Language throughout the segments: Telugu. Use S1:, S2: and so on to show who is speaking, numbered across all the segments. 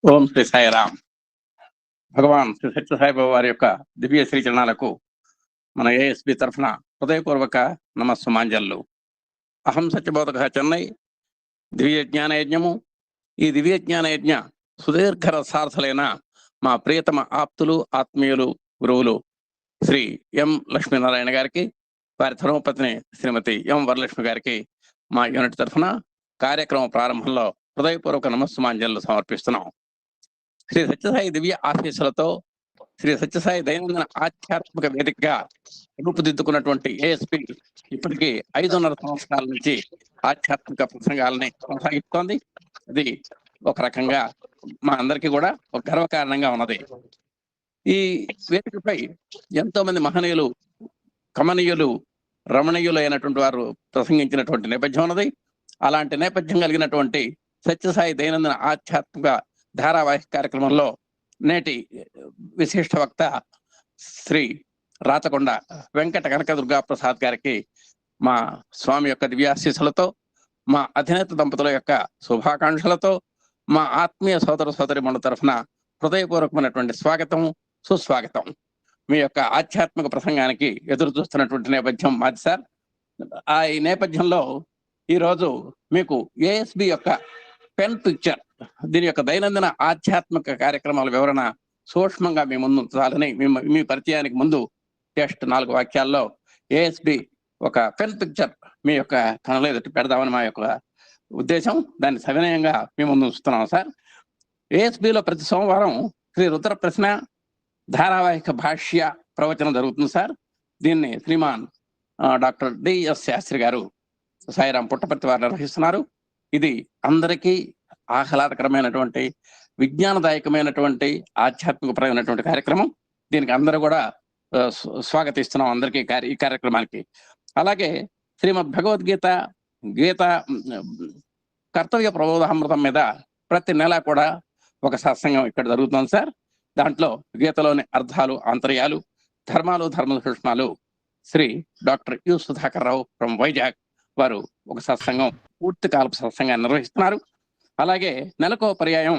S1: ఓం శ్రీ సాయిరామ్. భగవాన్ శ్రీ సత్యసాయిబాబా వారి యొక్క దివ్య శ్రీచరణాలకు మన ఏఎస్పి తరఫున హృదయపూర్వక నమస్సుమాంజల్లు. అహం సత్యబోధక చెన్నై దివ్య జ్ఞాన యజ్ఞము. ఈ దివ్య జ్ఞాన యజ్ఞ సుదీర్ఘ రసార్థులైన మా ప్రియతమ ఆప్తులు, ఆత్మీయులు, గురువులు శ్రీ ఎం లక్ష్మీనారాయణ గారికి, వారి ధర్మపత్ని శ్రీమతి ఎం వరలక్ష్మి గారికి మా యూనిట్ తరఫున కార్యక్రమం ప్రారంభంలో హృదయపూర్వక నమస్సుమాంజల్లు సమర్పిస్తున్నాం. శ్రీ సత్యసాయి దివ్య ఆశీస్సులతో శ్రీ సత్యసాయి దైనందిన ఆధ్యాత్మిక వేదికగా రూపుదిద్దుకున్నటువంటి ఏఎస్పి ఇప్పటికీ 5.5 సంవత్సరాల నుంచి ఆధ్యాత్మిక ప్రసంగాలని కొనసాగిస్తోంది. ఇది ఒక రకంగా మా అందరికీ కూడా ఒక గర్వకారణంగా ఉన్నది. ఈ వేదికపై ఎంతో మంది మహనీయులు, కమనీయులు, రమణీయులు అయినటువంటి వారు ప్రసంగించినటువంటి నేపథ్యం ఉన్నది. అలాంటి నేపథ్యం కలిగినటువంటి సత్యసాయి దైనందిన ఆధ్యాత్మిక ధారావాహిక కార్యక్రమంలో నేటి విశిష్ట వక్త శ్రీ రాచకొండ వెంకట కనకదుర్గా ప్రసాద్ గారికి మా స్వామి యొక్క దివ్యాశీస్సులతో, మా అధినేత దంపతుల యొక్క శుభాకాంక్షలతో, మా ఆత్మీయ సోదర సోదరి మన తరఫున హృదయపూర్వకమైనటువంటి స్వాగతం, సుస్వాగతం. మీ యొక్క ఆధ్యాత్మిక ప్రసంగానికి ఎదురు చూస్తున్నటువంటి నేపథ్యం మాది సార్. ఈ నేపథ్యంలో ఈరోజు మీకు ఏఎస్బి యొక్క పెన్ పిక్చర్, దీని యొక్క దైనందిన ఆధ్యాత్మిక కార్యక్రమాల వివరణ సూక్ష్మంగా మీ ముందు ఉంచాలని మీ పరిచయానికి ముందు జస్ట్ 4 వాక్యాల్లో ఏఎస్బి ఒక పెన్ పిక్చర్ మీ యొక్క కళలో ఎదుటి పెడదామని మా యొక్క ఉద్దేశం. దాన్ని సవినయంగా మీ ముందు ఉంచుతున్నాం సార్. ఏఎస్బిలో ప్రతి సోమవారం శ్రీ రుద్ర ప్రశ్న ధారావాహిక భాష్య ప్రవచనం జరుగుతుంది సార్. దీన్ని శ్రీమాన్ డాక్టర్ డిఎస్ శాస్త్రి గారు, సాయిరాం పుట్టపర్తి వారు నిర్వహిస్తున్నారు. ఇది అందరికీ ఆహ్లాదకరమైనటువంటి, విజ్ఞానదాయకమైనటువంటి, ఆధ్యాత్మికపరమైనటువంటి కార్యక్రమం. దీనికి అందరూ కూడా స్వాగతిస్తున్నాం అందరికీ ఈ కార్యక్రమానికి. అలాగే శ్రీమద్ భగవద్గీత గీత కర్తవ్య ప్రబోధామృతం మీద ప్రతి నెల కూడా ఒక సత్సంగం ఇక్కడ జరుగుతుంది సార్. దాంట్లో గీతలోని అర్థాలు, ఆంతర్యాలు, ధర్మాలు, ధర్మ సూక్ష్మాలు Shri doctor U Sudhakar Rao from Vizag వారు ఒక సత్సంగం, పూర్తి కాలపు సత్సంగాన్ని నిర్వహిస్తున్నారు. అలాగే నెలకో పర్యాయం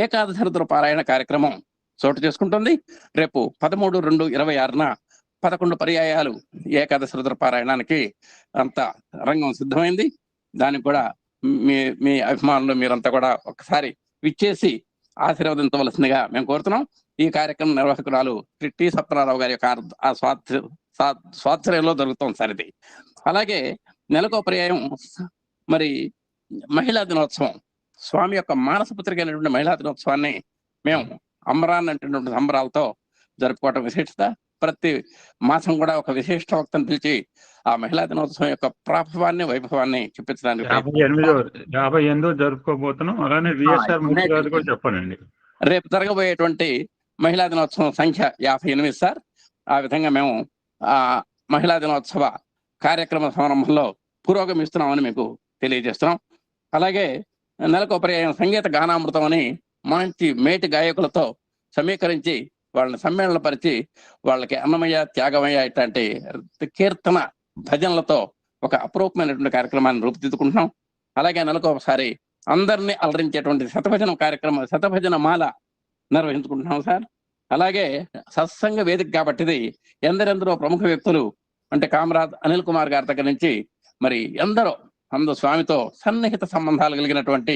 S1: ఏకాదశి రుద్ర పారాయణ కార్యక్రమం చోటు చేసుకుంటుంది. రేపు 13/2/26న 11 పర్యాయాలు ఏకాదశి రుద్ర పారాయణానికి అంత రంగం సిద్ధమైంది. దానికి కూడా మీ అభిమానులు మీరంతా కూడా ఒకసారి విచ్చేసి ఆశీర్వదించవలసిందిగా మేము కోరుతున్నాం. ఈ కార్యక్రమం నిర్వాహకురాలు శ్రీ టి సత్యనారాయణ గారి యొక్క స్వాతంత్ర్యంలో జరుగుతుంది సార్ ఇది. అలాగే నెలకో పర్యాయం మరి మహిళా దినోత్సవం, స్వామి యొక్క మానసపుత్రిక అయినటువంటి మహిళా దినోత్సవాన్ని మేము అమరాన్ అంటున్నటువంటి సంబరాలతో జరుపుకోవటం విశిష్టత. ప్రతి మాసం కూడా ఒక విశిష్ట వక్తను పిలిచి ఆ మహిళా దినోత్సవం యొక్క ప్రాభవాన్ని, వైభవాన్ని చూపించడానికి
S2: 58 జరుపుకోబోతున్నాం. అలానే విఎస్ఆర్ మూర్తి గారు కూడా చెప్పండి.
S1: రేపు జరగబోయేటువంటి మహిళా దినోత్సవం సంఖ్య 58 సార్. ఆ విధంగా మేము ఆ మహిళా దినోత్సవ కార్యక్రమ సంరంభంలో పురోగమిస్తున్నామని మీకు తెలియజేస్తున్నాం. అలాగే నెలకు పర్యాయం సంగీత గానామృతం అని మంచి మేటి గాయకులతో సమీకరించి వాళ్ళని సమ్మేళనపరిచి వాళ్ళకి అన్నమయ్య, త్యాగమయ్య ఇట్లాంటి కీర్తన భజనలతో ఒక అపరూపమైనటువంటి కార్యక్రమాన్ని రూపుదిద్దుకుంటున్నాం. అలాగే నెలకు ఒకసారి అందరినీ అలరించేటువంటి శతభజన కార్యక్రమం, శతభజన మాల నిర్వహించుకుంటున్నాం సార్. అలాగే సత్సంగ వేదిక కాబట్టి ఇది ఎందరెందరో ప్రముఖ వ్యక్తులు అంటే కామరాజ్ అనిల్ కుమార్ గారి దగ్గర నుంచి మరి అందరూ స్వామితో సన్నిహిత సంబంధాలు కలిగినటువంటి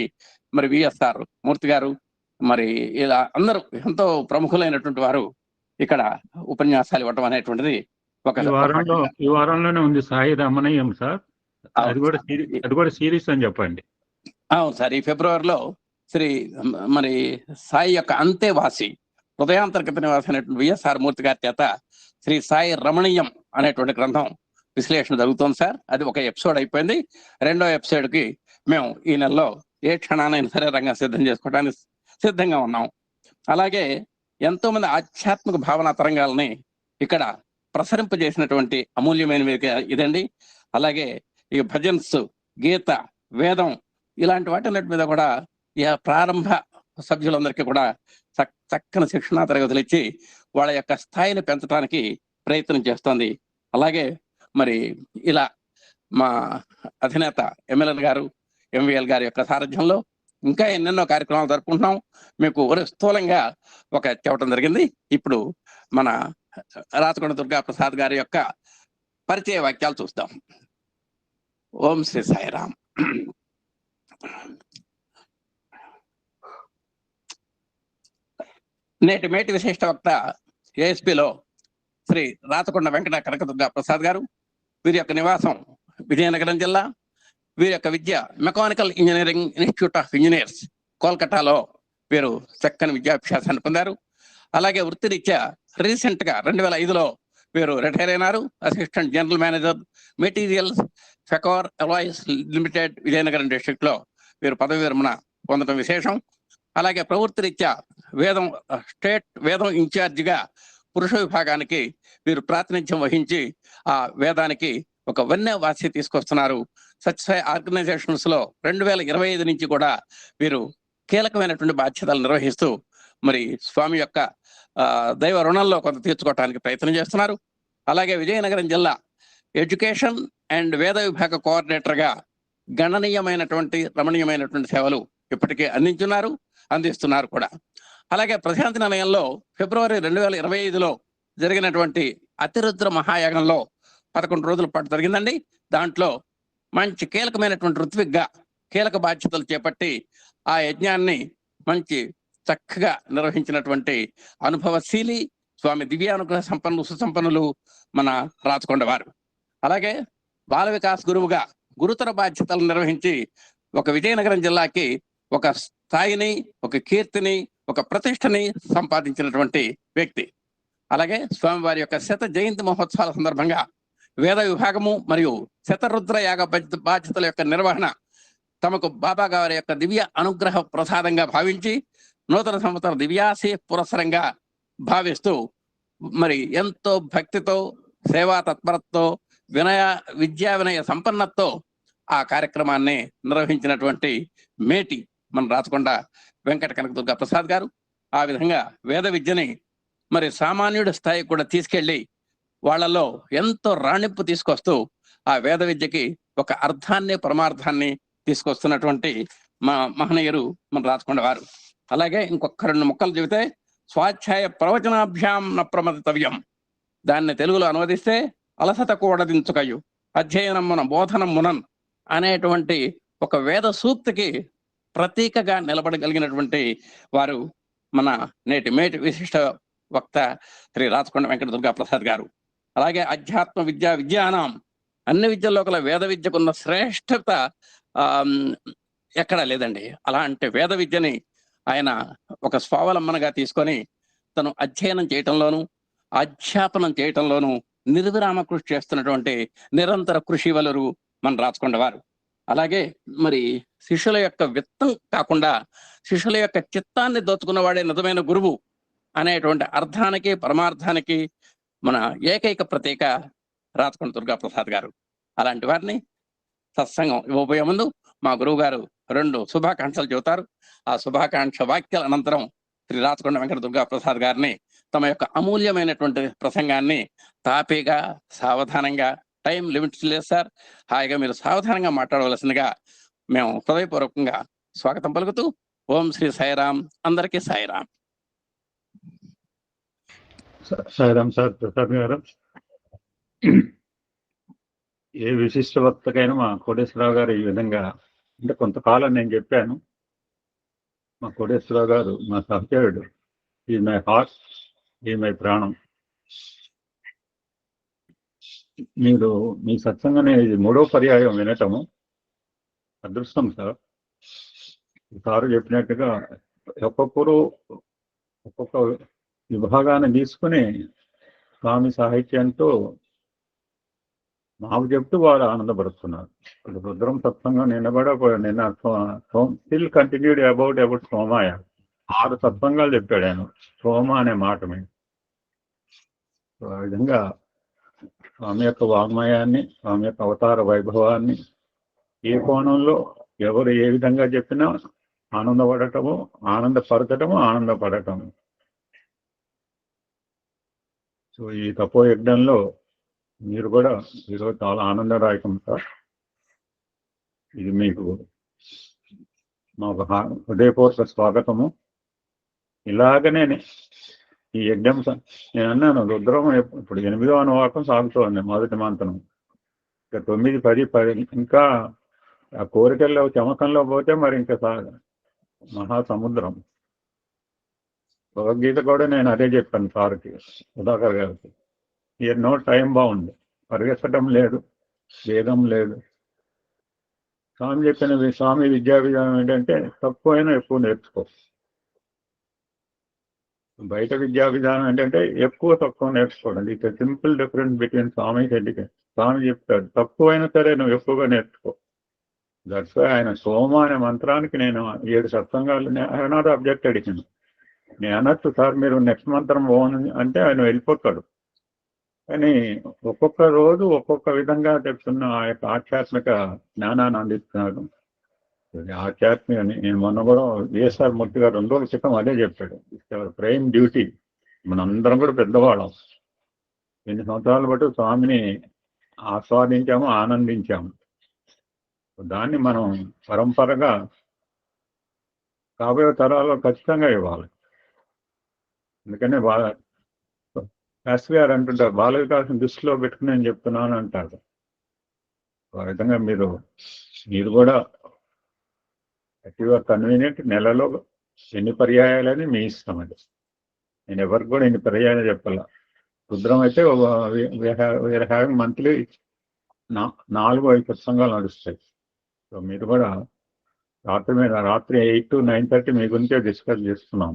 S1: మరి విఎస్ఆర్ మూర్తి గారు, మరి ఇలా అందరూ ఎంతో ప్రముఖులైనటువంటి వారు ఇక్కడ ఉపన్యాసాలు ఇవ్వటం అనేటువంటిది
S2: ఈ వారంలోనే ఉంది. సాయి రమణీయం సార్, అది కూడా సిరీస్ అని చెప్పండి.
S1: అవును సార్. ఈ ఫిబ్రవరిలో శ్రీ మరి సాయి యొక్క అంతేవాసి, హృదయాంతర్గత నివాసి అనేటువంటి విఎస్ఆర్ మూర్తి గారి చేత శ్రీ సాయి రమణీయం అనేటువంటి గ్రంథం విశ్లేషణ జరుగుతుంది సార్. అది ఒక ఎపిసోడ్ అయిపోయింది. 2వ ఎపిసోడ్కి మేము ఈ నెలలో ఏ క్షణానైనా సరే రంగం సిద్ధం చేసుకోవడానికి సిద్ధంగా ఉన్నాం. అలాగే ఎంతో మంది ఆధ్యాత్మిక భావన తరంగాలని ఇక్కడ ప్రసరింపజేసినటువంటి అమూల్యమైన వేదిక ఇదండి. అలాగే ఈ భజన్స్, గీత, వేదం ఇలాంటి వాటి మీద కూడా ప్రారంభ సభ్యులందరికీ కూడా చక్కని శిక్షణా తరగతులు ఇచ్చి వాళ్ళ యొక్క స్థాయిని పెంచడానికి ప్రయత్నం చేస్తోంది. అలాగే మరి ఇలా మా అధినేత ఎమ్మెల్యే గారు, ఎంవిఎల్ గారి యొక్క సారథ్యంలో ఇంకా ఎన్నెన్నో కార్యక్రమాలు జరుపుకుంటున్నాం. మీకు స్థూలంగా ఒక చెప్పడం జరిగింది. ఇప్పుడు మన రాచకొండ దుర్గా ప్రసాద్ గారి యొక్క పరిచయ వాక్యాలు చూస్తాం. ఓం శ్రీ సాయిరామ్. నేటి మేటి విశిష్ట వక్త ఏఎస్పిలో శ్రీ రాచకొండ వెంకట కనకదుర్గా ప్రసాద్ గారు. వీరి యొక్క నివాసం విజయనగరం జిల్లా. వీరి యొక్క విద్య mechanical engineering institute of engineers కోల్కతాలో వీరు చక్కని విద్యాభ్యాసాన్ని పొందారు. అలాగే వృత్తిరీత్యా రీసెంట్ గా 2005లో వీరు రిటైర్ అయినారు. Assistant general manager materials Facor alloys limited Vizianagaram district లో వీరు పదవి విరమణ పొందడం విశేషం. అలాగే ప్రవృత్తి రీత్యా స్టేట్ వేదం ఇన్ఛార్జిగా పురుష విభాగానికి వీరు ప్రాతినిధ్యం వహించి ఆ వేదానికి ఒక వన్య వాసి తీసుకొస్తున్నారు. సత్యసాయి ఆర్గనైజేషన్స్ లో 2025 నుంచి కూడా వీరు కీలకమైనటువంటి బాధ్యతలు నిర్వహిస్తూ మరి స్వామి యొక్క దైవ రుణంలో కొంత తీర్చుకోవడానికి ప్రయత్నం చేస్తున్నారు. అలాగే విజయనగరం జిల్లా ఎడ్యుకేషన్ అండ్ వేద విభాగ కోఆర్డినేటర్ గా గణనీయమైనటువంటి రమణీయమైనటువంటి సేవలు ఇప్పటికే అందిస్తున్నారు కూడా. అలాగే ప్రశాంతి నిలయంలో ఫిబ్రవరి 2025లో జరిగినటువంటి అతిరుద్ర మహాయాగంలో 11 రోజుల పాటు జరిగిందండి. దాంట్లో మంచి కీలకమైనటువంటి ఋత్విగ్గా కీలక బాధ్యతలు చేపట్టి ఆ యజ్ఞాన్ని మంచి చక్కగా నిర్వహించినటువంటి అనుభవశీలి స్వామి దివ్యానుగ్రహ సుసంపన్నులు మన రాచకొండ వారు. అలాగే బాల వికాస్ గురువుగా గురుతర బాధ్యతలు నిర్వహించి ఒక విజయనగరం జిల్లాకి ఒక స్థాయిని, ఒక కీర్తిని, ఒక ప్రతిష్టని సంపాదించినటువంటి వ్యక్తి. అలాగే స్వామివారి యొక్క శత జయంతి మహోత్సవాల సందర్భంగా వేద విభాగము మరియు శతరుద్ర యాగ బాధ్యతల యొక్క నిర్వహణ తమకు బాబా గారి యొక్క దివ్య అనుగ్రహ ప్రసాదంగా భావించి నూతన సంవత్సర దివ్యాశయ పురస్సరంగా భావిస్తూ మరి ఎంతో భక్తితో, సేవా తత్పరతతో, విద్యా వినయ సంపన్నతో ఆ కార్యక్రమాన్ని నిర్వహించినటువంటి మేటి మన రాచకొండ వెంకట కనకదుర్గా ప్రసాద్ గారు. ఆ విధంగా వేద విద్యని మరి సామాన్యుడి స్థాయికి కూడా తీసుకెళ్లి వాళ్ళలో ఎంతో రాణింపు తీసుకొస్తూ ఆ వేద విద్యకి ఒక అర్థాన్ని, పరమార్థాన్ని తీసుకొస్తున్నటువంటి మహనీయురు మన రాచకొండ వారు. అలాగే ఇంకొక 2 ముక్కలు చెబితే స్వాధ్యాయ ప్రవచనాభ్యాం న ప్రమదితవ్యం, దాన్ని తెలుగులో అనువదిస్తే అలసత కూడదించుకయు అధ్యయనమున బోధనమునన్ అనేటువంటి ఒక వేద సూక్తికి ప్రతీకగా నిలబడగలిగినటువంటి వారు మన నేటి మేటి విశిష్ట వక్త శ్రీ రాచకొండ వెంకట దుర్గా ప్రసాద్ గారు. అలాగే అధ్యాత్మ విద్యానం అన్ని విద్యల్లో కల వేద విద్యకున్న శ్రేష్టత ఎక్కడా లేదండి. అలాంటి వేద విద్యని ఆయన ఒక స్వావలంబనగా తీసుకొని తను అధ్యయనం చేయటంలోనూ అధ్యాపనం చేయటంలోనూ నిర్విరామ కృషి చేస్తున్నటువంటి నిరంతర కృషి వలరు మన రాచకొండ వారు. అలాగే మరి శిష్యుల యొక్క విత్తం కాకుండా శిష్యుల యొక్క చిత్తాన్ని దోచుకున్నవాడే నిజమైన గురువు అనేటువంటి అర్థానికి, పరమార్థానికి మన ఏకైక ప్రతీక రాచకొండ దుర్గా ప్రసాద్ గారు. అలాంటి వారిని సత్సంగం ఇవ్వబోయే ముందు మా గురువు గారు 2 శుభాకాంక్షలు చెబుతారు. ఆ శుభాకాంక్ష వాక్యాల అనంతరం శ్రీ రాచకొండ వెంకట దుర్గా ప్రసాద్ గారిని తమ యొక్క అమూల్యమైనటువంటి ప్రసంగాన్ని తాపీగా, సావధానంగా, టైం లిమిట్స్ లేదు సార్, హాయిగా మీరు సావధానంగా మాట్లాడవలసిందిగా మేము హృదయపూర్వకంగా స్వాగతం పలుకుతూ ఓం శ్రీ సాయిరామ్. అందరికీ సాయిరామ్.
S2: సాయిరామ్ సార్ ప్రసాద్ గారు. ఏ విశిష్ట వక్తకైనా మా కోటేశ్వరరావు గారు ఈ విధంగా అంటే కొంతకాలం నేను చెప్పాను, మా కోటేశ్వరరావు గారు మా సహచరుడు, ఈ మై హార్ట్, ఈ మై ప్రాణం. మీరు మీ సత్సంగానే ఇది 3వ పర్యాయం వినటము అదృష్టం సార్. సారు చెప్పినట్టుగా ఒక్కొక్కరు ఒక్కొక్క విభాగాన్ని తీసుకుని స్వామి సాహిత్యంతో మాకు చెప్తూ వారు ఆనందపడుతున్నారు. రుద్రం సత్సంగం నిన్న స్టిల్ కంటిన్యూడ్ అబౌట్ సోమాయ. 6 సత్సంగాలు చెప్పాడు ఆయన సోమ అనే మాట మీద. ఆ విధంగా స్వామి యొక్క వాగ్మయాన్ని, స్వామి యొక్క అవతార వైభవాన్ని ఏ కోణంలో ఎవరు ఏ విధంగా చెప్పినా ఆనందపడటము, ఆనందపడటము. సో ఈ తపో యజ్ఞంలో మీరు కూడా ఈరోజు చాలా ఆనందదాయకం సార్. ఇది మీకు మాకు హృదయపూర్వక స్వాగతము. ఇలాగనే ఈ యజ్ఞం నేను అన్నాను, రుద్రం ఇప్పుడు 8వ అనువాకం సాగుతోంది, మొదటి మంత్రం. ఇంకా 9, 10, 10 ఇంకా ఆ కోరికల్లో చమకంలో పోతే మరి ఇంకా మహాసముద్రం. భగవద్గీత కూడా నేను అదే చెప్పాను సార్కి, సుధాకర్ గారికి. నో టైం బాగుంది, పరిగెత్తడం లేదు, వేగం లేదు. స్వామి చెప్పిన స్వామి విద్యా విధానం ఏంటంటే తక్కువైనా ఎక్కువ నేర్చుకో. బయట విద్యా విధానం ఏంటంటే ఎక్కువ తక్కువ నేర్చుకోవడం. It simple difference between Swami education. Swami చెప్తాడు తక్కువైనా సరే నువ్వు ఎక్కువగా నేర్చుకో. దట్స్ ఆయన సోమ అనే మంత్రానికి నేను 7 సత్సంగాలు నాట్ అబ్జెక్ట్ అడిగాను. నేను అనొచ్చు సార్ మీరు నెక్స్ట్ మంత్రం పోను అంటే ఆయన వెళ్ళిపోతాడు. కానీ ఒక్కొక్క రోజు ఒక్కొక్క విధంగా చెప్తున్న ఆ యొక్క ఆధ్యాత్మిక జ్ఞానాన్ని అందిస్తున్నాడు. ఆధ్యాత్మిక నేను మొన్న కూడా విఎస్ఆర్ మూర్తి గారు 2 రోజుల క్రితం అదే చెప్పాడు. Prime duty. మనందరం కూడా పెద్దవాళ్ళం, ఎన్ని సంవత్సరాలు బట్టి స్వామిని ఆస్వాదించాము, ఆనందించాము. దాన్ని మనం పరంపరగా కాబోయే తరాల్లో ఖచ్చితంగా ఇవ్వాలి. అందుకనే శాస్త్రి గారు అంటుంటారు, బాల వికాసం దృష్టిలో పెట్టుకుని నేను చెప్తున్నాను అంటారు. ఆ విధంగా మీరు కూడా యువర్ కన్వీనియంట్ నెలలో ఎన్ని పర్యాయాలని మీ ఇష్టం. అది నేను ఎవరికి కూడా ఎన్ని పర్యాయాలు చెప్పాల. రుద్రం అయితే వీఆర్ హ్యావింగ్ మంత్లీ 4-5 సత్సంగాలు నడుస్తాయి. సో మీరు కూడా రాత్రి 8 to 9:30 మీ గురించే డిస్కస్ చేస్తున్నాం.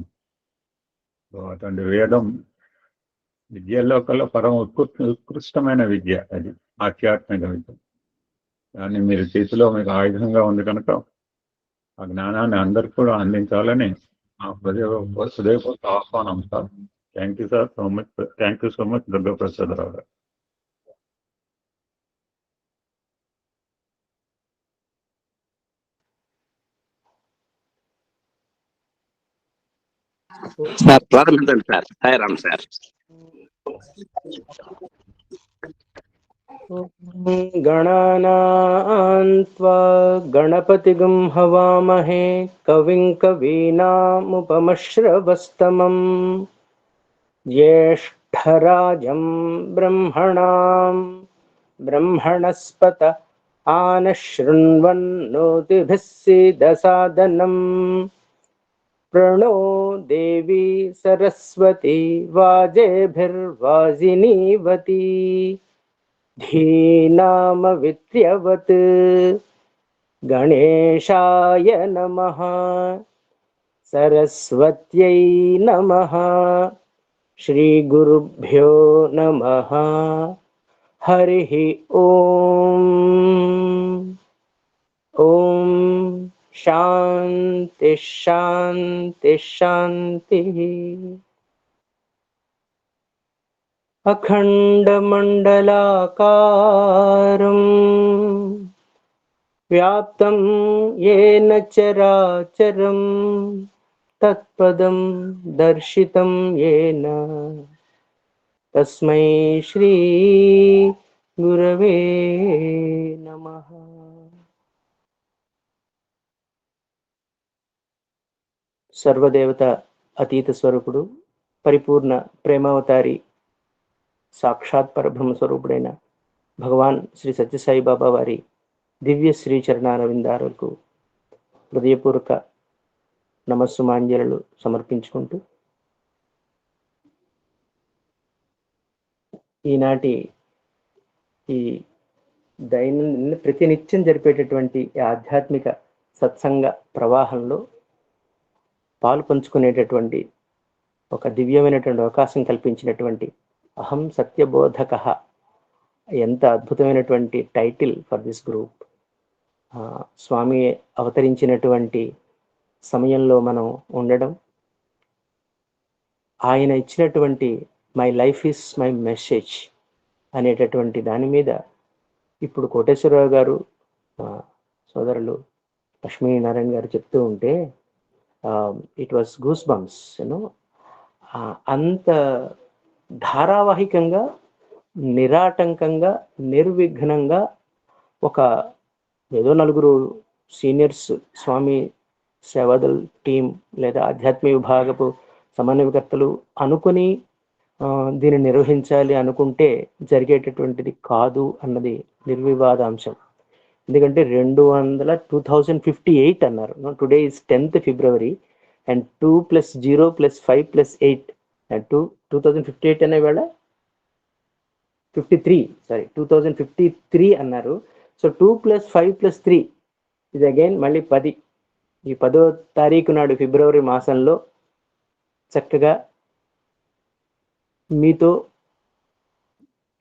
S2: సో అటువంటి వేదం విద్యల్లో కల్లా పరమ ఉత్కృష్టమైన విద్య అది, ఆధ్యాత్మిక విద్య. దాన్ని మీరు చేతిలో మీకు ఆయుధంగా ఉంది కనుక ఆ జ్ఞానాన్ని అందరికి కూడా అందించాలని నా హృదయపూర్వక ఆహ్వానం sir. Thank you sir so much. Thank you so much Durgaprasada Rao గారు.
S1: సార్ ప్రారంభించండి సార్. సాయిరామ్ సార్.
S3: గణానాం త్వా గణపతిగం హవామహే కవిం కవీనాముపమశ్రవస్తమం జ్యేష్ఠరాజం బ్రహ్మణస్పత ఆనశృణ్వన్నోతిభిः सीदसादनं प्रणो देवी सरस्वती वाजेभिर्वाजिनीवती धीनामवित्र्यवत् गणेशाय नमः सरस्वत्यै नमः श्रीगुरुभ्यो नमः हरिः ओम् ओम शांति शांति शांति। अखंडमंडलाकारं व्याप्तं येन चराचरं तत्पदं दर्शितं येन तस्मै श्री गुरवे नमः। సర్వదేవత అతీత స్వరూపుడు, పరిపూర్ణ ప్రేమావతారి, సాక్షాత్ పరబ్రహ్మ స్వరూపుడైన భగవాన్ శ్రీ సత్యసాయి బాబా వారి దివ్య శ్రీ చరణారవిందాలకు హృదయపూర్వక నమస్సుమాంజలు సమర్పించుకుంటూ ఈనాటి ఈ దైనందిన ప్రతినిత్యం జరిపేటటువంటి ఆధ్యాత్మిక సత్సంగ ప్రవాహంలో పాలు పంచుకునేటటువంటి ఒక దివ్యమైనటువంటి అవకాశం కల్పించినటువంటి అహం సత్యబోధక, ఎంత అద్భుతమైనటువంటి టైటిల్ ఫర్ దిస్ గ్రూప్. స్వామి అవతరించినటువంటి సమయంలో మనం ఉండడం, ఆయన ఇచ్చినటువంటి my life is my message అనేటటువంటి దాని మీద ఇప్పుడు కోటేశ్వరరావు గారు, సోదరులు లక్ష్మీనారాయణ గారు చెప్తూ ఉంటే it was goose bumps you know. అంత ధారావాహికంగా, నిరాటంకంగా, నిర్విఘ్నంగా ఒక ఏదో 4 సీనియర్స్ స్వామి సేవాదల్ టీం లేదా ఆధ్యాత్మిక విభాగపు సమన్వయకర్తలు అనుకుని దీన్ని నిర్వహించాలి అనుకుంటే జరిగేటటువంటిది కాదు అన్నది నిర్వివాదాంశం. ఎందుకంటే 2058 అన్నారు. Today is 10th February and 2 + 0 + 5 + 8 and 2058 అనే వేళ 2053 అన్నారు. సో 2 + 5 + 3 ఇది అగైన్ మళ్ళీ 10. ఈ 10వ తారీఖు నాడు ఫిబ్రవరి మాసంలో చక్కగా మీతో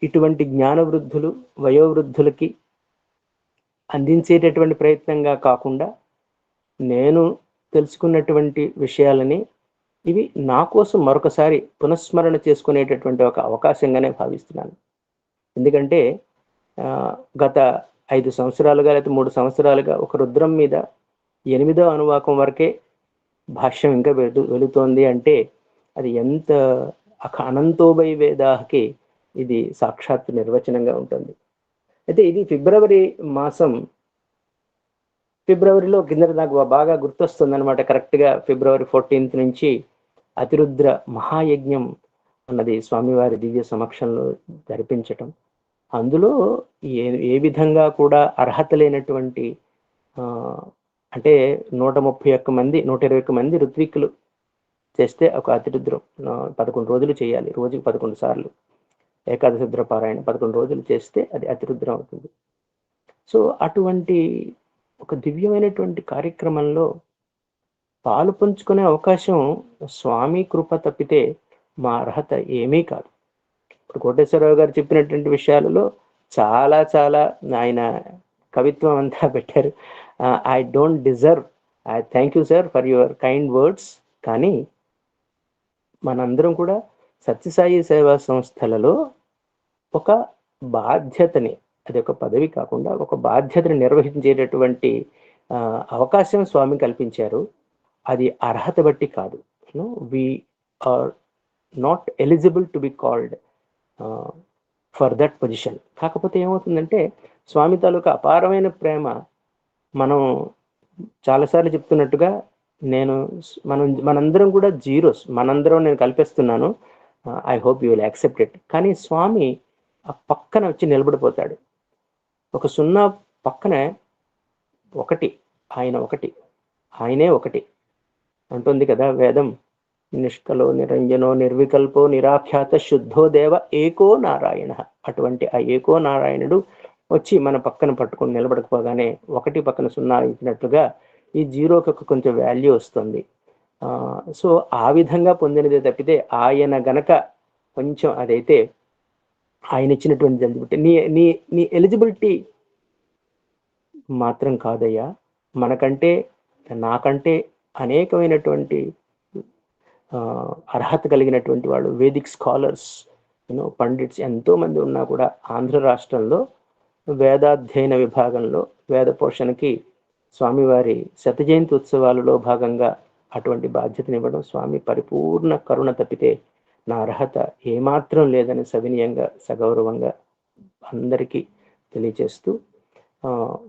S3: ఇటువంటి జ్ఞానవృద్ధులు వయోవృద్ధులకి అందించేటటువంటి ప్రయత్నంగా కాకుండా నేను తెలుసుకున్నటువంటి విషయాలని ఇవి నా కోసం మరొకసారి పునఃస్మరణ చేసుకునేటటువంటి ఒక అవకాశంగానే భావిస్తున్నాను. ఎందుకంటే గత 5 సంవత్సరాలుగా లేదా 3 సంవత్సరాలుగా ఒక రుద్రం మీద 8వ అనువాకం వరకే భాష్యం ఇంకా వెళుతోంది అంటే అది ఎంత అనంతోభయ వేదాహకి ఇది సాక్షాత్ నిర్వచనంగా ఉంటుంది. అయితే ఇది ఫిబ్రవరి మాసం, ఫిబ్రవరిలో కింద నాకు బాగా గుర్తొస్తుంది అనమాట. కరెక్ట్గా ఫిబ్రవరి 14th నుంచి అతిరుద్ర మహాయజ్ఞం అన్నది స్వామివారి దివ్య సమక్షంలో జరిపించటం. అందులో ఏ విధంగా కూడా అర్హత లేనటువంటి అంటే 131 మంది 120 మంది ఋత్విక్కులు చేస్తే ఒక అతిరుద్రం 11 రోజులు చేయాలి. రోజుకి 11 సార్లు ఏకాదశరుద్ర పారాయణ 11 రోజులు చేస్తే అది అతిరుద్రం అవుతుంది. సో అటువంటి ఒక దివ్యమైనటువంటి కార్యక్రమంలో పాలు పంచుకునే అవకాశం స్వామి కృప తప్పితే మా అర్హత ఏమీ కాదు. ఇప్పుడు కోటేశ్వరరావు గారు చెప్పినటువంటి విషయాలలో చాలా చాలా ఆయన కవిత్వం అంతా పెట్టారు. I don't deserve, I thank you sir for your kind words. కానీ మనందరం కూడా సత్యసాయి సేవా సంస్థలలో ఒక బాధ్యతని, అది ఒక పదవి కాకుండా ఒక బాధ్యతని నిర్వహించేటటువంటి అవకాశం స్వామి కల్పించారు. అది అర్హత బట్టి కాదు. We are not eligible to be called for that position. కాకపోతే ఏమవుతుందంటే స్వామి తాలూకా అపారమైన ప్రేమ, మనం చాలాసార్లు చెప్తున్నట్టుగా మనందరం కూడా జీరోస్, మనందరం నేను కల్పిస్తున్నాను, I hope you will accept it. కానీ స్వామి ఆ పక్కన వచ్చి నిలబడిపోతాడు. ఒక 0 పక్కనే 1, ఆయన 1, ఆయనే 1 అంటుంది కదా వేదం. నిష్కలో నిరంజనో నిర్వికల్పో నిరాఖ్యాత శుద్ధో దేవ ఏకో నారాయణ. అటువంటి ఆ ఏకో నారాయణుడు వచ్చి మన పక్కన పట్టుకొని నిలబడకపోగానే 1 పక్కన 0 ఇచ్చినట్లుగా ఈ 0కి కొంచెం వాల్యూ వస్తుంది. సో ఆ విధంగా పొందినదే తప్పితే ఆయన గనక కొంచెం అదైతే ఆయన ఇచ్చినటువంటి ఎలిజిబిలిటీ నీ ఎలిజిబిలిటీ మాత్రం కాదయ్యా, మనకంటే నాకంటే అనేకమైనటువంటి అర్హత కలిగినటువంటి వాళ్ళు, వేదిక్ స్కాలర్స్, పండిట్స్ ఎంతోమంది ఉన్నా కూడా ఆంధ్ర రాష్ట్రంలో వేదాధ్యయన విభాగంలో వేద పోషణకి స్వామివారి శతజయంతి ఉత్సవాలలో భాగంగా అటువంటి బాధ్యతనివ్వడం స్వామి పరిపూర్ణ కరుణ తప్పితే నా అర్హత ఏమాత్రం లేదని సవినయంగా సగౌరవంగా అందరికీ తెలియచేస్తూ,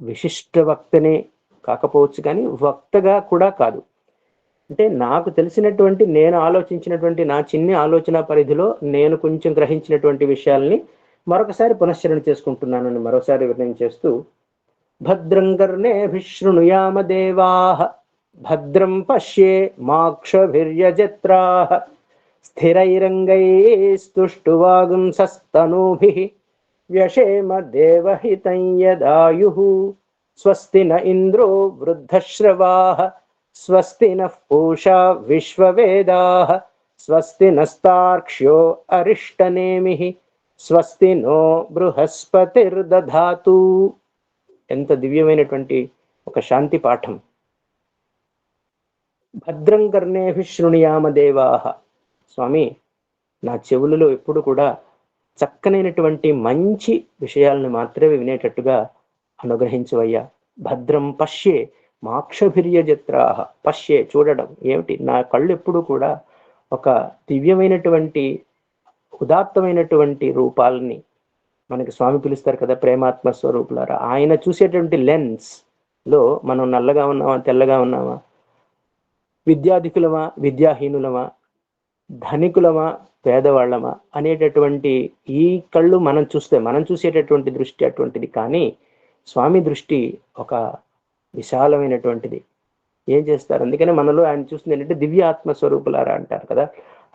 S3: విశిష్ట వక్తనే కాకపోవచ్చు కానీ వక్తగా కూడా కాదు. అంటే నాకు తెలిసినటువంటి, నేను ఆలోచించినటువంటి నా చిన్ని ఆలోచన పరిధిలో నేను కొంచెం గ్రహించినటువంటి విషయాల్ని మరొకసారి పునశ్చరణ చేసుకుంటున్నానని మరోసారి వివరణ చేస్తూ, భద్రం కర్ణేభిశృణుయామ దేవాః భద్రం పశ్యే మాక్షభిర్యజత్రాః స్థిరైరంగైస్తుష్టువాగుంసస్తనూభిః వ్యశేమ దేవహితం యదాయుః స్వస్తి న ఇంద్రో వృద్ధశ్రవాః స్వస్తి నః పూషా విశ్వవేదాః స్వస్తి నస్తార్క్ష్యో అరిష్టనేమిః స్వస్తి నో బృహస్పతిర్దధాతు. ఎంత దివ్యమైనటువంటి ఒక శాంతి పాఠం. భద్రం కర్ణేభిః శృణుయామ దేవాః. స్వామి, నా చెవులలో ఎప్పుడు కూడా చక్కనైనటువంటి మంచి విషయాలను మాత్రమే వినేటట్టుగా అనుగ్రహించవయ్యా. భద్రం పశ్యే మాక్షభిర్యజత్రాః. పశ్యే చూడడం ఏమిటి, నా కళ్ళు ఎప్పుడు కూడా ఒక దివ్యమైనటువంటి ఉదాత్తమైనటువంటి రూపాలని, మనకి స్వామి పిలుస్తారు కదా ప్రేమాత్మ స్వరూపులారా, ఆయన చూసేటువంటి లెన్స్ లో మనం నల్లగా ఉన్నామా తెల్లగా ఉన్నామా, విద్యాధికులమా విద్యాహీనులమా, ధనికులమా పేదవాళ్ళమా అనేటటువంటి ఈ కళ్ళు మనం చూసేటటువంటి దృష్టి అటువంటిది. కానీ స్వామి దృష్టి ఒక విశాలమైనటువంటిది. ఏం చేస్తారు, అందుకనే మనలో ఆయన చూస్తుంది ఏంటంటే దివ్య ఆత్మ స్వరూపులారా అంటారు కదా.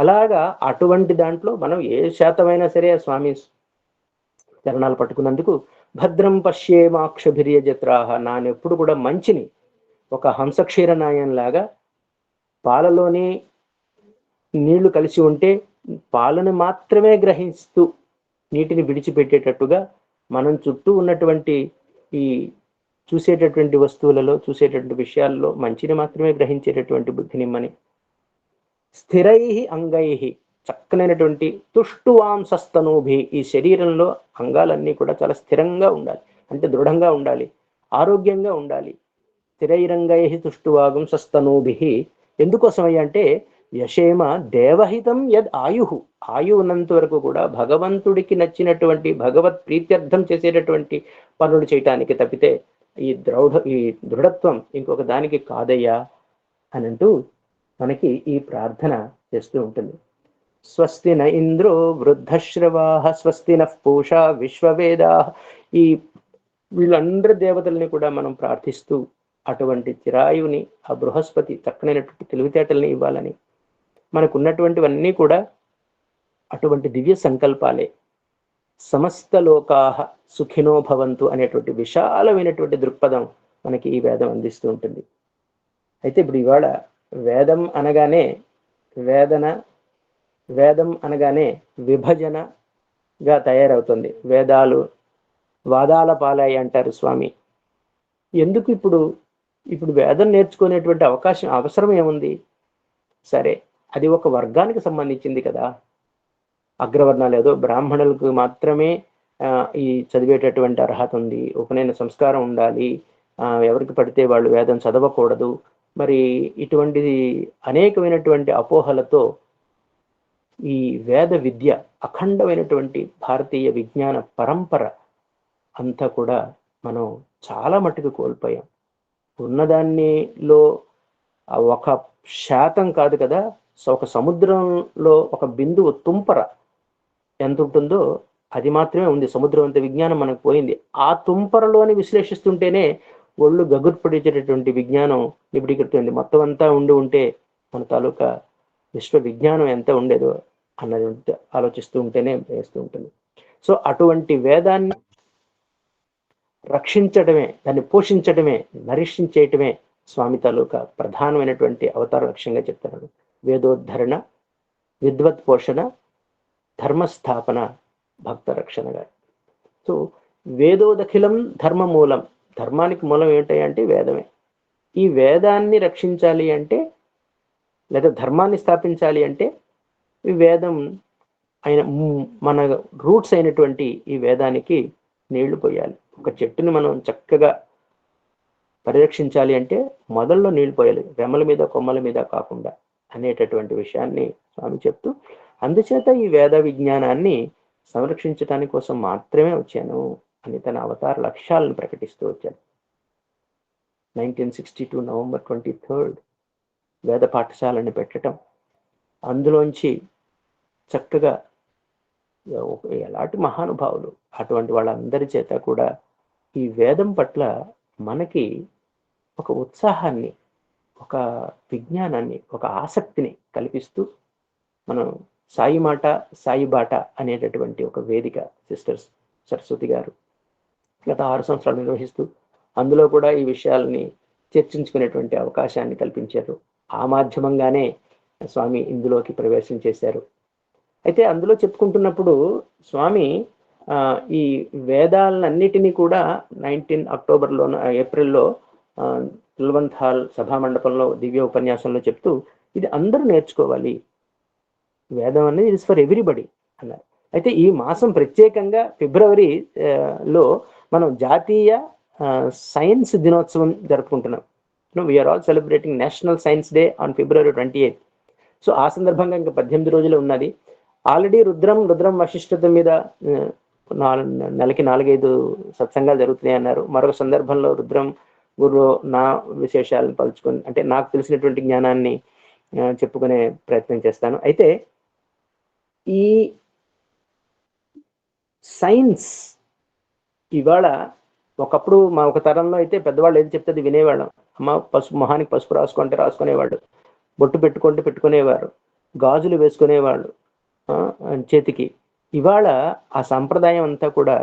S3: అలాగా అటువంటి దాంట్లో మనం ఏ శాతమైనా సరే ఆ స్వామి చరణాలు పట్టుకున్నందుకు భద్రం పశ్యేమాక్షభిర్య జత్రాహ, నానెప్పుడు కూడా మంచిని ఒక హంసక్షీరనాయంలాగా పాలలోని నీళ్లు కలిసి ఉంటే పాలను మాత్రమే గ్రహిస్తూ నీటిని విడిచిపెట్టేటట్టుగా మనం చుట్టూ ఉన్నటువంటి ఈ చూసేటటువంటి వస్తువులలో, చూసేటటువంటి విషయాల్లో మంచిని మాత్రమే గ్రహించేటటువంటి బుద్ధినిమ్మని, స్థిరై అంగై, చక్కనైనటువంటి తుష్టువాంసస్తనూభి, ఈ శరీరంలో అంగాలన్నీ కూడా చాలా స్థిరంగా ఉండాలి, అంటే దృఢంగా ఉండాలి, ఆరోగ్యంగా ఉండాలి. స్థిరైరంగై తుష్టువాగం సస్తనూభి ఎందుకోసమయ్యా అంటే యశేమ దేవహితం యద్ ఆయు ఉన్నంత వరకు కూడా భగవంతుడికి నచ్చినటువంటి భగవత్ ప్రీత్యర్థం చేసేటటువంటి పనులు చేయటానికి తప్పితే ఈ దృఢత్వం ఇంకొక దానికి కాదయ్యా అని అంటూ మనకి ఈ ప్రార్థన చేస్తూ ఉంటుంది. స్వస్తి న ఇంద్రో వృద్ధశ్రవా స్వస్తి న పూషా విశ్వవేదా, ఈ వీళ్ళందరి దేవతల్ని కూడా మనం ప్రార్థిస్తూ అటువంటి చిరాయుని ఆ బృహస్పతి చక్కనైనటువంటి తెలివితేటల్ని ఇవ్వాలని, మనకున్నటువంటివన్నీ కూడా అటువంటి దివ్య సంకల్పాలే. సమస్త లోకాహ సుఖినో భవంతు అనేటువంటి విశాలమైనటువంటి దృక్పథం మనకి ఈ వేదం అందిస్తూ ఉంటుంది. అయితే ఇప్పుడు ఇవాళ వేదం అనగానే వేదం అనగానే విభజనగా తయారవుతుంది. వేదాలు వాదాల పాలాయి అంటారు స్వామి. ఎందుకు ఇప్పుడు వేదం నేర్చుకునేటువంటి అవసరం ఏముంది? సరే, అది ఒక వర్గానికి సంబంధించింది కదా. అగ్రవర్ణాలు ఏదో బ్రాహ్మణులకు మాత్రమే ఈ చదివేటటువంటి అర్హత ఉంది, ఉపనయన సంస్కారం ఉండాలి, ఎవరికి పడితే వాళ్ళు వేదం చదవకూడదు. మరి ఇటువంటి అనేకమైనటువంటి అపోహలతో ఈ వేద విద్య, అఖండమైనటువంటి భారతీయ విజ్ఞాన పరంపర అంతా కూడా మనం చాలా మట్టుకు కోల్పోయాం. ఉన్నదానిలో ఒక శాతం కాదు కదా, ఒక సముద్రంలో ఒక బిందువు తుంపర ఎంత ఉంటుందో అది మాత్రమే ఉంది. సముద్రం అంత విజ్ఞానం మనకు పోయింది. ఆ తుంపరలోని విశ్లేషిస్తుంటేనే ఒళ్ళు గగుర్పడేటటువంటి విజ్ఞానం నిబిడీకృతుంది. మొత్తం అంతా ఉంటే మన తాలూకా విశ్వ విజ్ఞానం ఎంత ఉండేదో అన్నది ఆలోచిస్తూ ఉంటేనే వేస్తూ ఉంటుంది. సో అటువంటి వేదాన్ని రక్షించడమే, దాన్ని పోషించడమే, నరిషించేయటమే స్వామి తాలూకా ప్రధానమైనటువంటి అవతార లక్ష్యంగా చెప్తున్నాడు. వేదోద్ధరణ, విద్వత్ పోషణ, ధర్మస్థాపన, భక్త రక్షణగా. సో వేదోదఖిలం ధర్మ మూలం, ధర్మానికి మూలం ఏంటంటే వేదమే. ఈ వేదాన్ని రక్షించాలి అంటే, లేదా ధర్మాన్ని స్థాపించాలి అంటే ఈ వేదం మన రూట్స్ అయినటువంటి ఈ వేదానికి నీళ్లు పోయాలి. ఒక చెట్టుని మనం చక్కగా పరిరక్షించాలి అంటే మొదల్లో నీళ్లు పోయాలి, రెమ్మల మీద కొమ్మల మీద కాకుండా అనేటటువంటి విషయాన్ని స్వామి చెప్తూ, అందుచేత ఈ వేద విజ్ఞానాన్ని సంరక్షించడానికి కోసం మాత్రమే వచ్చాను అని తన అవతార లక్ష్యాలను ప్రకటిస్తూ వచ్చాడు. 1962 నవంబర్ 23 వేద పాఠశాలని పెట్టడం, అందులోంచి చక్కగా ఎలాంటి మహానుభావులు, అటువంటి వాళ్ళందరి చేత కూడా ఈ వేదం పట్ల మనకి ఒక ఉత్సాహాన్ని, ఒక విజ్ఞానాన్ని, ఒక ఆసక్తిని కల్పిస్తూ మనం సాయి మాట సాయి బాట అనేటటువంటి ఒక వేదిక సిస్టర్స్ సరస్వతి గారు గత 6 సంవత్సరాలు నిర్వహిస్తూ అందులో కూడా ఈ విషయాలని చర్చించుకునేటువంటి అవకాశాన్ని కల్పించారు. ఆ మాధ్యమంగానే స్వామి ఇందులోకి ప్రవేశం చేశారు. అయితే అందులో చెప్పుకుంటున్నప్పుడు స్వామి ఈ వేదాలన్నిటినీ కూడా 19 అక్టోబర్లో ఏప్రిల్లో కుల్వంత్ హాల్ సభామండపంలో దివ్య ఉపన్యాసంలో చెప్తూ, ఇది అందరూ నేర్చుకోవాలి, వేదం అనేది ఇట్స్ ఫర్ ఎవ్రీబడి అన్నారు. అయితే ఈ మాసం ప్రత్యేకంగా ఫిబ్రవరిలో మనం జాతీయ సైన్స్ దినోత్సవం జరుపుకుంటున్నాం. We are all celebrating national science day on February 28. So ఆ సందర్భంగా ఇంకా 18 రోజులు ఉన్నది. ఆల్రెడీ రుద్రం వశిష్ఠత మీద నెలకి 4-5 సత్సంగాలు జరుగుతున్నాయి అన్నారు. మరొక సందర్భంలో రుద్రం గురువు నా విశేషాలను పలుచుకొని, అంటే నాకు తెలిసినటువంటి జ్ఞానాన్ని చెప్పుకునే ప్రయత్నం చేస్తాను. అయితే ఈ సైన్స్ ఇవాళ, ఒకప్పుడు మా ఒక తరంలో అయితే పెద్దవాళ్ళు ఏది చెప్తే అది వినేవాళ్ళం. అమ్మ పసుపు, మొహానికి పసుపు రాసుకుంటే రాసుకునేవాడు, బొట్టు పెట్టుకుంటే పెట్టుకునేవారు, గాజులు వేసుకునేవాళ్ళు చేతికి. ఇవాళ ఆ సంప్రదాయం అంతా కూడా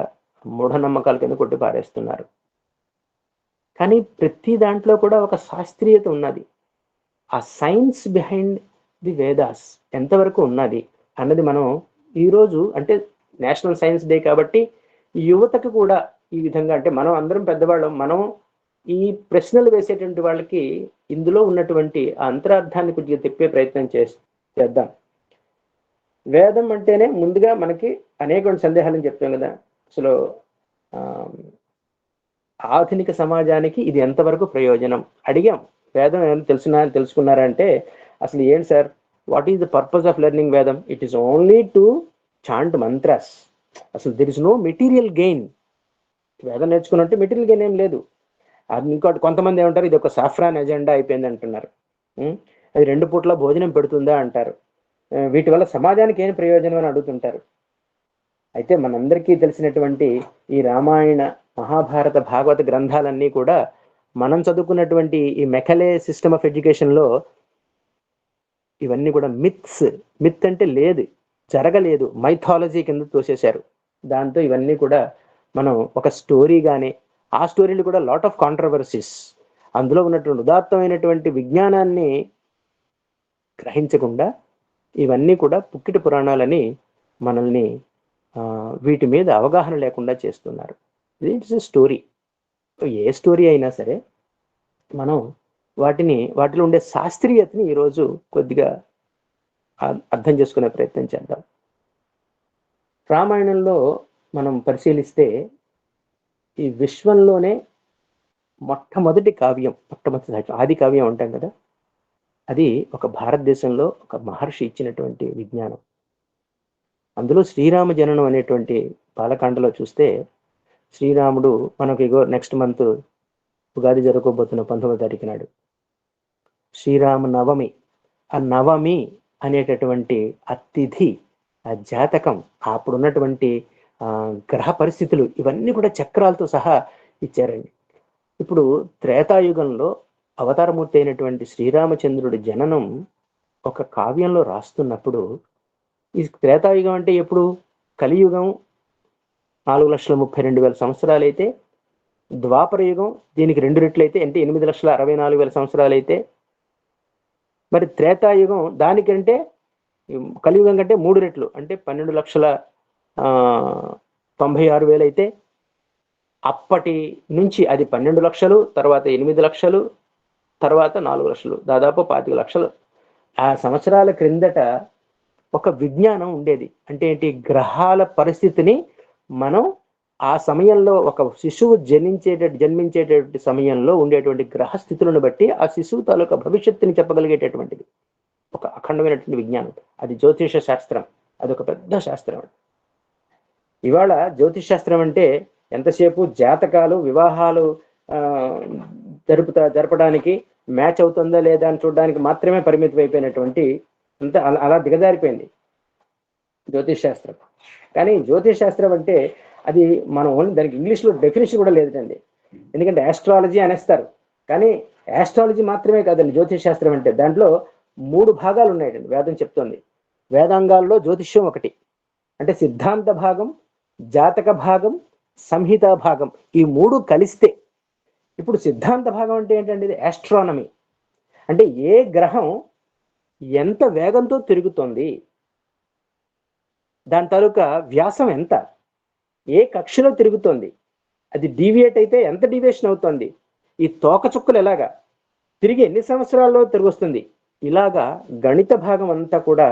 S3: మూఢనమ్మకాల కింద కొట్టి పారేస్తున్నారు. కానీ ప్రతి దాంట్లో కూడా ఒక శాస్త్రీయత ఉన్నది. ఆ సైన్స్ బిహైండ్ ది వేదాస్ ఎంతవరకు ఉన్నది అన్నది మనం ఈరోజు, అంటే నేషనల్ సైన్స్ డే కాబట్టి యువతకు కూడా ఈ విధంగా, అంటే మనం అందరం పెద్దవాళ్ళం, మనం ఈ ప్రశ్నలు వేసేటువంటి వాళ్ళకి ఇందులో ఉన్నటువంటి ఆ అంతరార్థాన్ని కొద్దిగా తిప్పే ప్రయత్నం చేద్దాం. వేదం అంటేనే ముందుగా మనకి అనేక సందేహాలను చెప్తాం కదా. అసలు ఆధునిక సమాజానికి ఇది ఎంతవరకు ప్రయోజనం అడిగాం. వేదం ఏమైనా తెలుసుకున్నారంటే, అసలు ఏంటి sir, what is the purpose of learning వేదం? It is only to chant mantras. అసలు there is no material gain. వేదం నేర్చుకున్నట్టు మెటీరియల్ గెయిన్ ఏం లేదు. అది ఇంకోటి, కొంతమంది ఏమంటారు, ఇది ఒక సాఫ్రాన్ ఎజెండా అయిపోయింది అంటున్నారు. అది 2 పూట్ల భోజనం పెడుతుందా అంటారు. వీటి వల్ల సమాజానికి ఏం ప్రయోజనం అని అడుగుతుంటారు. అయితే మనందరికీ తెలిసినటువంటి ఈ రామాయణ, మహాభారత, భాగవత గ్రంథాలన్నీ కూడా మనం చదువుకున్నటువంటి ఈ మెకలే సిస్టమ్ ఆఫ్ ఎడ్యుకేషన్లో ఇవన్నీ కూడా మిత్స్. మిత్ అంటే లేదు, జరగలేదు, మైథాలజీ కింద తోసేశారు. దాంతో ఇవన్నీ కూడా మనం ఒక స్టోరీగానే, ఆ స్టోరీలు కూడా లాట్ ఆఫ్ కాంట్రవర్సీస్, అందులో ఉన్నటువంటి ఉదాత్తమైనటువంటి విజ్ఞానాన్ని గ్రహించకుండా ఇవన్నీ కూడా పుక్కిటి పురాణాలని మనల్ని వీటి మీద అవగాహన లేకుండా చేస్తున్నారు. It's a story. A story అయినా సరే మనం వాటిలో ఉండే శాస్త్రీయతని ఈరోజు కొద్దిగా అర్థం చేసుకునే ప్రయత్నం చేద్దాం. రామాయణంలో మనం పరిశీలిస్తే ఈ విశ్వంలోనే మొట్టమొదటి కావ్యం, మొట్టమొదటి ఆది కావ్యం అంటాం కదా, అది ఒక భారతదేశంలో ఒక మహర్షి ఇచ్చినటువంటి విజ్ఞానం. అందులో శ్రీరామ జననం అనేటువంటి బాలకాండలో చూస్తే, శ్రీరాముడు మనకి నెక్స్ట్ మంత్ ఉగాది జరగబోతున్న 19వ తారీఖు నాడు శ్రీరామ నవమి. ఆ నవమి అనేటటువంటి అతిథి, ఆ జాతకం, అప్పుడున్నటువంటి గ్రహ పరిస్థితులు ఇవన్నీ కూడా చక్రాలతో సహా ఇచ్చారండి. ఇప్పుడు త్రేతాయుగంలో అవతారమూర్తి అయినటువంటి శ్రీరామచంద్రుడి జననం ఒక కావ్యంలో రాస్తున్నప్పుడు, ఈ త్రేతాయుగం అంటే ఎప్పుడు? కలియుగం 4,32,000 సంవత్సరాలైతే, ద్వాపర యుగం దీనికి 2 రెట్లు అయితే, అంటే 8,64,000 సంవత్సరాలైతే, మరి త్రేతాయుగం దానికంటే, కలియుగం కంటే 3 రెట్లు అంటే 12,96,000 అయితే, అప్పటి నుంచి అది 12 లక్షలు, తర్వాత 8 లక్షలు, తర్వాత 4 లక్షలు, దాదాపు 25 లక్షలు ఆ సంవత్సరాల క్రిందట ఒక విజ్ఞానం ఉండేది. అంటే ఏంటి? గ్రహాల పరిస్థితిని మనం ఆ సమయంలో, ఒక శిశువు జన్మించేటటువంటి సమయంలో ఉండేటువంటి గ్రహ స్థితులను బట్టి ఆ శిశువు తాలూకా భవిష్యత్తుని చెప్పగలిగేటటువంటిది ఒక అఖండమైనటువంటి విజ్ఞానం. అది జ్యోతిష శాస్త్రం. అదొక పెద్ద శాస్త్రం. ఇవాళ జ్యోతిష్ శాస్త్రం అంటే ఎంతసేపు జాతకాలు, వివాహాలు జరపడానికి, మ్యాచ్ అవుతుందా లేదా అని చూడడానికి మాత్రమే పరిమితం అయిపోయినటువంటి, అంత అలా దిగజారిపోయింది జ్యోతిష్ శాస్త్రం. కానీ జ్యోతిష్ శాస్త్రం అంటే అది మనం దానికి ఇంగ్లీష్లో డెఫినేషన్ కూడా లేదండి. ఎందుకంటే ఆస్ట్రాలజీ అనేస్తారు, కానీ ఆస్ట్రాలజీ మాత్రమే కాదండి జ్యోతిష్ శాస్త్రం అంటే. దాంట్లో 3 భాగాలు ఉన్నాయండి వేదం చెప్తోంది. వేదాంగాల్లో జ్యోతిష్యం ఒకటి. అంటే సిద్ధాంత భాగం, జాతక భాగం, సంహిత భాగం, ఈ 3 కలిస్తే. ఇప్పుడు సిద్ధాంత భాగం అంటే ఏంటంటే ఇది ఆస్ట్రానమీ. అంటే ఏ గ్రహం ఎంత వేగంతో తిరుగుతోంది, దాని తాలూకా వ్యాసం ఎంత, ఏ కక్షలో తిరుగుతోంది, అది డీవియేట్ అయితే ఎంత డీవియేషన్ అవుతుంది, ఈ తోక చుక్కలు ఎలాగా తిరిగి ఎన్ని సంవత్సరాల్లో తిరిగి వస్తుంది, ఇలాగా గణిత భాగం అంతా కూడా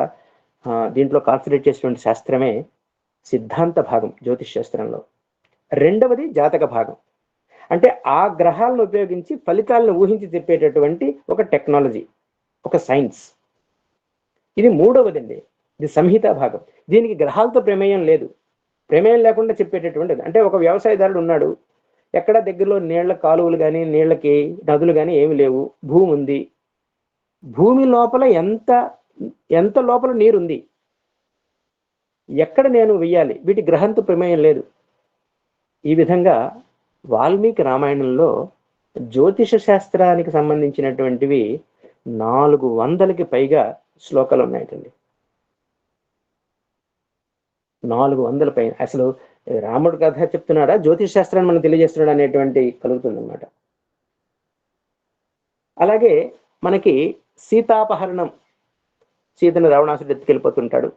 S3: దీంట్లో కాన్సన్ట్రేట్ చేసినటువంటి శాస్త్రమే సిద్ధాంత భాగం జ్యోతిష్ శాస్త్రంలో. రెండవది జాతక భాగం. అంటే ఆ గ్రహాలను ఉపయోగించి ఫలితాలను ఊహించి చెప్పేటటువంటి ఒక టెక్నాలజీ, ఒక సైన్స్. ఇది మూడవదండి, ఇది సంహిత భాగం. దీనికి గ్రహాలతో ప్రమేయం లేదు. ప్రమేయం లేకుండా చెప్పేటటువంటిది. అంటే ఒక వ్యవసాయదారుడు ఉన్నాడు, ఎక్కడ దగ్గరలో నీళ్ల కాలువలు కానీ నీళ్ళకి నదులు కానీ ఏమి లేవు, భూమి ఉంది. భూమి లోపల ఎంత ఎంత లోపల నీరుంది, ఎక్కడ నేను వెయ్యాలి, వీటి గ్రహంతో ప్రమేయం లేదు. ఈ విధంగా వాల్మీకి రామాయణంలో జ్యోతిష శాస్త్రానికి సంబంధించినటువంటివి 400కి పైగా శ్లోకాలు ఉన్నాయండి. 400 పైన. అసలు రాముడు కథ చెప్తున్నాడా, జ్యోతిష శాస్త్రాన్ని మనం తెలియజేస్తున్నాడు అనేటువంటి కలుగుతుంది అనమాట. అలాగే మనకి సీతాపహరణం, సీతను రావణాసుడు ఎత్తుకెళ్ళిపోతుంటాడు,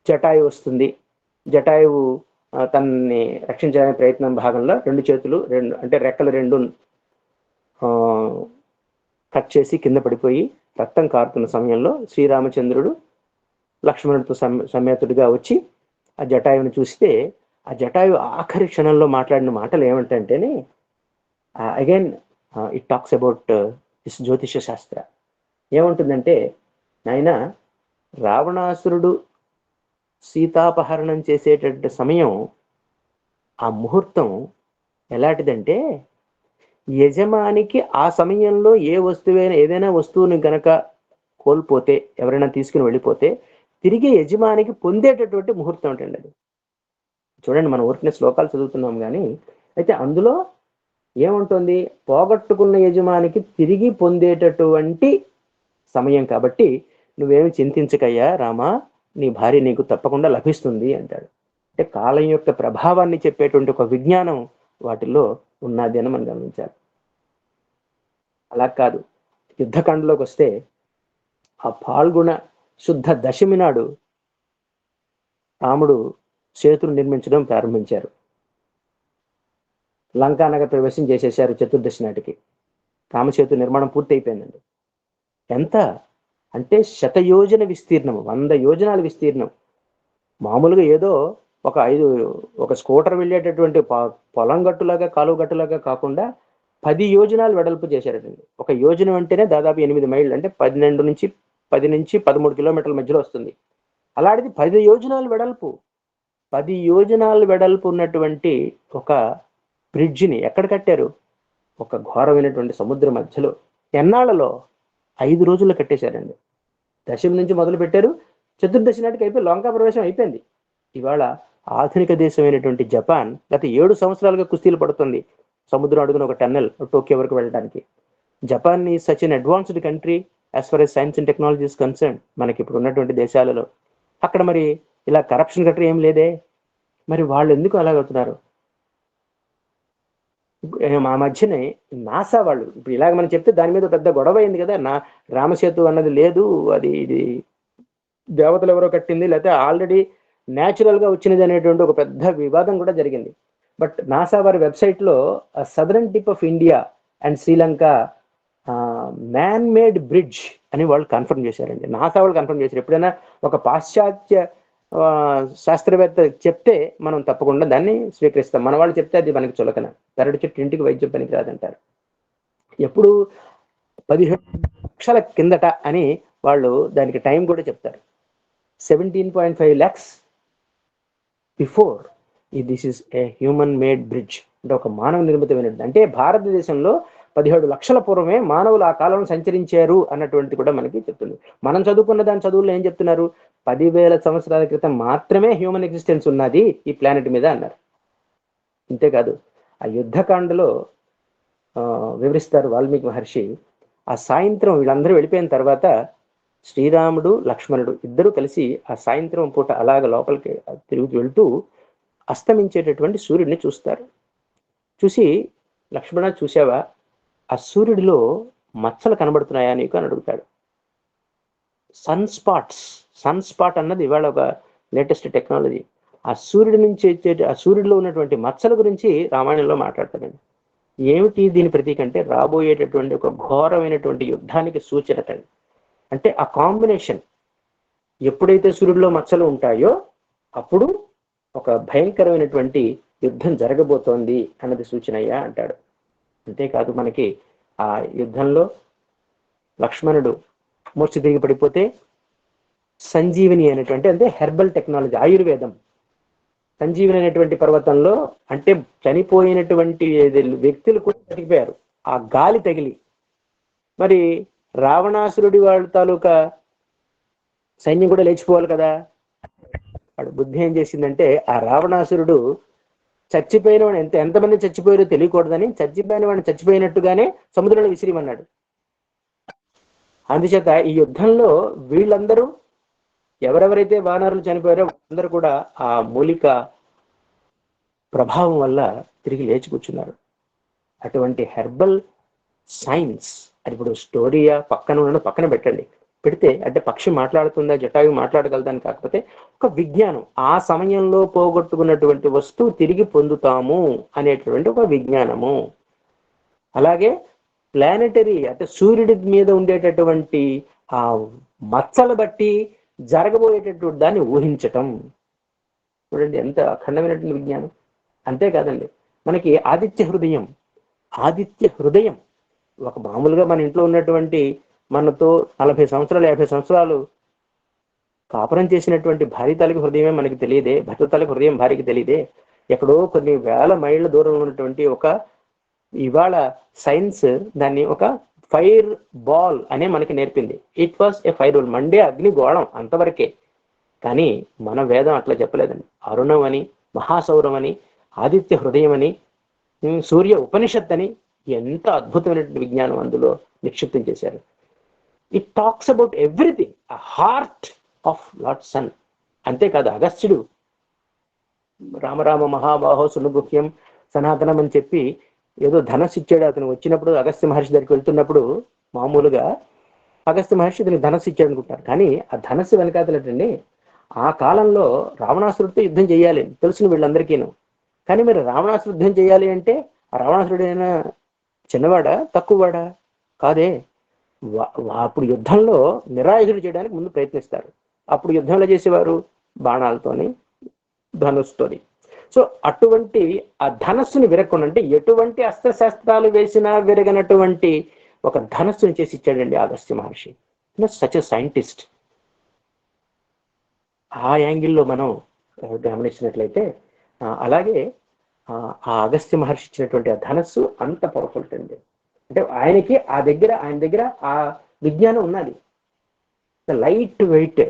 S3: జటాయు వస్తుంది. జటాయువు తనని రక్షించడానికి ప్రయత్నం భాగంలో 2 చేతులు అంటే రెక్కలు 2 కట్ చేసి కింద పడిపోయి రక్తం కారుతున్న సమయంలో శ్రీరామచంద్రుడు లక్ష్మణుడితో సమేతుడిగా వచ్చి ఆ జటాయువుని చూస్తే, ఆ జటాయు ఆఖరి క్షణంలో మాట్లాడిన మాటలు ఏమంటంటేనే, again it talks about this జ్యోతిష శాస్త్ర. ఏముంటుందంటే, నాయన రావణాసురుడు సీతాపహరణం చేసేటటువంటి సమయం, ఆ ముహూర్తం ఎలాంటిదంటే, యజమానికి ఆ సమయంలో ఏదైనా వస్తువుని గనక కోల్పోతే, ఎవరైనా తీసుకుని వెళ్ళిపోతే తిరిగి యజమానికి పొందేటటువంటి ముహూర్తం అంటండి అది. చూడండి, మనం ఊరికనే శ్లోకాలు చదువుతున్నాం కానీ, అయితే అందులో ఏముంటుంది, పోగొట్టుకున్న యజమానికి తిరిగి పొందేటటువంటి సమయం కాబట్టి నువ్వేమి చింతించకయ్యా రామా, నీ భార్య నీకు తప్పకుండా లభిస్తుంది అంటాడు. అంటే కాలం యొక్క ప్రభావాన్ని చెప్పేటువంటి ఒక విజ్ఞానం వాటిల్లో ఉన్నది అని మనం గమనించాలి. అలా కాదు, యుద్ధకాండలోకి వస్తే ఆ పాల్గొన శుద్ధ దశమి నాడు రాముడు సేతును నిర్మించడం ప్రారంభించారు. లంకానగర ప్రవేశం చేసేశారు చతుర్దశి నాటికి. రామసేతు నిర్మాణం పూర్తి అయిపోయిందండి. ఎంత అంటే 100 యోజన విస్తీర్ణం, 100 యోజనాల విస్తీర్ణం. మామూలుగా ఏదో ఒక స్కూటర్ వెళ్ళేటటువంటి పొలం గట్టులాగా కాలువ గట్టులాగా కాకుండా 10 యోజనాలు వెడల్పు చేశారండి. ఒక యోజనం అంటేనే దాదాపు 8 మైళ్ళు, అంటే 10 నుంచి 13 కిలోమీటర్ల మధ్యలో వస్తుంది. అలాంటిది 10 యోజనాలు వెడల్పు. 10 యోజనాలు వెడల్పు ఉన్నటువంటి ఒక బ్రిడ్జిని ఎక్కడ కట్టారు? ఒక ఘోరమైనటువంటి సముద్రం మధ్యలో. ఎన్నాళ్లలో? 5 రోజుల్లో కట్టేశారండి. దశమి నుంచి మొదలు పెట్టారు, చతుర్దశి నాటికి అయిపోయి లంకా ప్రవేశం అయిపోయింది. ఇవాళ ఆధునిక దేశమైనటువంటి జపాన్ గత 7 సంవత్సరాలుగా కుస్తీలు పడుతుంది సముద్రం అడుగున ఒక టన్నెల్ టోక్యో వరకు వెళ్ళడానికి. Japan is such an advanced country as far as science and technology is concern. మనకి ఇప్పుడు ఉన్నటువంటి దేశాలలో అక్కడ మరి ఇలా కరప్షన్ గట్రా ఏం లేదే, మరి వాళ్ళు ఎందుకు అలాగవుతున్నారు? మా మధ్యనే నాసా వాళ్ళు ఇప్పుడు ఇలాగ మనం చెప్తే దాని మీద పెద్ద గొడవ అయింది కదా, రామసేతు అన్నది లేదు, ఇది దేవతలు ఎవరో కట్టింది, లేకపోతే ఆల్రెడీ న్యాచురల్ గా వచ్చినది అనేటువంటి ఒక పెద్ద వివాదం కూడా జరిగింది. బట్ నాసా వారి వెబ్సైట్లో southern tip of India and Sri Lanka man made bridge అని వాళ్ళు కన్ఫర్మ్ చేశారండి. నాసా వాళ్ళు కన్ఫర్మ్ చేశారు. ఎప్పుడైనా ఒక పాశ్చాత్య శాస్త్రవేత్త చెప్తే మనం తప్పకుండా దాన్ని స్వీకరిస్తాం, మన వాళ్ళు చెప్తే అది మనకి చులకన. పెరడు చెట్టు ఇంటికి వైద్యం పనికి రాదంటారు. ఎప్పుడు 17 లక్షల కిందట అని వాళ్ళు దానికి టైం కూడా చెప్తారు. 17.5 lakhs before this is a human made bridge. అంటే ఒక మానవ నిర్మితమైనది. అంటే భారతదేశంలో 17 లక్షల పూర్వమే మానవులు ఆ కాలంలో సంచరించారు అన్నటువంటి కూడా మనకి చెప్తుంది. మనం చదువుకున్న దాని చదువుల్లో ఏం చెప్తున్నారు? 10,000 సంవత్సరాల క్రితం మాత్రమే హ్యూమన్ ఎగ్జిస్టెన్స్ ఉన్నది ఈ ప్లానెట్ మీద అన్నారు. ఇంతేకాదు, ఆ యుద్ధకాండలో వివరిస్తారు వాల్మీకి మహర్షి. ఆ సాయంత్రం వీళ్ళందరూ వెళ్ళిపోయిన తర్వాత శ్రీరాముడు లక్ష్మణుడు ఇద్దరు కలిసి ఆ సాయంత్రం పూట అలాగ లోపలికి తిరుగుతూ వెళ్తూ అస్తమించేటటువంటి సూర్యుడిని చూస్తారు. చూసి, లక్ష్మణ చూసావా, ఆ సూర్యుడిలో మచ్చలు కనబడుతున్నాయా నీకు అని అడుగుతాడు. సన్ స్పాట్ అన్నది ఇవాళ ఒక లేటెస్ట్ టెక్నాలజీ. ఆ సూర్యుడి నుంచి ఆ సూర్యుడిలో ఉన్నటువంటి మచ్చల గురించి రామాయణంలో మాట్లాడతాడండి. ఏమిటి దీని ప్రతీక అంటే, రాబోయేటటువంటి ఒక ఘోరమైనటువంటి యుద్ధానికి సూచన. అంటే ఆ కాంబినేషన్, ఎప్పుడైతే సూర్యుడిలో మచ్చలు ఉంటాయో అప్పుడు ఒక భయంకరమైనటువంటి యుద్ధం జరగబోతోంది అన్నది సూచనయ్యా అంటాడు. అంతేకాదు, మనకి ఆ యుద్ధంలో లక్ష్మణుడు మూర్ఛ తిరిగి పడిపోతే సంజీవిని అనేటువంటి, అంటే హెర్బల్ టెక్నాలజీ, ఆయుర్వేదం, సంజీవని అనేటువంటి పర్వతంలో, అంటే చనిపోయినటువంటి వ్యక్తులు కూడా బతికిపోయారు ఆ గాలి తగిలి. మరి రావణాసురుడి వాళ్ళ తాలూకా సైన్యం కూడా లేచిపోవాలి కదా. వాడు బుద్ధి ఏం చేసిందంటే, ఆ రావణాసురుడు చచ్చిపోయిన వాడు ఎంతమంది చచ్చిపోయారో తెలియకూడదని చచ్చిపోయిన వాడిని చచ్చిపోయినట్టుగానే సముద్రంలో విసిరిమన్నాడు. అందుచేత ఈ యుద్ధంలో వీళ్ళందరూ ఎవరెవరైతే వానరులు చనిపోయారో వాళ్ళందరూ కూడా ఆ మూలిక ప్రభావం వల్ల తిరిగి లేచి కూర్చున్నారు. అటువంటి హెర్బల్ సైన్స్, అది ఇప్పుడు స్టోరీయా పక్కన పెట్టండి, పెడితే అంటే పక్షి మాట్లాడుతుందా, జటాయు మాట్లాడగలదని కాకపోతే ఒక విజ్ఞానం, ఆ సమయంలో పోగొట్టుకున్నటువంటి వస్తువు తిరిగి పొందుతాము అనేటువంటి ఒక విజ్ఞానము. అలాగే ప్లానెటరీ అంటే సూర్యుడి మీద ఉండేటటువంటి ఆ మచ్చలు బట్టి జరగబోయేటటువంటి దాన్ని ఊహించటం. చూడండి ఎంత అఖండమైనటువంటి విజ్ఞానం. అంతేకాదండి, మనకి ఆదిత్య హృదయం ఒక మామూలుగా మన ఇంట్లో ఉన్నటువంటి మనతో 40 సంవత్సరాలు 50 సంవత్సరాలు కాపురం చేసినటువంటి భార్య తాలూకు హృదయమే మనకి తెలియదే, భర్త తాలూకు హృదయం భార్యకి తెలియదే. ఎక్కడో కొన్ని వేల మైళ్ళ దూరంలో ఉన్నటువంటి ఒక, ఇవాళ సైన్స్ దాన్ని ఒక ఫైర్ బాల్ అనే మనకి నేర్పింది. It was a fire ball, Monday అగ్ని గోళం అంతవరకే. కానీ మన వేదం అట్లా చెప్పలేదండి. అరుణం అని, మహాసౌరం అని, ఆదిత్య హృదయం అని, సూర్య ఉపనిషత్ అని, ఎంత అద్భుతమైనటువంటి విజ్ఞానం అందులో నిక్షిప్తం చేశారు. It talks about everything, a heart of lord sun. అంతేకాదు అగస్త్యుడు రామరామ మహాబాహో సునుగుహ్యం సనాతనం అని చెప్పి ఏదో ధనస్సు ఇచ్చాడు. అతను వచ్చినప్పుడు అగస్త్య మహర్షి దగ్గరికి వెళ్తున్నప్పుడు మామూలుగా అగస్త్య మహర్షి ఇతనికి ధనస్సు ఇచ్చాడు అనుకుంటారు. కానీ ఆ ధనస్సు వెనకాతలేటండి, ఆ కాలంలో రావణాసురుడితో యుద్ధం చేయాలి తెలుసును వీళ్ళందరికీను. కానీ మీరు రావణాసురు యుద్ధం చేయాలి అంటే ఆ రావణాసురుడు అయినా చిన్నవాడా తక్కువవాడా కాదే. అప్పుడు యుద్ధంలో నిరాయుధుడు చేయడానికి ముందు ప్రయత్నిస్తారు. అప్పుడు యుద్ధంలో చేసేవారు బాణాలతోని, ధనుస్తోని. సో అటువంటి ఆ ధనస్సుని విరగకుండా, అంటే ఎటువంటి అస్త్రశస్త్రాలు వేసినా విరగనటువంటి ఒక ధనస్సుని చేసి ఇచ్చాడండి Agastya Maharshi. Such a scientist. ఆ యాంగిల్లో మనం గమనించినట్లయితే అలాగే ఆ అగస్త్య మహర్షి ఇచ్చినటువంటి ఆ ధనస్సు అంత పవర్ఫుల్ అండి. అంటే ఆయన దగ్గర ఆ విజ్ఞానం ఉన్నది. లైట్ వెయిట్,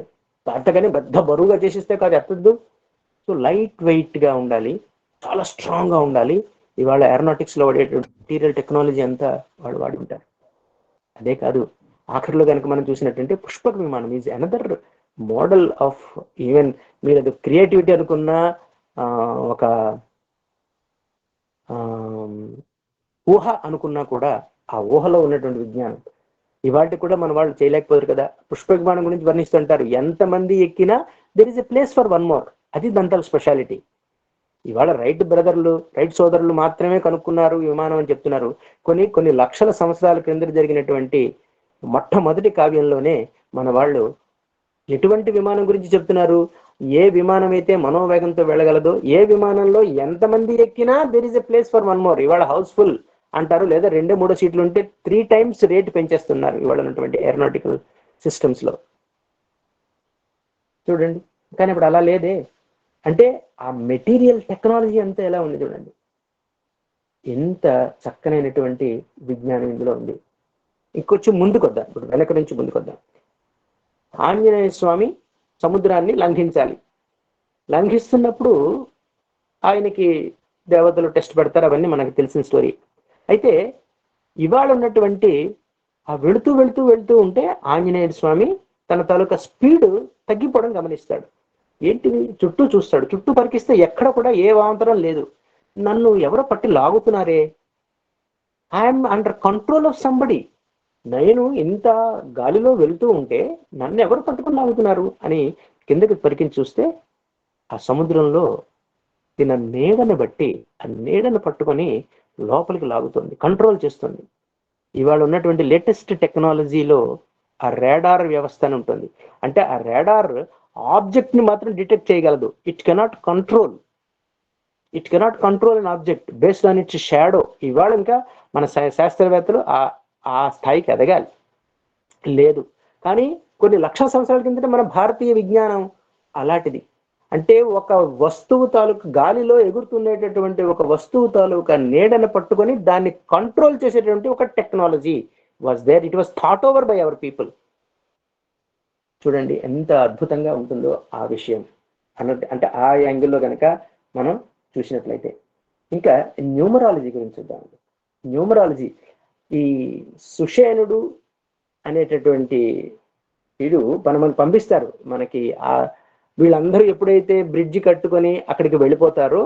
S3: అంతగానే పెద్ద బరువుగా చేసిస్తే కాదు ఎత్తద్దు. సో లైట్ వెయిట్ గా ఉండాలి, చాలా స్ట్రాంగ్ గా ఉండాలి. ఇవాళ ఏరోనాటిక్స్ లో వాడేటువంటి మెటీరియల్ టెక్నాలజీ అంతా వాడు వాడి ఉంటారు. అదే కాదు, ఆఖరిలో కనుక మనం చూసినట్టంటే పుష్పక విమానం is another model of, even మీరు అది క్రియేటివిటీ అనుకున్న ఒక ఊహ అనుకున్నా కూడా ఆ ఊహలో ఉన్నటువంటి విజ్ఞానం ఇవాటి కూడా మన వాళ్ళు చేయలేకపోయారు కదా. పుష్పక విమానం గురించి వర్ణిస్తుంటారు, ఎంతమంది ఎక్కినా there is a place for one more. అది దంతల్ స్పెషాలిటీ. ఇవాళ రైట్ సోదరులు మాత్రమే కనుక్కున్నారు విమానం అని చెప్తున్నారు. కొన్ని లక్షల సంవత్సరాల క్రింద జరిగినటువంటి మొట్టమొదటి కావ్యంలోనే మన వాళ్ళు ఎటువంటి విమానం గురించి చెప్తున్నారు, ఏ విమానం అయితే మనోవేగంతో వెళ్ళగలదో, ఏ విమానంలో ఎంతమంది ఎక్కినా there is a place for one more. ఇవాళ హౌస్ఫుల్ అంటారు, లేదా 2-3 సీట్లు ఉంటే 3 times రేట్ పెంచేస్తున్నారు ఇవాళ ఉన్నటువంటి ఏరోనాటికల్ సిస్టమ్స్ లో. చూడండి, కానీ ఇప్పుడు అలా లేదే. అంటే ఆ మెటీరియల్ టెక్నాలజీ అంతా ఎలా ఉంది చూడండి, ఎంత చక్కనైనటువంటి విజ్ఞానం ఇందులో ఉంది. ఇంకొంచెం ముందుకొద్దాం, ఇప్పుడు వెనక నుంచి ముందుకొద్దాం. ఆంజనేయ స్వామి సముద్రాన్ని లంఘించాలి. లంఘిస్తున్నప్పుడు ఆయనకి దేవతలు టెస్ట్ పెడతారు, అవన్నీ మనకు తెలిసిన స్టోరీ. అయితే ఇవాళ ఉన్నటువంటి ఆ వెళుతూ ఉంటే ఆంజనేయ స్వామి తన తాలూకా స్పీడ్ తగ్గిపోవడం గమనిస్తాడు. ఏంటిది, చుట్టూ చూస్తాడు, చుట్టూ పరికిస్తే ఎక్కడ కూడా ఏ వాంతరం లేదు. నన్ను ఎవరో పట్టి లాగుతున్నారే, I'm under control of somebody. నేను ఇంత గాలిలో వెళుతూ ఉంటే నన్ను ఎవరు పట్టుకుని లాగుతున్నారు అని కిందకి పరికించి చూస్తే ఆ సముద్రంలో తిన నీడను బట్టి ఆ నీడను పట్టుకొని లోపలికి లాగుతుంది, కంట్రోల్ చేస్తుంది. ఇవాళ ఉన్నటువంటి లేటెస్ట్ టెక్నాలజీలో ఆ రాడార్ వ్యవస్థ అని ఉంటుంది. అంటే ఆ రాడార్ ఆబ్జెక్ట్ ని మాత్రం డిటెక్ట్ చేయగలదు. It cannot control an object based on it's shadow. ఇవాళ ఇంకా మన శాస్త్రవేత్తలు ఆ స్థాయికి ఎదగాలి. లేదు కానీ కొన్ని లక్షల సంవత్సరాల కిందట మన భారతీయ విజ్ఞానం అలాంటిది. అంటే ఒక వస్తువు తాలూకు గాలిలో ఎగురుతున్నటువంటి ఒక వస్తువు తాలూకా నీడను పట్టుకొని దాన్ని కంట్రోల్ చేసేటువంటి ఒక technology was there. It was thought over by our people. చూడండి ఎంత అద్భుతంగా ఉంటుందో ఆ విషయం అన్నట్టు. అంటే ఆ యాంగిల్లో కనుక మనం చూసినట్లయితే ఇంకా న్యూమరాలజీ గురించి చూద్దామండి. న్యూమరాలజీ, ఈ సుషేనుడు అనేటటువంటి వీడు మనల్ని పంపిస్తారు మనకి. ఆ వీళ్ళందరూ ఎప్పుడైతే బ్రిడ్జి కట్టుకొని అక్కడికి వెళ్ళిపోతారో,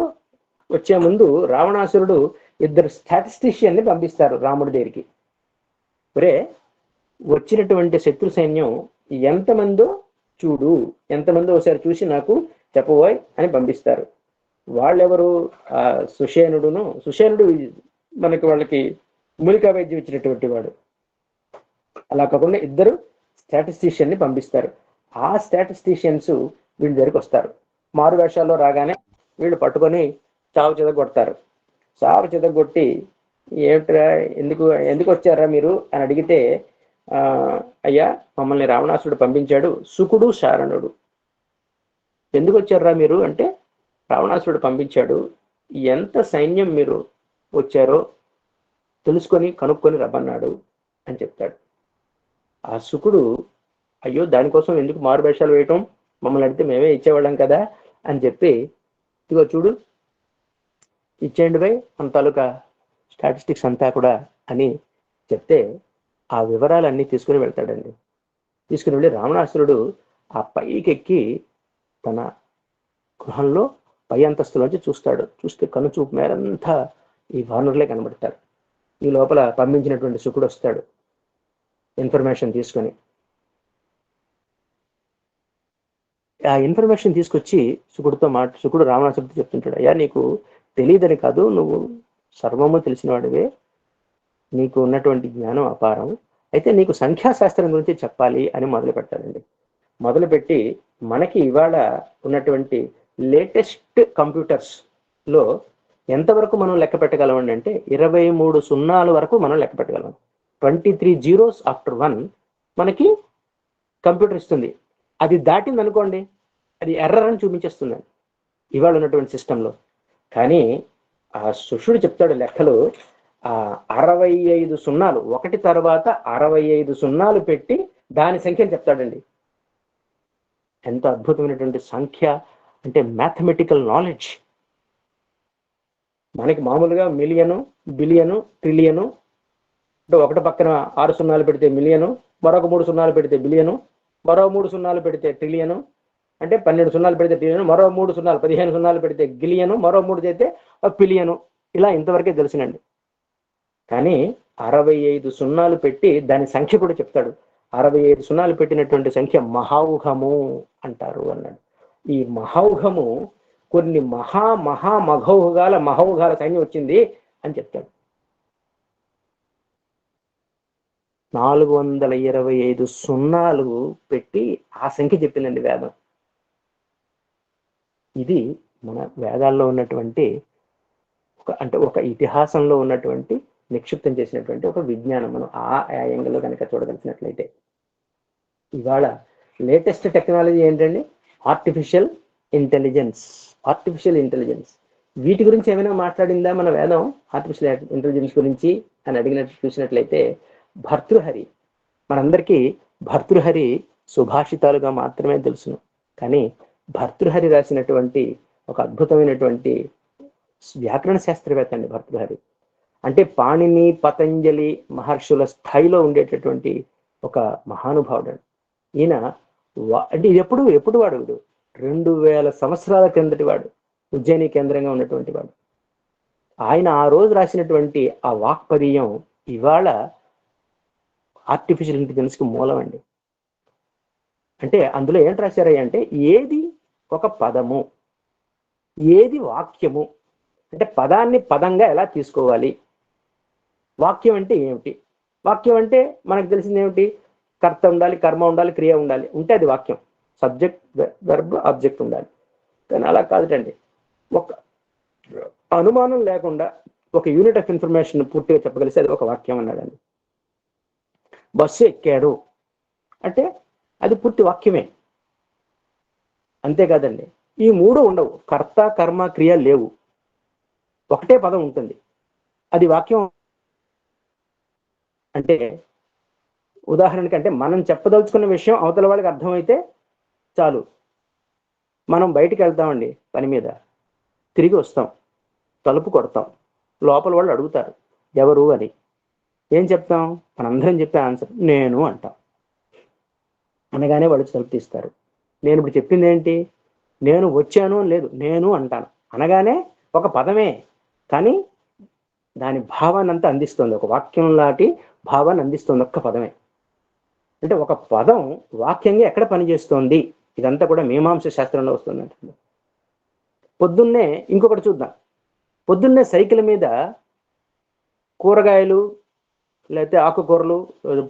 S3: వచ్చే ముందు రావణాసురుడు 2 స్టాటిస్టిషియన్ని పంపిస్తారు రాముడి దగ్గరికి. ఒరే, వచ్చినటువంటి శత్రు సైన్యం ఎంతమందో చూడు, ఎంతమందో ఒకసారి చూసి నాకు చెప్పబోయ్ అని పంపిస్తారు. వాళ్ళెవరు? ఆ సుషేనుడు మనకి వాళ్ళకి మూలికా వైద్యం ఇచ్చినటువంటి వాడు. అలా కాకుండా 2 స్టాటిస్టిషియన్ని పంపిస్తారు. ఆ స్టాటిస్టిషియన్స్ వీళ్ళ దగ్గరికి వస్తారు. మారు వేషాల్లో రాగానే వీళ్ళు పట్టుకొని చావు చెదగొడతారు. చావు చెదగొట్టి ఏమిట్రా, ఎందుకు వచ్చారా మీరు అని అడిగితే, అయ్యా మమ్మల్ని రావణాసురుడు పంపించాడు, సుకుడు శారణుడు. ఎందుకు వచ్చారా మీరు అంటే, రావణాసురుడు పంపించాడు, ఎంత సైన్యం మీరు వచ్చారో తెలుసుకొని కనుక్కొని రమ్మన్నాడు అని చెప్తాడు. ఆ సుకుడు, అయ్యో దానికోసం ఎందుకు మారు వేషాలు వేయటం, మమ్మల్ని అడిగితే మేమే ఇచ్చేవాళ్ళం కదా అని చెప్పి, ఇదిగో చూడు ఇచ్చేయండి బై మన తాలూకా స్టాటిస్టిక్స్ అంతా కూడా అని చెప్తే, ఆ వివరాలన్నీ తీసుకుని వెళ్తాడండి. తీసుకుని వెళ్ళి రావణాసురుడు ఆ పైకెక్కి తన గృహంలో పై అంతస్తులోంచి చూస్తాడు. చూస్తే కనుచూపు మేరంతా ఈ వానరులే కనబడతారు. ఈ లోపల పంపించినటువంటి శుకుడు వస్తాడు ఇన్ఫర్మేషన్ తీసుకొని. ఆ ఇన్ఫర్మేషన్ తీసుకొచ్చి శుకుడు రావణాసురుడితో చెప్తుంటాడు, అయ్యా నీకు తెలియదని కాదు, నువ్వు సర్వము తెలిసిన వాడివే, నీకు ఉన్నటువంటి జ్ఞానం అపారం, అయితే నీకు సంఖ్యాశాస్త్రం గురించి చెప్పాలి అని మొదలు పెడతాడండి. మొదలుపెట్టి మనకి ఇవాళ ఉన్నటువంటి లేటెస్ట్ కంప్యూటర్స్లో ఎంతవరకు మనం లెక్క పెట్టగలం అంటే 23 సున్నాల వరకు మనం లెక్క పెట్టగలం. 23 zeros after 1 మనకి కంప్యూటర్ ఇస్తుంది. అది దాటింది అనుకోండి, అది ఎర్రర్ అని చూపించేస్తుంది ఇవాళ ఉన్నటువంటి సిస్టంలో. కానీ ఆ సుషుడు చెప్తాడు లెక్కలు, 65 సున్నాలు, ఒకటి తర్వాత 65 సున్నాలు పెట్టి దాని సంఖ్యను చెప్తాడండి. ఎంత అద్భుతమైనటువంటి సంఖ్య అంటే మ్యాథమెటికల్ నాలెడ్జ్. మనకి మామూలుగా మిలియను, బిలియను, ట్రిలియను అంటే ఒకటి పక్కన 6 సున్నాలు పెడితే మిలియను, మరొక 3 సున్నాలు పెడితే బిలియను, మరో 3 సున్నాలు పెడితే ట్రిలియను, అంటే 12 సున్నాలు పెడితే ట్రిలియను, మరో 3 సున్నాలు 15 సున్నాలు పెడితే గిలియను, మరో 3 చేస్తే పిలియను. ఇలా ఇంతవరకే తెలుసునండి. కానీ 65 సున్నాలు పెట్టి దాని సంఖ్య కూడా చెప్తాడు. 65 సున్నాలు పెట్టినటువంటి సంఖ్య మహౌఘము అంటారు అన్నాడు. ఈ మహౌఘము కొన్ని మహౌఘాల సైన్యం వచ్చింది అని చెప్తాడు. 425 సున్నాలు పెట్టి ఆ సంఖ్య చెప్పిందండి వేదం. ఇది మన వేదాల్లో ఉన్నటువంటి ఒక ఇతిహాసంలో ఉన్నటువంటి నిక్షిప్తం చేసినటువంటి ఒక విజ్ఞానం. మనం ఆ యాంగిల్లో కనుక చూడగలిసినట్లయితే ఇవాళ లేటెస్ట్ టెక్నాలజీ ఏంటండి? Artificial intelligence. వీటి గురించి ఏమైనా మాట్లాడిందా మన వేదం ఆర్టిఫిషియల్ ఇంటెలిజెన్స్ గురించి అని అడిగినట్టు చూసినట్లయితే భర్తృహరి, మనందరికీ భర్తృహరి సుభాషితాలుగా మాత్రమే తెలుసును. కానీ భర్తృహరి రాసినటువంటి ఒక అద్భుతమైనటువంటి వ్యాకరణ శాస్త్రవేత్త అండి భర్తృహరి. అంటే పాణిని, పతంజలి మహర్షుల స్థాయిలో ఉండేటటువంటి ఒక మహానుభావుడు. ఈయన అంటే ఇది ఎప్పుడు వాడు 2000 సంవత్సరాల కిందటి వాడు, ఉజ్జయిని కేంద్రంగా ఉన్నటువంటి వాడు. ఆయన ఆ రోజు రాసినటువంటి ఆ వాక్పదీయం ఇవాళ ఆర్టిఫిషియల్ ఇంటెలిజెన్స్కి మూలం అండి. అంటే అందులో ఏంటి రాశారయ్య అంటే, ఏది ఒక పదము, ఏది వాక్యము, అంటే పదాన్ని పదంగా ఎలా తీసుకోవాలి, వాక్యం అంటే ఏమిటి, వాక్యం అంటే మనకు తెలిసింది ఏమిటి, కర్త ఉండాలి, కర్మ ఉండాలి, క్రియ ఉండాలి, ఉంటే అది వాక్యం. సబ్జెక్ట్, వెర్బ్, ఆబ్జెక్ట్ ఉండాలి. కానీ అలా కాదుటండి, ఒక అనుమానం లేకుండా ఒక యూనిట్ ఆఫ్ ఇన్ఫర్మేషన్ పూర్తిగా చెప్పగలిస్తే అది ఒక వాక్యం అన్నాడండి. బస్సు ఎక్కాడు అంటే అది పూర్తి వాక్యమే. అంతేకాదండి, ఈ మూడు ఉండవు. కర్త కర్మ క్రియ లేవు, ఒకటే పదం ఉంటుంది. అది వాక్యం. అంటే ఉదాహరణకి, అంటే మనం చెప్పదలుచుకున్న విషయం అవతల వాళ్ళకి అర్థమైతే చాలు. మనం బయటికి వెళ్తామండి పని మీద, తిరిగి వస్తాం, తలుపు కొడతాం, లోపల వాళ్ళు అడుగుతారు ఎవరు అని. ఏం చెప్తాం? మనందరం చెప్పే ఆన్సర్ నేను అంటాం. అనగానే వాళ్ళు తలుపు తీస్తారు. నేను ఇప్పుడు చెప్పింది ఏంటి? నేను వచ్చాను అని లేదు, నేను అంటాను. అనగానే ఒక పదమే, కానీ దాని భావాన్ని అంతా అందిస్తుంది. ఒక వాక్యం లాంటి భావాన్ని అందిస్తుంది ఒక్క పదమే. అంటే ఒక పదం వాక్యంగా ఎక్కడ పనిచేస్తోంది? ఇదంతా కూడా మీమాంస శాస్త్రంలో వస్తుంది. పొద్దున్నే ఇంకొకటి చూద్దాం. పొద్దున్నే సైకిల్ మీద కూరగాయలు లేకపోతే ఆకుకూరలు,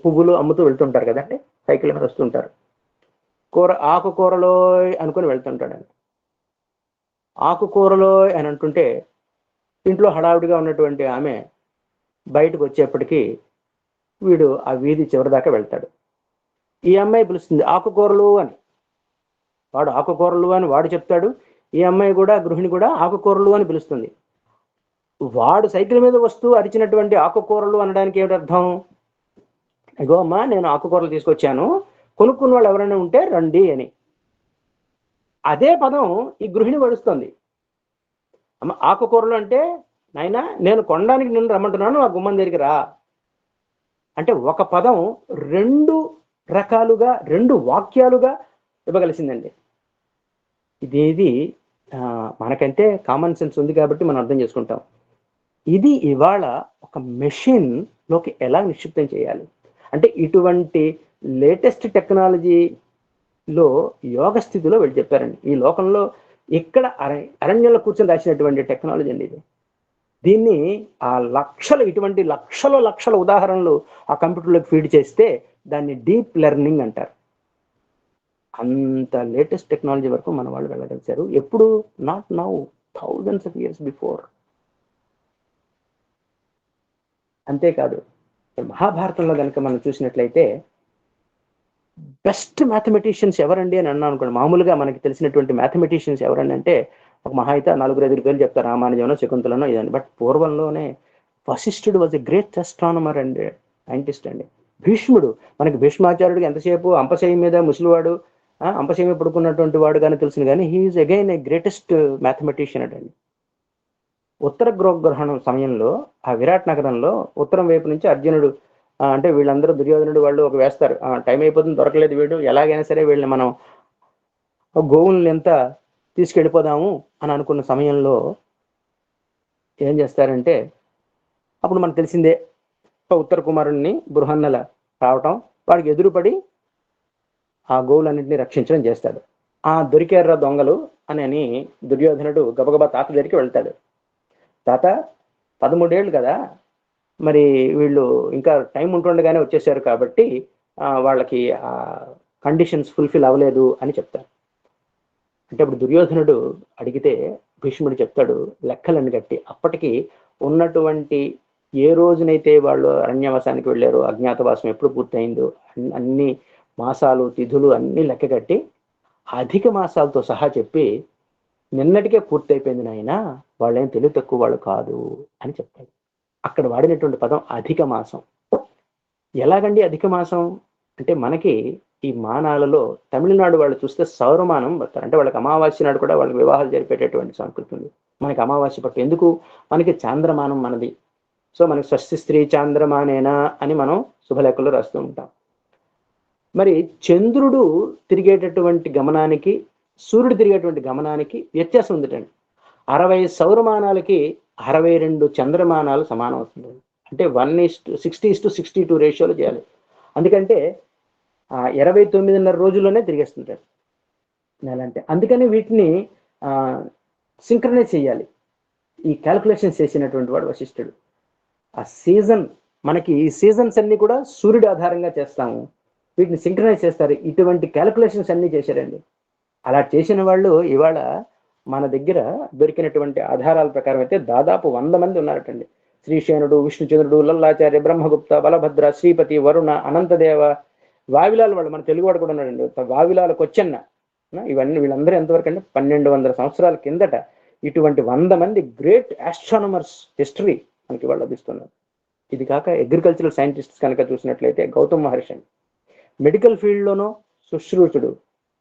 S3: పువ్వులు అమ్ముతూ వెళ్తుంటారు కదండి. సైకిల్ మీద వస్తుంటారు. ఆకుకూరలో అనుకుని వెళ్తుంటాడండి. ఆకుకూరలో అని అంటుంటే ఇంట్లో హడావుడిగా ఉన్నటువంటి ఆమె బయటకు వచ్చేప్పటికీ వీడు ఆ వీధి చివరి దాకా వెళ్తాడు. ఈ అమ్మాయి పిలుస్తుంది ఆకుకూరలు అని. వాడు ఆకుకూరలు అని వాడు చెప్తాడు. ఈ అమ్మాయి కూడా, గృహిణి కూడా ఆకుకూరలు అని పిలుస్తుంది. వాడు సైకిల్ మీద వస్తూ అరిచినటువంటి ఆకుకూరలు అనడానికి ఏమిటి అర్థం? ఇగో అమ్మా, నేను ఆకుకూరలు తీసుకొచ్చాను, కొనుక్కున్న వాళ్ళు ఎవరైనా ఉంటే రండి అని. అదే పదం ఈ గృహిణి వడుస్తుంది. అమ్మ ఆకుకూరలు అంటే, నాయనా నేను కొనడానికి నిన్ను రమ్మంటున్నాను, ఆ గుమ్మం దగ్గరికి రా అంటే ఒక పదం రెండు రకాలుగా, రెండు వాక్యాలుగా ఇవ్వగలిసిందండి. ఇదేది మనకంటే కామన్ సెన్స్ ఉంది కాబట్టి మనం అర్థం చేసుకుంటాం. ఇది ఇవాళ ఒక మెషిన్ లోకి ఎలా నిక్షిప్తం చేయాలి అంటే, ఇటువంటి లేటెస్ట్ టెక్నాలజీలో యోగ స్థితిలో వీళ్ళు చెప్పారండి. ఈ లోకంలో ఇక్కడ అరణ్యంలో కూర్చొని రాసినటువంటి టెక్నాలజీ అండి ఇది. దీన్ని ఆ ఇటువంటి లక్షల ఉదాహరణలు ఆ కంప్యూటర్లోకి ఫీడ్ చేస్తే దాన్ని డీప్ లెర్నింగ్ అంటారు. అంత లేటెస్ట్ టెక్నాలజీ వరకు మన వాళ్ళు వెళ్ళగలిగారు. ఎప్పుడు? Not now, thousands of years before. అంతేకాదు, మహాభారతంలో కనుక మనం చూసినట్లయితే బెస్ట్ మ్యాథమెటిషియన్స్ ఎవరండి అని అన్నాను అనుకోండి. మామూలుగా మనకి తెలిసినటువంటి మ్యాథమెటిషియన్స్ ఎవరండి అంటే, ఒక మహా అయితే 4-5 పేర్లు చెప్తారు, రామానుజనో శకుంతలనో ఇదని. బట్ పూర్వంలోనే వశిష్ఠుడు was a great astronomer and scientist అండి. భీష్ముడు, మనకి భీష్మాచార్యుడికి ఎంతసేపు అంపశయ్య మీద ముసలివాడు, అంపశయ్య మీద పడుకున్నటువంటి వాడు కానీ తెలుసును, కానీ హీఈస్ అగైన్ ఏ గ్రేటెస్ట్ మ్యాథమెటిషియన్ అండి. ఉత్తర గృహగ్రహణం సమయంలో ఆ విరాట్ నగరంలో ఉత్తరం వైపు నుంచి అర్జునుడు, అంటే వీళ్ళందరూ దుర్యోధనుడు వాళ్ళు ఒక వేస్తారు, టైం అయిపోతుంది, దొరకలేదు వీడు, ఎలాగైనా సరే వీళ్ళని మనం గోవుల్ని ఎంత తీసుకెళ్ళిపోదాము అని అనుకున్న సమయంలో ఏం చేస్తారంటే, అప్పుడు మనకు తెలిసిందే ఉత్తర కుమారుణ్ణి బృహన్నల రావటం, వాడికి ఎదురుపడి ఆ గోవులన్నింటినీ రక్షించడం చేస్తాడు. దొరికారా దొంగలు అని దుర్యోధనుడు గబగబా తాత దగ్గరికి వెళ్తాడు. తాత 13 ఏళ్ళు కదా, మరి వీళ్ళు ఇంకా టైం ఉంటుండగానే వచ్చేసారు కాబట్టి వాళ్ళకి ఆ కండిషన్స్ ఫుల్ఫిల్ అవ్వలేదు అని చెప్తారు. అంటే అప్పుడు దుర్యోధనుడు అడిగితే భీష్ముడు చెప్తాడు లెక్కలను గట్టి, అప్పటికి ఉన్నటువంటి ఏ రోజునైతే వాళ్ళు అరణ్యవాసానికి వెళ్ళారో, అజ్ఞాతవాసం ఎప్పుడు పూర్తయిందో అన్ని మాసాలు తిథులు అన్ని లెక్క కట్టి అధిక మాసాలతో సహా చెప్పి, నిన్నటికే పూర్తయిపోయింది నాయన, వాళ్ళేం తెలివి తక్కువ వాళ్ళు కాదు అని చెప్తాడు. అక్కడ వాడినటువంటి పదం అధిక మాసం. ఎలాగండి అధిక మాసం అంటే, మనకి ఈ మానాలలో తమిళనాడు వాళ్ళు చూస్తే సౌరమానం పడతారు. అంటే వాళ్ళకి అమావాస్య నాడు కూడా వాళ్ళకి వివాహాలు జరిపేటటువంటి సంస్కృతి ఉంది. మనకి అమావాస్య పట్టు ఎందుకు? మనకి చాంద్రమానం మనది. సో మనకి స్వస్తి స్త్రీ చాంద్రమానేనా అని మనం శుభలేఖల్లో రాస్తూ ఉంటాం. మరి చంద్రుడు తిరిగేటటువంటి గమనానికి, సూర్యుడు తిరిగేటువంటి గమనానికి వ్యత్యాసం ఉందిటండి. 60 సౌరమానాలకి 62 చంద్రమానాలు సమానం అవుతుంది. అంటే 1:60:62 రేషియోలో చేయాలి. అందుకంటే 29.5 రోజుల్లోనే తిరిగేస్తుంటారు నెల. అంటే అందుకని వీటిని సింక్రనైజ్ చేయాలి. ఈ క్యాల్కులేషన్స్ చేసినటువంటి వాడు వశిష్ఠుడు. ఆ సీజన్, మనకి ఈ సీజన్స్ అన్ని కూడా సూర్యుడు ఆధారంగా చేస్తాము, వీటిని సింక్రనైజ్ చేస్తారు. ఇటువంటి క్యాల్కులేషన్స్ అన్ని చేశారండి. అలా చేసిన వాళ్ళు ఇవాళ మన దగ్గర దొరికినటువంటి ఆధారాల ప్రకారం అయితే దాదాపు 100 మంది ఉన్నారటండి. శ్రీశేనుడు, విష్ణుచంద్రుడు, లల్లాచార్య, బ్రహ్మగుప్త, బలభద్ర, శ్రీపతి, వరుణ, అనంతదేవ, వావిలాల వాళ్ళు, మన తెలుగువాడు కూడా ఉన్నాడండి, వావిలాల కొచ్చన్న, ఇవన్నీ వీళ్ళందరూ ఎంతవరకు అంటే 1200 సంవత్సరాల కిందట ఇటువంటి 100 మంది గ్రేట్ ఆస్ట్రానమర్స్ హిస్టరీ మనకి వాళ్ళు లభిస్తున్నారు. ఇది కాక అగ్రికల్చరల్ సైంటిస్ట్స్ కనుక చూసినట్లయితే గౌతమ్ మహర్షి, మెడికల్ ఫీల్డ్లోనూ సుశ్రూతుడు,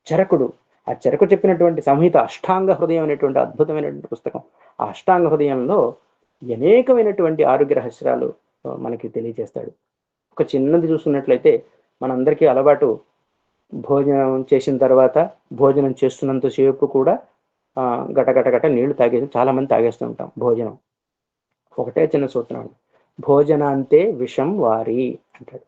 S3: చరకుడు. ఆ చరకు చెప్పినటువంటి సంహిత అష్టాంగ హృదయం అనేటువంటి అద్భుతమైనటువంటి పుస్తకం. ఆ అష్టాంగ హృదయంలో అనేకమైనటువంటి ఆరోగ్య రహస్యాలు మనకి తెలియజేస్తాడు. ఒక చిన్నది చూసుకున్నట్లయితే మనందరికీ అలవాటు, భోజనం చేసిన తర్వాత భోజనం చేస్తున్నంతసేపు కూడా గట నీళ్లు తాగేసి చాలా మంది తాగేస్తూ ఉంటాం. భోజనం ఒకటే చిన్న సూత్రం, భోజనాంతే విషం వారి అంటాడు.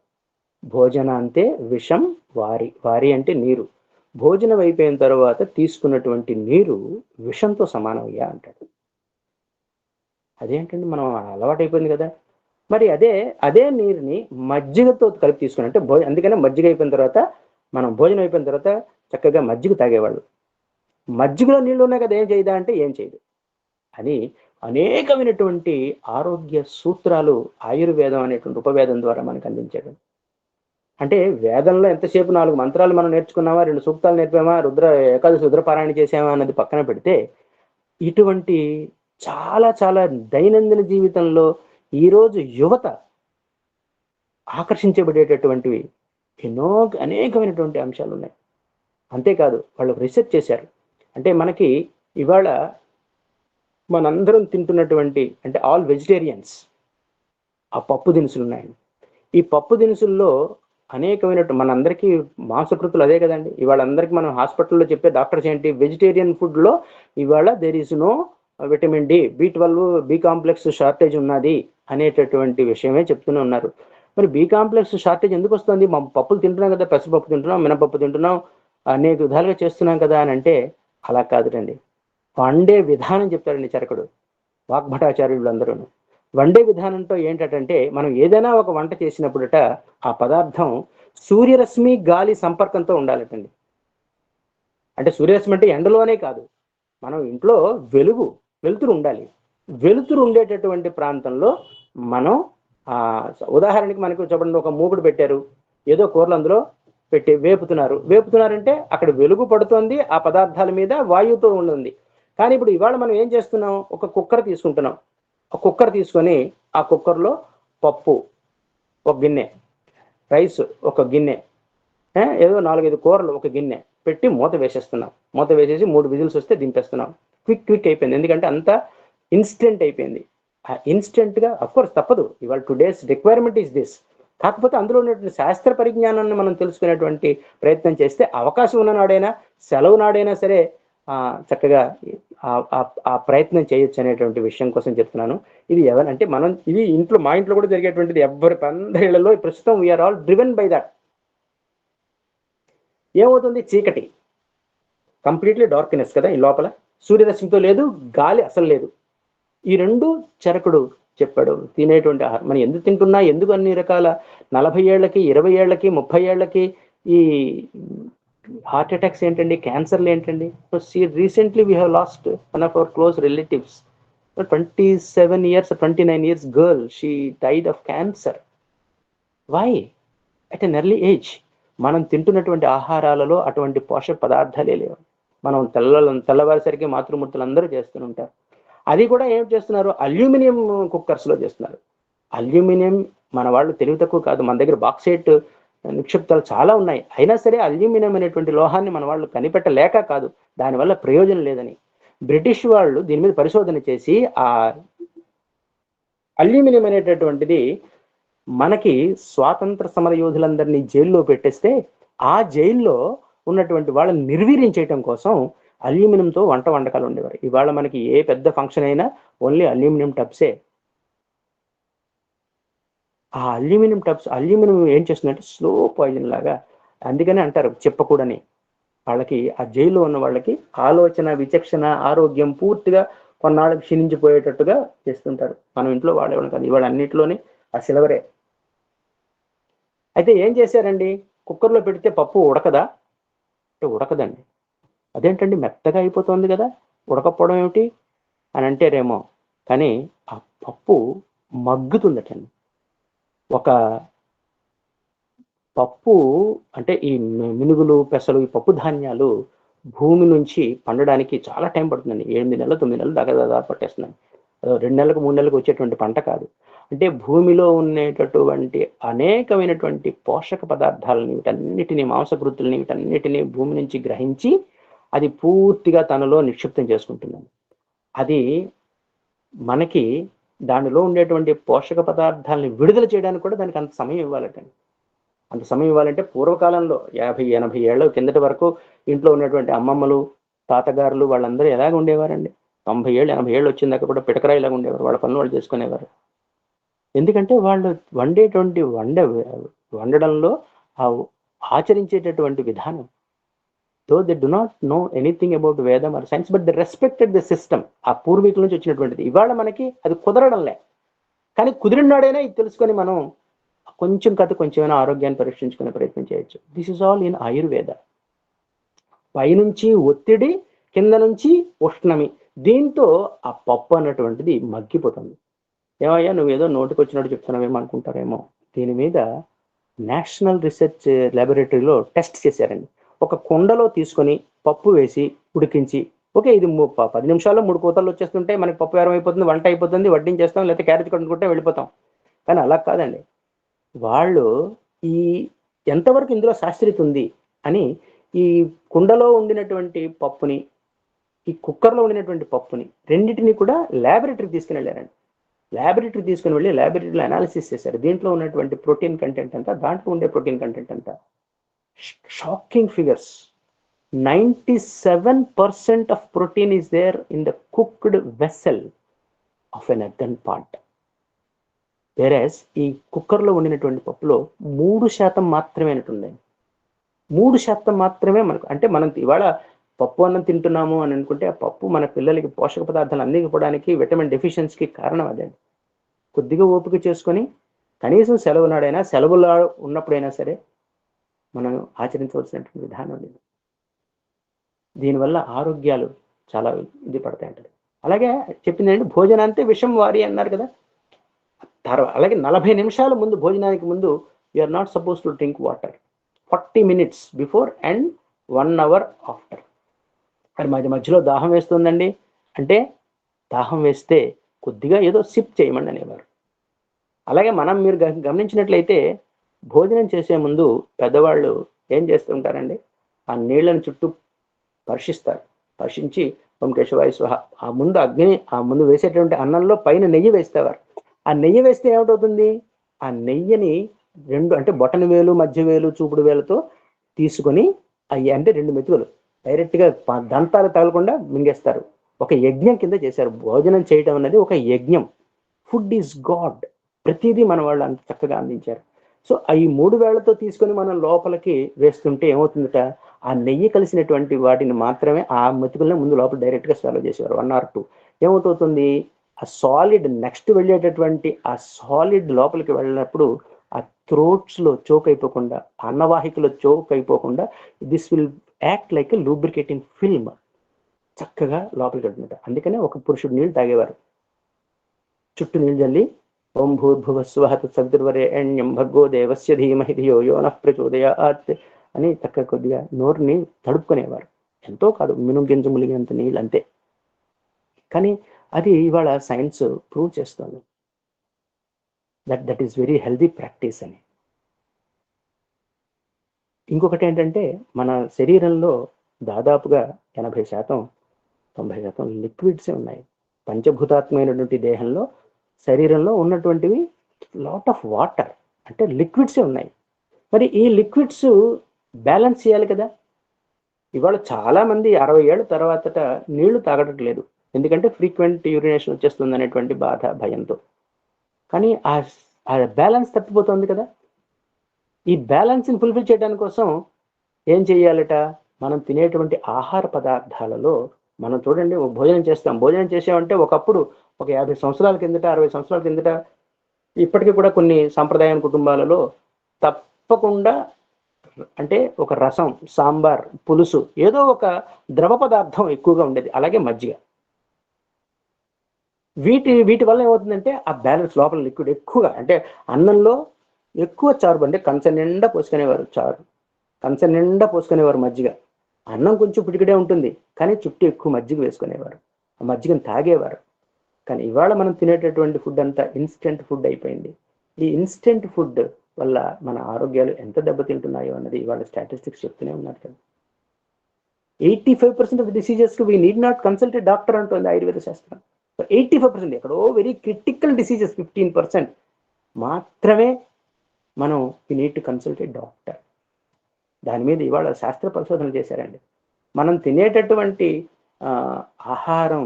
S3: భోజనాంతే విషం వారి, వారి అంటే నీరు. భోజనం అయిపోయిన తర్వాత తీసుకున్నటువంటి నీరు విషంతో సమానమయ్యా అంటాడు. అదేంటండి, మనం అలవాటు అయిపోయింది కదా. మరి అదే నీరుని మజ్జిగతో కలిపి తీసుకుని, అంటే అందుకనే మజ్జిగ అయిపోయిన తర్వాత, మనం భోజనం అయిపోయిన తర్వాత చక్కగా మజ్జిగ తాగేవాళ్ళు. మజ్జిగలో నీళ్ళు ఉన్నాయి కదా, ఏం చేయదా అంటే ఏం చేయదు అని అనేకమైనటువంటి ఆరోగ్య సూత్రాలు ఆయుర్వేదం అనేటువంటి ఉపవేదం ద్వారా మనకు అందించాడు. అంటే వేదంలో ఎంతసేపు 4 మంత్రాలు మనం నేర్చుకున్నామా, 2 సూక్తాలు నేర్పామా, ఏకాదశి రుద్రపారాయణ చేసామా అన్నది పక్కన పెడితే, ఇటువంటి చాలా చాలా దైనందిన జీవితంలో ఈరోజు యువత ఆకర్షించబడేటటువంటివి అనేకమైనటువంటి అంశాలు ఉన్నాయి. అంతేకాదు వాళ్ళు రీసెర్చ్ చేశారు. అంటే మనకి ఇవాళ మనందరం తింటున్నటువంటి, అంటే ఆల్ వెజిటేరియన్స్, ఆ పప్పు దినుసులు ఉన్నాయండి. ఈ పప్పు దినుసుల్లో అనేకమైనటువంటి, మనందరికీ మాంసకృతులు అదే కదండి. ఇవాళ అందరికీ మనం హాస్పిటల్లో చెప్పే డాక్టర్స్ ఏంటి, వెజిటేరియన్ ఫుడ్లో ఇవాళ there is no vitamin D, B12, B complex shortage ఉన్నది అనేటటువంటి విషయమే చెప్తూనే ఉన్నారు. మరి బి కాంప్లెక్స్ షార్టేజ్ ఎందుకు వస్తుంది? మా పప్పులు తింటున్నాం కదా, పెసరపప్పు తింటున్నాం, మినపప్పు తింటున్నాం, అనేక విధాలుగా చేస్తున్నాం కదా అని అంటే అలా కాదుటండి. వండే విధానం చెప్తారండి చరకుడు, వాగ్భటాచార్యులు అందరూ. వండే విధానంతో ఏంటంటే, మనం ఏదైనా ఒక వంట చేసినప్పుడట ఆ పదార్థం సూర్యరశ్మి గాలి సంపర్కంతో ఉండాలటండి. అంటే సూర్యరశ్మి అంటే ఎండలోనే కాదు, మనం ఇంట్లో వెలుతురు ఉండాలి. వెలుతురు ఉండేటటువంటి ప్రాంతంలో మనం ఉదాహరణకి మనకు చెప్పండి, ఒక మూకుడు పెట్టారు, ఏదో కూరలు అందులో పెట్టి వేపుతున్నారంటే అక్కడ వెలుగు పడుతుంది, ఆ పదార్థాల మీద వాయువుతో ఉంది. కానీ ఇప్పుడు ఇవాళ మనం ఏం చేస్తున్నాం, ఒక కుక్కర్ తీసుకుంటున్నాం. ఒక కుక్కర్ తీసుకొని ఆ కుక్కర్లో పప్పు ఒక గిన్నె, రైస్ ఒక గిన్నె, ఏదో 4-5 కూరలు ఒక గిన్నె పెట్టి మూత వేసేస్తున్నాం. మూత వేసేసి 3 విజిల్స్ వస్తే దింపేస్తున్నాం. క్విక్ అయిపోయింది. ఎందుకంటే అంతా ఇన్స్టెంట్ అయిపోయింది. ఆ ఇన్స్టెంట్గా అఫ్కోర్స్ తప్పదు, ఇవాళ టుడేస్ రిక్వైర్మెంట్ ఈస్ దిస్. కాకపోతే అందులో ఉన్నటువంటి శాస్త్ర పరిజ్ఞానాన్ని మనం తెలుసుకునేటువంటి ప్రయత్నం చేస్తే, అవకాశం ఉన్న నాడైనా, సెలవు నాడైనా సరే చక్కగా ఆ ప్రయత్నం చేయొచ్చు అనేటువంటి విషయం కోసం చెప్తున్నాను. ఇది ఎవరంటే ఇది మా ఇంట్లో కూడా జరిగేటువంటిది. ఎవరి పందేళ్లలో ప్రస్తుతం we are all driven by that. ఏమవుతుంది, చీకటి, కంప్లీట్లీ డార్క్నెస్ కదా ఈ లోపల, సూర్యరశ్మితో లేదు, గాలి అసలు లేదు. ఈ 2 చరకుడు చెప్పాడు. తినేటువంటి ఆహారం మనం ఎందుకు తింటున్నా, ఎందుకు అన్ని రకాల 40 ఏళ్లకి, 20 ఏళ్లకి, 30 ఏళ్లకి ఈ హార్ట్ అటాక్స్ ఏంటండి, క్యాన్సర్లు ఏంటండి? Recently we have lost one of our close relatives, 27 years, 29 years girl, she died of cancer. Why? At an early age. మనం తింటున్నటువంటి ఆహారాలలో అటువంటి పోషక పదార్థాలే లేవు. మనం తెల్లవారిసరికి మాతృమూర్తులు అందరూ చేస్తుంటారు. అది కూడా ఏం చేస్తున్నారు, అల్యూమినియం కుక్కర్స్లో చేస్తున్నారు. అల్యూమినియం మన వాళ్ళు తెలివి తక్కువ కాదు, మన దగ్గర బాక్సైట్ నిక్షిప్తాలు చాలా ఉన్నాయి. అయినా సరే అల్యూమినియం అనేటువంటి లోహాన్ని మన వాళ్ళు కనిపెట్టలేక కాదు, దానివల్ల ప్రయోజనం లేదని బ్రిటిష్ వాళ్ళు దీని మీద పరిశోధన చేసి ఆ అల్యూమినియం అనేటటువంటిది మనకి స్వాతంత్ర సమర యోధులందరినీ జైల్లో పెట్టేస్తే, ఆ జైల్లో ఉన్నటువంటి వాళ్ళని నిర్వీర్యం చేయడం కోసం అల్యూమినియంతో వంటకాలు ఉండేవారు. ఇవాళ మనకి ఏ పెద్ద ఫంక్షన్ అయినా ఓన్లీ అల్యూమినియం టబ్సే. ఆ అల్యూమినియం ఏం చేస్తుందంటే స్లో పాయిజన్ లాగా. అందుకనే అంటారు చెప్పకూడని వాళ్ళకి, ఆ జైల్లో ఉన్న వాళ్ళకి ఆలోచన, విచక్షణ, ఆరోగ్యం పూర్తిగా కొన్నాళ్ళకి క్షీణించిపోయేటట్టుగా చేస్తుంటారు. మనం ఇంట్లో వాడేవాళ్ళం కాదు, ఇవాళ అన్నింటిలోనే ఆ సిల్వరే. అయితే ఏం చేశారండి, కుక్కర్లో పెడితే పప్పు ఉడకదా అంటే ఉడకదండి. అదేంటండి మెత్తగా అయిపోతుంది కదా, ఉడకపోవడం ఏమిటి అని అంటారేమో, కానీ ఆ పప్పు మగ్గుతుందటండి. ఒక పప్పు అంటే ఈ మినుగులు, పెసలు, ఈ పప్పు ధాన్యాలు భూమి నుంచి పండడానికి చాలా టైం పడుతుందండి. 8 నెలలు 9 నెలలు దాదాపు పట్టేస్తున్నాయి. 2 నెలలకు 3 నెలలకు వచ్చేటువంటి పంట కాదు. అంటే భూమిలో ఉండేటటువంటి అనేకమైనటువంటి పోషక పదార్థాలని, వీటన్నిటిని, మాంసకృతుల్ని, వీటన్నిటిని భూమి నుంచి గ్రహించి అది పూర్తిగా తనలో నిక్షిప్తం చేసుకుంటుందండి. అది మనకి దానిలో ఉండేటువంటి పోషక పదార్థాలని విడుదల చేయడానికి కూడా దానికి అంత సమయం ఇవ్వాలటండి. అంత సమయం ఇవ్వాలంటే పూర్వకాలంలో 50-80 ఏళ్ల కిందటి వరకు ఇంట్లో ఉన్నటువంటి అమ్మమ్మలు, తాతగారులు వాళ్ళందరూ ఎలాగ ఉండేవారండి? 90 ఏళ్ళు 80 ఏళ్ళు వచ్చిందాక కూడా పిటకరాయిలాగా ఉండేవారు. వాళ్ళ పనులు వాళ్ళు చేసుకునేవారు. ఎందుకంటే వాళ్ళు వండడంలో ఆ ఆచరించేటటువంటి విధానం. Though they do not know anything about వేదం or science, but they respected the system. ఆ పూర్వీకుల నుంచి వచ్చినటువంటిది. ఇవాళ మనకి అది కుదరడంలే. కానీ కుదిరినాడైనా ఇది తెలుసుకొని మనం కొంచెం కొంచెమైనా ఆరోగ్యాన్ని పరీక్షించుకునే ప్రయత్నం చేయొచ్చు. This is all in Ayurveda. పైనుంచి ఒత్తిడి, కింద నుంచి ఉష్ణమి. దీంతో ఆ పప్పు అన్నటువంటిది మగ్గిపోతుంది. ఏమయ్యా నువ్వు ఏదో నోటికి వచ్చినట్టు చెప్తున్నావేమో అనుకుంటారేమో. దీని మీద నేషనల్ రీసెర్చ్ ల్యాబొరేటరీలో టెస్ట్ చేశారండి. ఒక కుండలో తీసుకొని పప్పు వేసి ఉడికించి, ఓకే ఇది 10 నిమిషాల్లో 3 కూతలు వచ్చేస్తుంటే మనకి పప్పు వేరం అయిపోతుంది, వంట అయిపోతుంది, వడ్డించేస్తాం, లేకపోతే క్యారేజ్ కట్టుకుంటే వెళ్ళిపోతాం. కానీ అలా కాదండి. వాళ్ళు ఈ ఎంతవరకు ఇందులో శాస్త్రీయత ఉంది అని ఈ కుండలో ఉండినటువంటి పప్పుని, ఈ కుక్కర్లో ఉండినటువంటి పప్పుని, రెండింటిని కూడా ల్యాబొరేటరీకి తీసుకుని వెళ్ళారండి. ల్యాబొరేటరీ తీసుకుని వెళ్ళి ల్యాబొరేటరీలో అనాలిసిస్ చేశారు. దీంట్లో ఉన్నటువంటి ప్రోటీన్ కంటెంట్ అంతా, దాంట్లో ఉండే ప్రోటీన్ కంటెంట్ అంతా. Shocking figures. 97% of protein is there in the cooked vessel of an earthen pot. Whereas ఈ కుక్కర్లో వండినటువంటి పప్పులో 3% మాత్రమే ఉందండి. 3% మాత్రమే మనకు. అంటే మనం ఇవాళ పప్పు అన్నం తింటున్నాము అని అనుకుంటే ఆ పప్పు మన పిల్లలకి పోషక పదార్థాలు అందించడానికి, విటమిన్ డెఫిషియన్సీకి కారణం అదండి. కొద్దిగా ఓపిక చేసుకొని కనీసం సెలవు నాడైనా, సెలవులో ఉన్నప్పుడైనా సరే మనం ఆచరించవలసినటువంటి విధానం లేదు. దీనివల్ల ఆరోగ్యాలు చాలా ఇది పడతాయి అంటారు. అలాగే చెప్పిందంటే భోజనాంతే విషం వారి అన్నారు కదా. అలాగే 40 నిమిషాల ముందు, భోజనానికి ముందు you are not suppose to drink water. 40 minutes before and 1 hour after. మరి మధ్యలో దాహం వేస్తుందండి అంటే దాహం వేస్తే కొద్దిగా ఏదో సిప్ చేయమండి అనేవారు. అలాగే మీరు గమనించినట్లయితే భోజనం చేసే ముందు పెద్దవాళ్ళు ఏం చేస్తుంటారండి? ఆ నీళ్ళని చుట్టూ పరీక్షించి ఓం కేశవాయ స్వాహ, ఆ ముందు వేసేటువంటి అన్నంలో పైన నెయ్యి వేసేవారు. ఆ నెయ్యి వేస్తే ఏమిటవుతుంది? ఆ నెయ్యిని 2 అంటే బొటన వేలు, మధ్య వేలు, చూపుడు వేలతో తీసుకొని అవి అంటే 2 మెతుకులు డైరెక్ట్గా దంతాలు తగలకుండా మింగేస్తారు. ఒక యజ్ఞం కింద చేశారు. భోజనం చేయటం అనేది ఒక యజ్ఞం. Food is God. ప్రతిదీ మన వాళ్ళు అంత చక్కగా అందించారు. సో ఈ 3 వేళ్లతో తీసుకొని మనం లోపలికి వేస్తుంటే ఏమవుతుందట? ఆ నెయ్యి కలిసినటువంటి వాటిని మాత్రమే ఆ మెతుకులను ముందు లోపల డైరెక్ట్గా స్వాలో చేసేవారు 1 or 2. ఏమవుతుంది? ఆ సాలిడ్ నెక్స్ట్ వెళ్ళేటటువంటి ఆ సాలిడ్ లోపలికి వెళ్ళినప్పుడు ఆ థ్రోట్స్లో చోక్ అయిపోకుండా, అన్నవాహికలో చోక్ అయిపోకుండా this will act like a lubricating film. చక్కగా లోపలికి వెళ్తుందట. అందుకనే ఒక పురుషుడు నీళ్ళు తాగేవారు. చుట్టూ నీళ్ళు జల్లి ఓం భూర్భువస్సువః తత్సవితుర్వరేణ్యం భర్గో దేవస్య ధీమహి ధియో యో నః ప్రచోదయాత్ అని చక్కగా కొద్దిగా నోరుని తడుపుకునేవారు. ఎంతో కాదు, మినుగింజ ములిగినంత నీళ్ళు అంతే. కానీ అది ఇవాళ సైన్స్ ప్రూవ్ చేస్తుంది that is very healthy practice అని. ఇంకొకటి ఏంటంటే మన శరీరంలో దాదాపుగా 80%-90% లిక్విడ్సే ఉన్నాయి. పంచభూతాత్మైనటువంటి దేహంలో, శరీరంలో ఉన్నటువంటివి లాట్ ఆఫ్ వాటర్ అంటే లిక్విడ్సే ఉన్నాయి. మరి ఈ లిక్విడ్స్ బ్యాలెన్స్ చేయాలి కదా. ఇవాళ చాలా మంది 60 ఏళ్ళ తర్వాత నీళ్లు తాగట్లేదు. ఎందుకంటే ఫ్రీక్వెంట్ యూరినేషన్ వచ్చేస్తుంది అనేటువంటి బాధ, భయంతో. కానీ ఆ బ్యాలెన్స్ తప్పిపోతుంది కదా. ఈ బ్యాలెన్స్ని ఫుల్ఫిల్ చేయడానికి కోసం ఏం చేయాలట? మనం తినేటువంటి ఆహార పదార్థాలలో మనం చూడండి, భోజనం చేసామంటే ఒకప్పుడు ఒక 50 సంవత్సరాల కిందట, 60 సంవత్సరాల కిందట, ఇప్పటికీ కూడా కొన్ని సాంప్రదాయ కుటుంబాలలో తప్పకుండా అంటే ఒక రసం, సాంబార్, పులుసు, ఏదో ఒక ద్రవ పదార్థం ఎక్కువగా ఉండేది. అలాగే మజ్జిగ. వీటి వల్ల ఏమవుతుందంటే ఆ బ్యాలెన్స్ లోపల లిక్విడ్ ఎక్కువగా, అంటే అన్నంలో ఎక్కువ చారు, అంటే కంచ నిండా పోసుకునేవారు చారు, కంచ నిండా పోసుకునేవారు మజ్జిగ. అన్నం కొంచెం పిడికిడే ఉంటుంది, కానీ చుట్టూ ఎక్కువ మజ్జిగ వేసుకునేవారు, ఆ మజ్జిగను తాగేవారు. కానీ ఇవాళ మనం తినేటటువంటి ఫుడ్ అంతా ఇన్స్టెంట్ ఫుడ్ అయిపోయింది. ఈ ఇన్స్టెంట్ ఫుడ్ వల్ల మన ఆరోగ్యాలు ఎంత దెబ్బతింటున్నాయో అన్నది ఇవాళ స్టాటిస్టిక్స్ చెప్తూనే ఉన్నారు కదా. 85% ఆఫ్ డిసీజెస్కి we need not consult a doctor అంటుంది ఆయుర్వేద శాస్త్రం. 85%, ఎక్కడో వెరీ క్రిటికల్ డిసీజెస్ 15% మాత్రమే మనం we need to consult a doctor. దాని మీద ఇవాళ శాస్త్ర పరిశోధనలు చేశారండి. మనం తినేటటువంటి ఆహారం,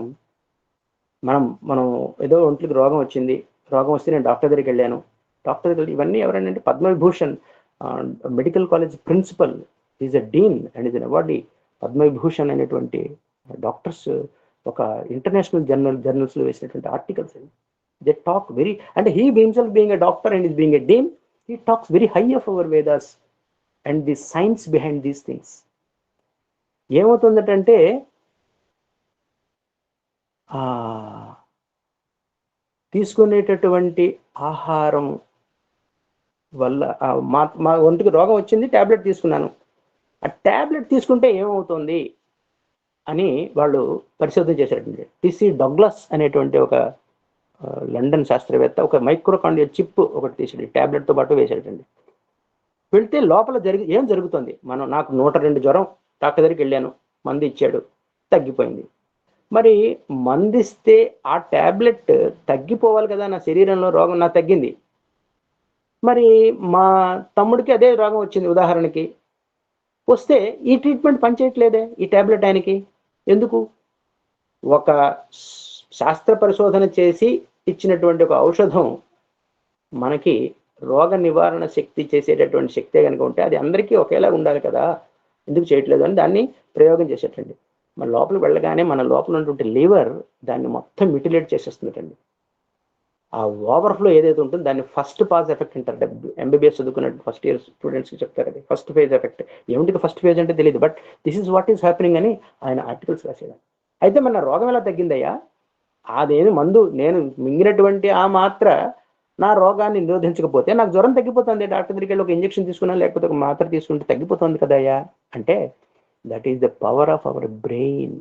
S3: మనం ఏదో ఒంట్లోకి రోగం వచ్చింది, రోగం వస్తే నేను డాక్టర్ దగ్గరికి వెళ్ళాను, డాక్టర్ దగ్గరికి ఇవన్నీ ఎవరంటే Padma Vibhushan medical college principal, is a dean and is an awardee. Padma Vibhushan అనేటువంటి డాక్టర్స్ ఒక ఇంటర్నేషనల్ జర్నల్స్లో వేసినటువంటి ఆర్టికల్స్ అండి. దే టాక్ వెరీ, అంటే he himself being a doctor and is being a dean, he talks very high of our Vedas and the science behind these things. ఏమవుతుందంటే తీసుకునేటటువంటి ఆహారం వల్ల మా ఒంటికి రోగం వచ్చింది, ట్యాబ్లెట్ తీసుకున్నాను, ఆ ట్యాబ్లెట్ తీసుకుంటే ఏమవుతుంది అని వాళ్ళు పరిశోధన చేశారండి. టిసి డగ్లస్ అనేటువంటి ఒక లండన్ శాస్త్రవేత్త ఒక మైక్రోకాండియా చిప్ ఒకటి తీసాడు, ట్యాబ్లెట్తో పాటు వేసాడండి. వెళ్తే లోపల ఏం జరుగుతుంది, నాకు 102 జ్వరం, డాక్టర్ దగ్గరికి వెళ్ళాను, మందు ఇచ్చాడు, తగ్గిపోయింది. మరి మందిస్తే ఆ ట్యాబ్లెట్ తగ్గిపోవాలి కదా, నా శరీరంలో రోగం నాకు తగ్గింది. మరి మా తమ్ముడికి అదే రోగం వచ్చింది ఉదాహరణకి, వస్తే ఈ ట్రీట్మెంట్ పనిచేయట్లేదే, ఈ ట్యాబ్లెట్ ఆయనకి ఎందుకు? ఒక శాస్త్ర పరిశోధన చేసి ఇచ్చినటువంటి ఒక ఔషధం మనకి రోగ నివారణ శక్తి చేసేటటువంటి శక్తే కనుక ఉంటే అది అందరికీ ఒకేలా ఉండాలి కదా, ఎందుకు చేయట్లేదు అని దాన్ని ప్రయోగం చేసేటండి. మన లోపలికి వెళ్ళగానే మన లోపల ఉన్నటువంటి లివర్ దాన్ని మొత్తం మిటిలేట్ చేసేస్తుందండి. ఆ ఓవర్ఫ్లో ఏదైతే ఉంటుందో దాన్ని ఫస్ట్ పాజ్ ఎఫెక్ట్ అంటారు. ఎంబీబీఎస్ చదువుకున్నట్టు ఫస్ట్ ఇయర్ స్టూడెంట్స్కి చెప్తారు, అది ఫస్ట్ ఫేజ్ ఎఫెక్ట్. ఏమిటి ఫస్ట్ ఫేజ్ అంటే తెలియదు, but this is what is happening అని ఆయన ఆర్టికల్స్ రాసేదాన్ని. అయితే మన రోగం ఎలా తగ్గిందయ్యా, అదేమి మందు నేను మింగినటువంటి ఆ మాత్ర నా రోగాన్ని నిరోధించకపోతే నాకు జ్వరం తగ్గిపోతుంది, డాక్టర్ దగ్గరికి వెళ్ళి ఒక ఇంజెక్షన్ తీసుకున్నా లేకపోతే ఒక మాత్ర తీసుకుంటే తగ్గిపోతుంది కదయ్యా అంటే, that is the power of our brain.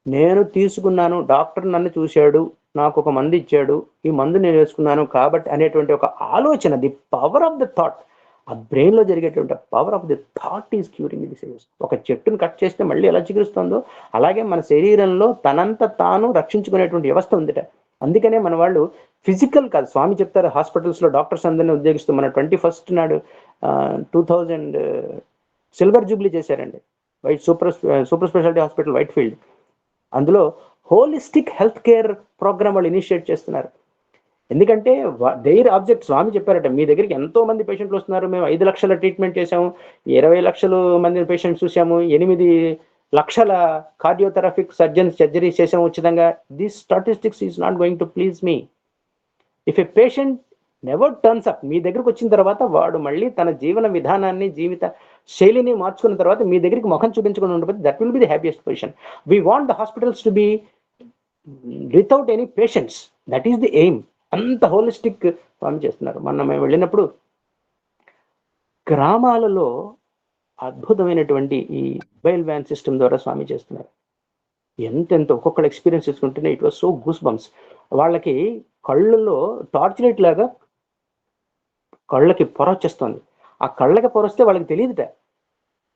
S3: నేను తీసుకున్నాను, డాక్టర్ నన్ను చూశాడు, నాకు ఒక మందు ఇచ్చాడు, ఈ మందు నేను వేసుకున్నాను కాబట్టి అనేటువంటి ఒక ఆలోచన, the power of the thought, ఆ బ్రెయిన్లో జరిగేటువంటి power of the thought is curing diseases. ఒక చెట్టును కట్ చేస్తే మళ్ళీ ఎలా చిగురుస్తుందో అలాగే మన శరీరంలో తనంత తాను రక్షించుకునేటువంటి వ్యవస్థ ఉందిట. అందుకనే మన వాళ్ళు ఫిజికల్ కాదు, స్వామి చెప్తారు హాస్పిటల్స్లో డాక్టర్స్ అందరినీ ఉద్యోగిస్తూ మన 21st నాడు 2000 సిల్వర్ జూబ్లీ చేశారండి, super speciality hospital white field. అందులో హోలిస్టిక్ హెల్త్ కేర్ ప్రోగ్రామ్ వాళ్ళు ఇనిషియేట్ చేస్తున్నారు. ఎందుకంటే దేర్ ఆబ్జెక్ట్, స్వామి చెప్పారట, మీ దగ్గరికి ఎంతో మంది పేషెంట్లు వస్తున్నారు, మేము 5 లక్షల ట్రీట్మెంట్ చేసాము, 20 లక్షల మంది పేషెంట్స్ చూసాము, 8 లక్షల కార్డియోథెరపిక్ సర్జరీస్ చేసాము ఉచితంగా. This statistics is not going to please me. If a patient never turns up, మీ దగ్గరకు వచ్చిన తర్వాత వాడు మళ్ళీ తన జీవన విధానాన్ని జీవిత శైలిని మార్చుకున్న తర్వాత మీ దగ్గరికి ముఖం చూపించుకుని ఉండకపోతే that will be the happiest position. We want the hospitals to be without any patients, that is the aim. అంత హోలిస్టిక్ స్వామి చేస్తున్నారు. మేము వెళ్ళినప్పుడు గ్రామాలలో అద్భుతమైనటువంటి ఈ మొబైల్ వ్యాన్ సిస్టమ్ ద్వారా స్వామి చేస్తున్నారు. ఎంతెంత ఒక్కొక్కరు ఎక్స్పీరియన్స్ చేసుకుంటేనే it was so goose bumps. వాళ్ళకి కళ్ళల్లో టార్చ్ లైట్ లాగా కళ్ళకి పొర వచ్చేస్తుంది. ఆ కళ్ళకి పొర వస్తే వాళ్ళకి తెలియదుట,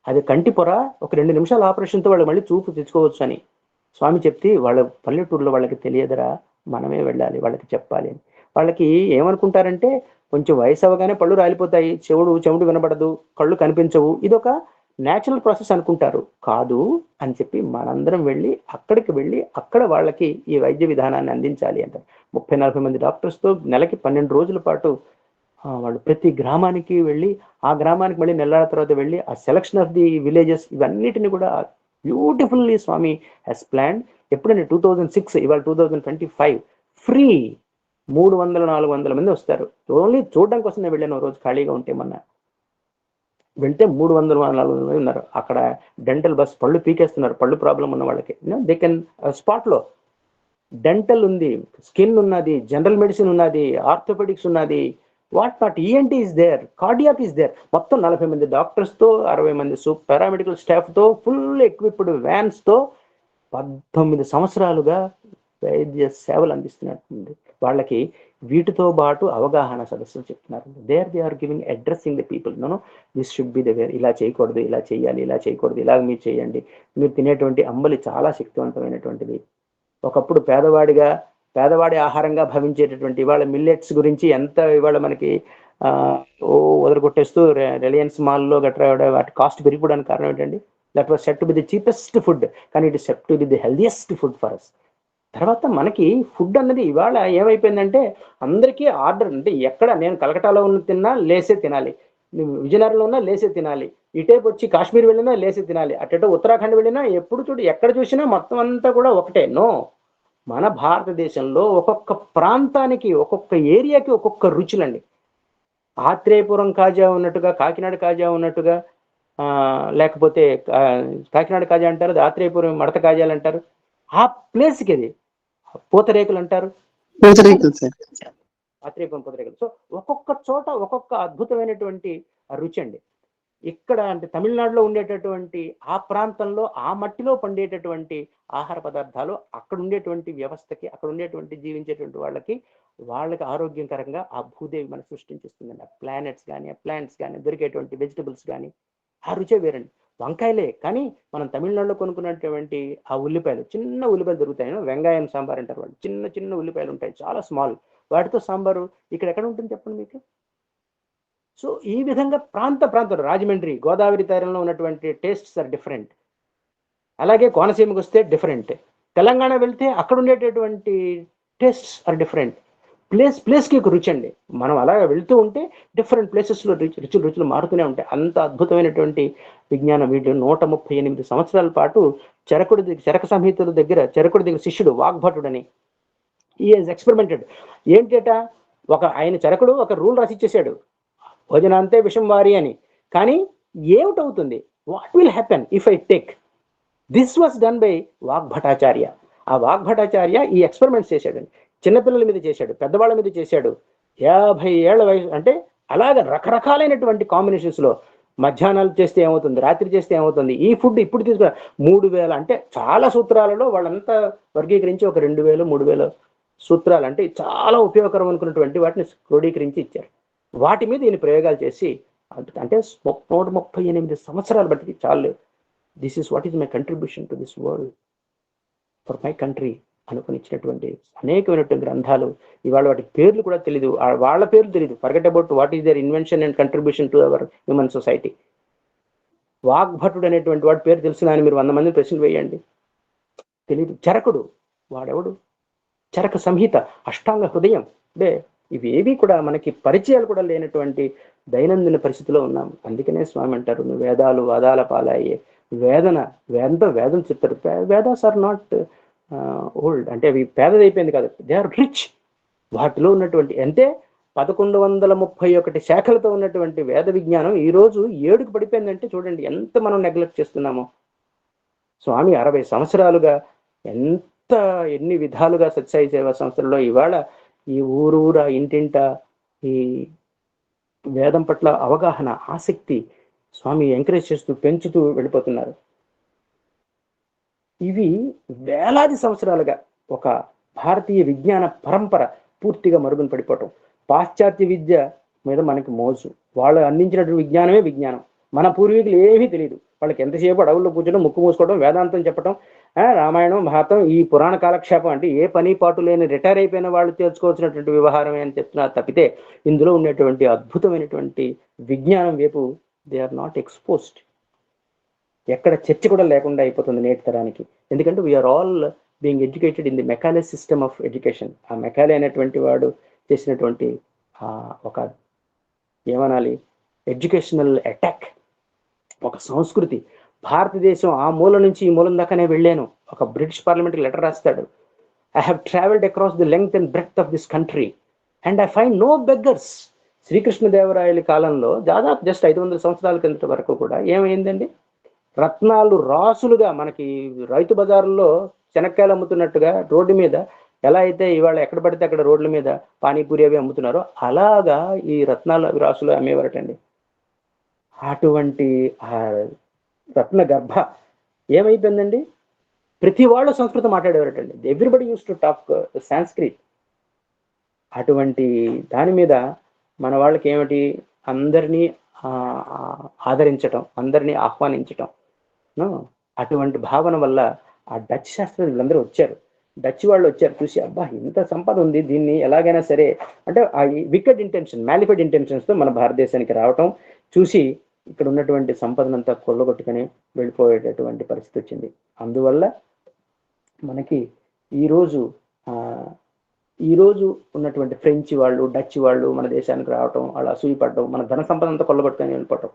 S3: అది కంటి పొర, ఒక 2 నిమిషాల ఆపరేషన్తో వాళ్ళు మళ్ళీ చూపు తెచ్చుకోవచ్చు అని స్వామి చెప్తే, వాళ్ళ పల్లెటూరులో వాళ్ళకి తెలియదురా, మనమే వెళ్ళాలి వాళ్ళకి చెప్పాలి అని. వాళ్ళకి ఏమనుకుంటారంటే కొంచెం వయసు అవగానే పళ్ళు రాలిపోతాయి, చెవుడు వినబడదు, కళ్ళు కనిపించవు, ఇదొక న్యాచురల్ ప్రాసెస్ అనుకుంటారు. కాదు అని చెప్పి మనందరం వెళ్ళి అక్కడికి వెళ్ళి అక్కడ వాళ్ళకి ఈ వైద్య విధానాన్ని అందించాలి అంటారు. 30-40 మంది డాక్టర్స్తో నెలకి 12 రోజుల పాటు వాళ్ళు ప్రతి గ్రామానికి వెళ్ళి, ఆ గ్రామానికి మళ్ళీ నెలల తర్వాత వెళ్ళి ఆ సెలక్షన్ ఆఫ్ ది విలేజెస్ ఇవన్నిటిని కూడా బ్యూటిఫుల్లీ స్వామి హెస్ ప్లాన్డ్. ఎప్పుడంటే 2006, ఇవాళ 2025, ఫ్రీ 300-400 మంది వస్తారు. ఓన్లీ చూడడం కోసం నేను వెళ్ళాను రోజు ఖాళీగా ఉంటే. వెళ్తే 300-400 మంది ఉన్నారు అక్కడ. డెంటల్ బస్, పళ్ళు పీకేస్తున్నారు, పళ్ళు ప్రాబ్లం ఉన్న వాళ్ళకి. దే కెన్ స్పాట్లో డెంటల్ ఉంది, స్కిన్ ఉన్నది, జనరల్ మెడిసిన్ ఉన్నది, ఆర్థోపెడిక్స్ ఉన్నది, what not, ENT is there, cardiac is there. మొత్తం 40 మంది డాక్టర్స్తో, 60 మంది పారామెడికల్ స్టాఫ్తో, ఫుల్ ఎక్విప్డ్ వ్యాన్స్తో 19 సంవత్సరాలుగా వైద్య సేవలు అందిస్తున్నట్టుంది. వాళ్ళకి వీటితో పాటు అవగాహన సదస్సులు చెప్తున్నారు. They are giving addressing the people. No this should be the way, ఇలా చేయకూడదు, ఇలా చేయాలి, ఇలా చేయకూడదు, ఇలా మీరు చేయండి. మీరు తినేటువంటి అంబలి చాలా శక్తివంతమైనటువంటిది. ఒకప్పుడు పేదవాడి ఆహారంగా భావించేటటువంటి ఇవాళ మిల్లెట్స్ గురించి ఎంత ఇవాళ మనకి వదలగొట్టేస్తూ రిలయన్స్ మాల్లో గట్రా వాటి కాస్ట్ పెరిగిపోవడానికి కారణం ఏంటండి? That was set to be the cheapest food, కానీ it is set to be the healthiest food for us. తర్వాత మనకి ఫుడ్ అన్నది ఇవాళ ఏమైపోయిందంటే అందరికీ ఆర్డర్. అంటే ఎక్కడ నేను కలకటాలో ఉన్న తిన్నా లేసే తినాలి, విజయనగరంలో ఉన్నా లేసే తినాలి, ఇటేపు వచ్చి కాశ్మీర్ వెళ్ళినా లేసే తినాలి, అటేటో ఉత్తరాఖండ్ వెళ్ళినా ఎప్పుడు ఎక్కడ చూసినా మొత్తం అంతా కూడా ఒకటే. నో, మన భారతదేశంలో ఒక్కొక్క ప్రాంతానికి, ఒక్కొక్క ఏరియాకి ఒక్కొక్క రుచులండి. ఆత్రేయపురం కాజా ఉన్నట్టుగా, కాకినాడ కాజా ఉన్నట్టుగా, లేకపోతే కాకినాడ కాజా అంటారు, ఆత్రేయపురం మడత కాజాలు అంటారు, ఆ ప్లేస్కి అది పూతరేకులు అంటారు, ఆత్రేయపురం పూతరేకులు. సో ఒక్కొక్క చోట ఒక్కొక్క అద్భుతమైనటువంటి రుచి అండి. ఇక్కడ అంటే తమిళనాడులో ఉండేటటువంటి ఆ ప్రాంతంలో ఆ మట్టిలో పండేటటువంటి ఆహార పదార్థాలు అక్కడ ఉండేటువంటి వ్యవస్థకి, అక్కడ ఉండేటువంటి జీవించేటువంటి వాళ్ళకి ఆరోగ్యకరంగా ఆ భూదేవి మనం సృష్టించిస్తుందండి. ఆ ప్లానెట్స్ కానీ, ఆ ప్లాంట్స్ కానీ, దొరికేటువంటి వెజిటబుల్స్ కానీ ఆ రుచే వేరండి. వంకాయలే కానీ మనం తమిళనాడులో కొనుక్కున్నటువంటి ఆ ఉల్లిపాయలు, చిన్న ఉల్లిపాయలు దొరుకుతాయి, వెంగాయం సాంబార్ అంటారు వాళ్ళు, చిన్న చిన్న ఉల్లిపాయలు ఉంటాయి, చాలా స్మాల్, వాటితో సాంబారు ఇక్కడ ఎక్కడ ఉంటుంది చెప్పండి మీకు? సో ఈ విధంగా ప్రాంతం రాజమండ్రి గోదావరి తీరంలో ఉన్నటువంటి టేస్ట్స్ ఆర్ డిఫరెంట్. అలాగే కోనసీమకు వస్తే డిఫరెంట్, తెలంగాణ వెళ్తే అక్కడ ఉండేటటువంటి టేస్ట్స్ ఆర్ డిఫరెంట్. ప్లేస్కి ఒక రుచి అండి. మనం అలా వెళ్తూ ఉంటే డిఫరెంట్ ప్లేసెస్లో రుచులు మారుతూనే ఉంటాయి. అంత అద్భుతమైనటువంటి విజ్ఞానం. వీళ్ళు 138 సంవత్సరాల పాటు చరక సంహితుల దగ్గర చరకుడి దగ్గర శిష్యుడు వాగ్భటుడని ఈ హెజ్ ఎక్స్పెరిమెంటెడ్. ఏంటట, ఆయన చరకుడు ఒక రూల్ రాసిచ్చేసాడు, భోజనాంతే విషం వారి అని. కానీ ఏమిటవుతుంది, what will happen if I take this was done by Vagbhatacharya. ఆ వాగ్భటాచార్య ఈ ఎక్స్పెరిమెంట్స్ చేశాడండి. చిన్నపిల్లల మీద చేశాడు, పెద్దవాళ్ళ మీద చేశాడు. 50 ఏళ్ల వయసు అంటే అలాగ రకరకాలైనటువంటి కాంబినేషన్స్లో మధ్యాహ్నాలు చేస్తే ఏమవుతుంది, రాత్రి చేస్తే ఏమవుతుంది, ఈ ఫుడ్ ఇప్పుడు తీసుకున్న 3000 అంటే చాలా సూత్రాలలో వాళ్ళంతా వర్గీకరించి ఒక 2000-3000 సూత్రాలు అంటే చాలా ఉపయోగకరం అనుకున్నటువంటి వాటిని క్రోడీకరించి ఇచ్చారు. వాటి మీద ఈయన ప్రయోగాలు చేసి అంటే 138 సంవత్సరాలు బట్టి చాలు, this is what is my contribution to this world for my country అనుకుని ఇచ్చినటువంటి అనేకమైనటువంటి గ్రంథాలు. ఇవాళ వాటి పేర్లు కూడా తెలియదు, వాళ్ళ పేర్లు తెలియదు. Forget about what is their invention and contribution to our human society. వాగ్భటుడు అనేటువంటి వాడి పేరు తెలిసిన ఆయన మీరు 100 మంది ప్రశ్నలు వేయండి, తెలియదు. చరకుడు వాడెవడు, చరక సంహిత, అష్టాంగ హృదయం, అంటే ఇవేవి కూడా మనకి పరిచయాలు కూడా లేనటువంటి దైనందిన పరిస్థితిలో ఉన్నాం. అందుకనే స్వామి అంటారు, నువ్వు వేదాలు వాదాల పాలయ్యే వేదం చెప్తారు. వేదాస్ ఆర్ నాట్ ఓల్డ్, అంటే అవి పేదదైపోయింది కాదు, దే ఆర్ రిచ్. వాటిలో ఉన్నటువంటి అంటే 1131 శాఖలతో ఉన్నటువంటి వేద విజ్ఞానం ఈరోజు 7కు పడిపోయిందంటే చూడండి ఎంత మనం నెగ్లెక్ట్ చేస్తున్నామో. స్వామి 60 సంవత్సరాలుగా ఎన్ని విధాలుగా సత్యసాయి సేవా సంస్థల్లో ఇవాళ ఈ ఊరూర ఇంటింట ఈ వేదం పట్ల అవగాహన, ఆసక్తి స్వామి ఎంకరేజ్ చేస్తూ పెంచుతూ వెళ్ళిపోతున్నారు. ఇవి వేలాది సంవత్సరాలుగా ఒక భారతీయ విజ్ఞాన పరంపర పూర్తిగా మరుగున పడిపోవటం. పాశ్చాత్య విద్య మీద మనకి మోజు, వాళ్ళు అందించినటువంటి విజ్ఞానమే విజ్ఞానం. మన పూర్వీకులు ఏమీ తెలియదు, వాళ్ళకి ఎంతసేపు అడవుల్లో కూర్చోడం, ముక్కు మూసుకోవడం, వేదాంతం చెప్పడం, రామాయణం భారతం ఈ పురాణ కాలక్షేపం అంటే ఏ పని పాటు లేని రిటైర్ అయిపోయిన వాళ్ళు చేర్చుకోవాల్సినటువంటి వ్యవహారమే అని చెప్తున్నారు తప్పితే ఇందులో ఉండేటువంటి అద్భుతమైనటువంటి విజ్ఞానం వైపు దే ఆర్ నాట్ ఎక్స్పోజ్డ్. ఎక్కడ చర్చ కూడా లేకుండా అయిపోతుంది నేటి తరానికి. ఎందుకంటే we are all being educated in the Macaulay system of education. ఆ మెకాలే అనేటువంటి వాడు చేసినటువంటి ఒక ఏమనాలి ఎడ్యుకేషనల్ అటాక్, ఒక సంస్కృతి. భారతదేశం ఆ మూల నుంచి ఈ మూలం దాకానే వెళ్ళాను. ఒక బ్రిటిష్ పార్లమెంట్కి లెటర్ రాస్తాడు, I have travelled across the length and breadth of this country and I find no beggars. శ్రీకృష్ణదేవరాయల కాలంలో దాదాపు జస్ట్ 500 సంవత్సరాల కిందట వరకు కూడా ఏమైందండి, రత్నాలు రాసులుగా మనకి రైతు బజారుల్లో శనక్కాయలు అమ్ముతున్నట్టుగా రోడ్డు మీద ఎలా అయితే ఇవాళ ఎక్కడ పడితే అక్కడ రోడ్ల మీద పానీపూరి అవి అమ్ముతున్నారో అలాగా ఈ రత్నాల విరాసులు అమ్మేవారటండి. అటువంటి ఆ రత్న గర్భ ఏమైపోయిందండి, ప్రతి వాళ్ళు సంస్కృతం మాట్లాడేవారటండి. Everybody used to talk Sanskrit. అటువంటి దాని మీద మన వాళ్ళకి ఏమిటి, అందరినీ ఆదరించటం, అందరినీ ఆహ్వానించటం, అటువంటి భావన వల్ల ఆ డచ్ శాస్త్రజ్ఞులందరూ వచ్చారు. డచ్ వాళ్ళు వచ్చారు, చూసి అబ్బా ఇంత సంపద ఉంది, దీన్ని ఎలాగైనా సరే అంటే ఆ వికెడ్ ఇంటెన్షన్, మ్యాలిఫైడ్ ఇంటెన్షన్స్తో మన భారతదేశానికి రావటం చూసి ఇక్కడ ఉన్నటువంటి సంపదనంతా కొల్లగొట్టుకొని వెళ్ళిపోయేటటువంటి పరిస్థితి వచ్చింది. అందువల్ల మనకి ఈరోజు ఉన్నటువంటి ఫ్రెంచ్ వాళ్ళు, డచ్ వాళ్ళు మన దేశానికి రావటం, వాళ్ళు అసూయపడటం, మన ధన సంపద అంతా కొల్లగొట్టుకొని వెళ్ళిపోవటం,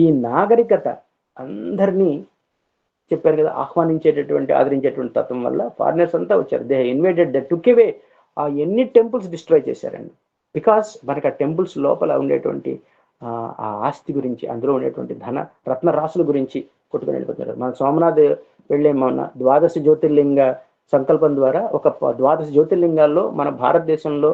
S3: ఈ నాగరికత అందరినీ చెప్పారు కదా ఆహ్వానించేటటువంటి ఆదరించేటువంటి తత్వం వల్ల ఫారినర్స్ అంతా వచ్చారు. దే ఇన్వైటెడ్, దే టుక్ అవే. ఆ ఎన్ని టెంపుల్స్ డిస్ట్రాయ్ చేశారండి. బికాస్ మనకి ఆ టెంపుల్స్ లోపల ఉండేటువంటి ఆ ఆస్తి గురించి, అందులో ఉండేటువంటి రత్న రాసుల గురించి కొట్టుకొని వెళ్ళిపోతున్నారు. మన సోమనాథ్ వెళ్ళే మొన్న 12 జ్యోతిర్లింగ సంకల్పం ద్వారా ఒక 12 జ్యోతిర్లింగాల్లో మన భారతదేశంలో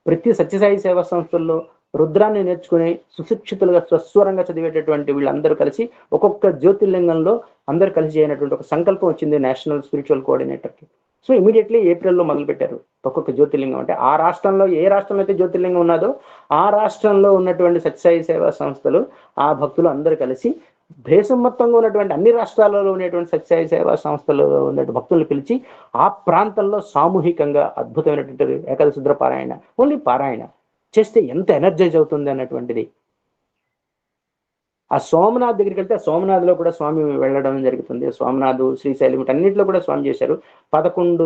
S3: ప్రతి సత్యసాయి సేవా సంస్థల్లో రుద్రాన్ని నేర్చుకుని సుశిక్షితులుగా స్వస్వరంగా చదివేటటువంటి వీళ్ళందరూ కలిసి ఒక్కొక్క జ్యోతిర్లింగంలో అందరూ కలిసి చేయనటువంటి ఒక సంకల్పం వచ్చింది నేషనల్ స్పిరిచువల్ కోఆర్డినేటర్కి. సో ఇమీడియట్లీ ఏప్రిల్లో మొదలు పెట్టారు ఒక్కొక్క జ్యోతిర్లింగం. అంటే ఆ రాష్ట్రంలో ఏ రాష్ట్రంలో అయితే జ్యోతిర్లింగం ఉన్నదో ఆ రాష్ట్రంలో ఉన్నటువంటి సత్యసాయి సేవా సంస్థలు, ఆ భక్తులు అందరూ కలిసి దేశం మొత్తంగా ఉన్నటువంటి అన్ని రాష్ట్రాలలో ఉన్నటువంటి సత్యసాయి సేవా సంస్థలు ఉన్నటువంటి భక్తులను పిలిచి ఆ ప్రాంతంలో సామూహికంగా అద్భుతమైనటువంటి ఏకాదశి రుద్ర పారాయణ, ఓన్లీ పారాయణ చేస్తే ఎంత ఎనర్జైజ్ అవుతుంది అన్నటువంటిది. ఆ సోమనాథ్ దగ్గరికి వెళ్తే ఆ సోమనాథ్లో కూడా స్వామి వెళ్ళడం జరుగుతుంది. సోమనాథ్, శ్రీశైలం అన్నింటిలో కూడా స్వామి చేశారు. 12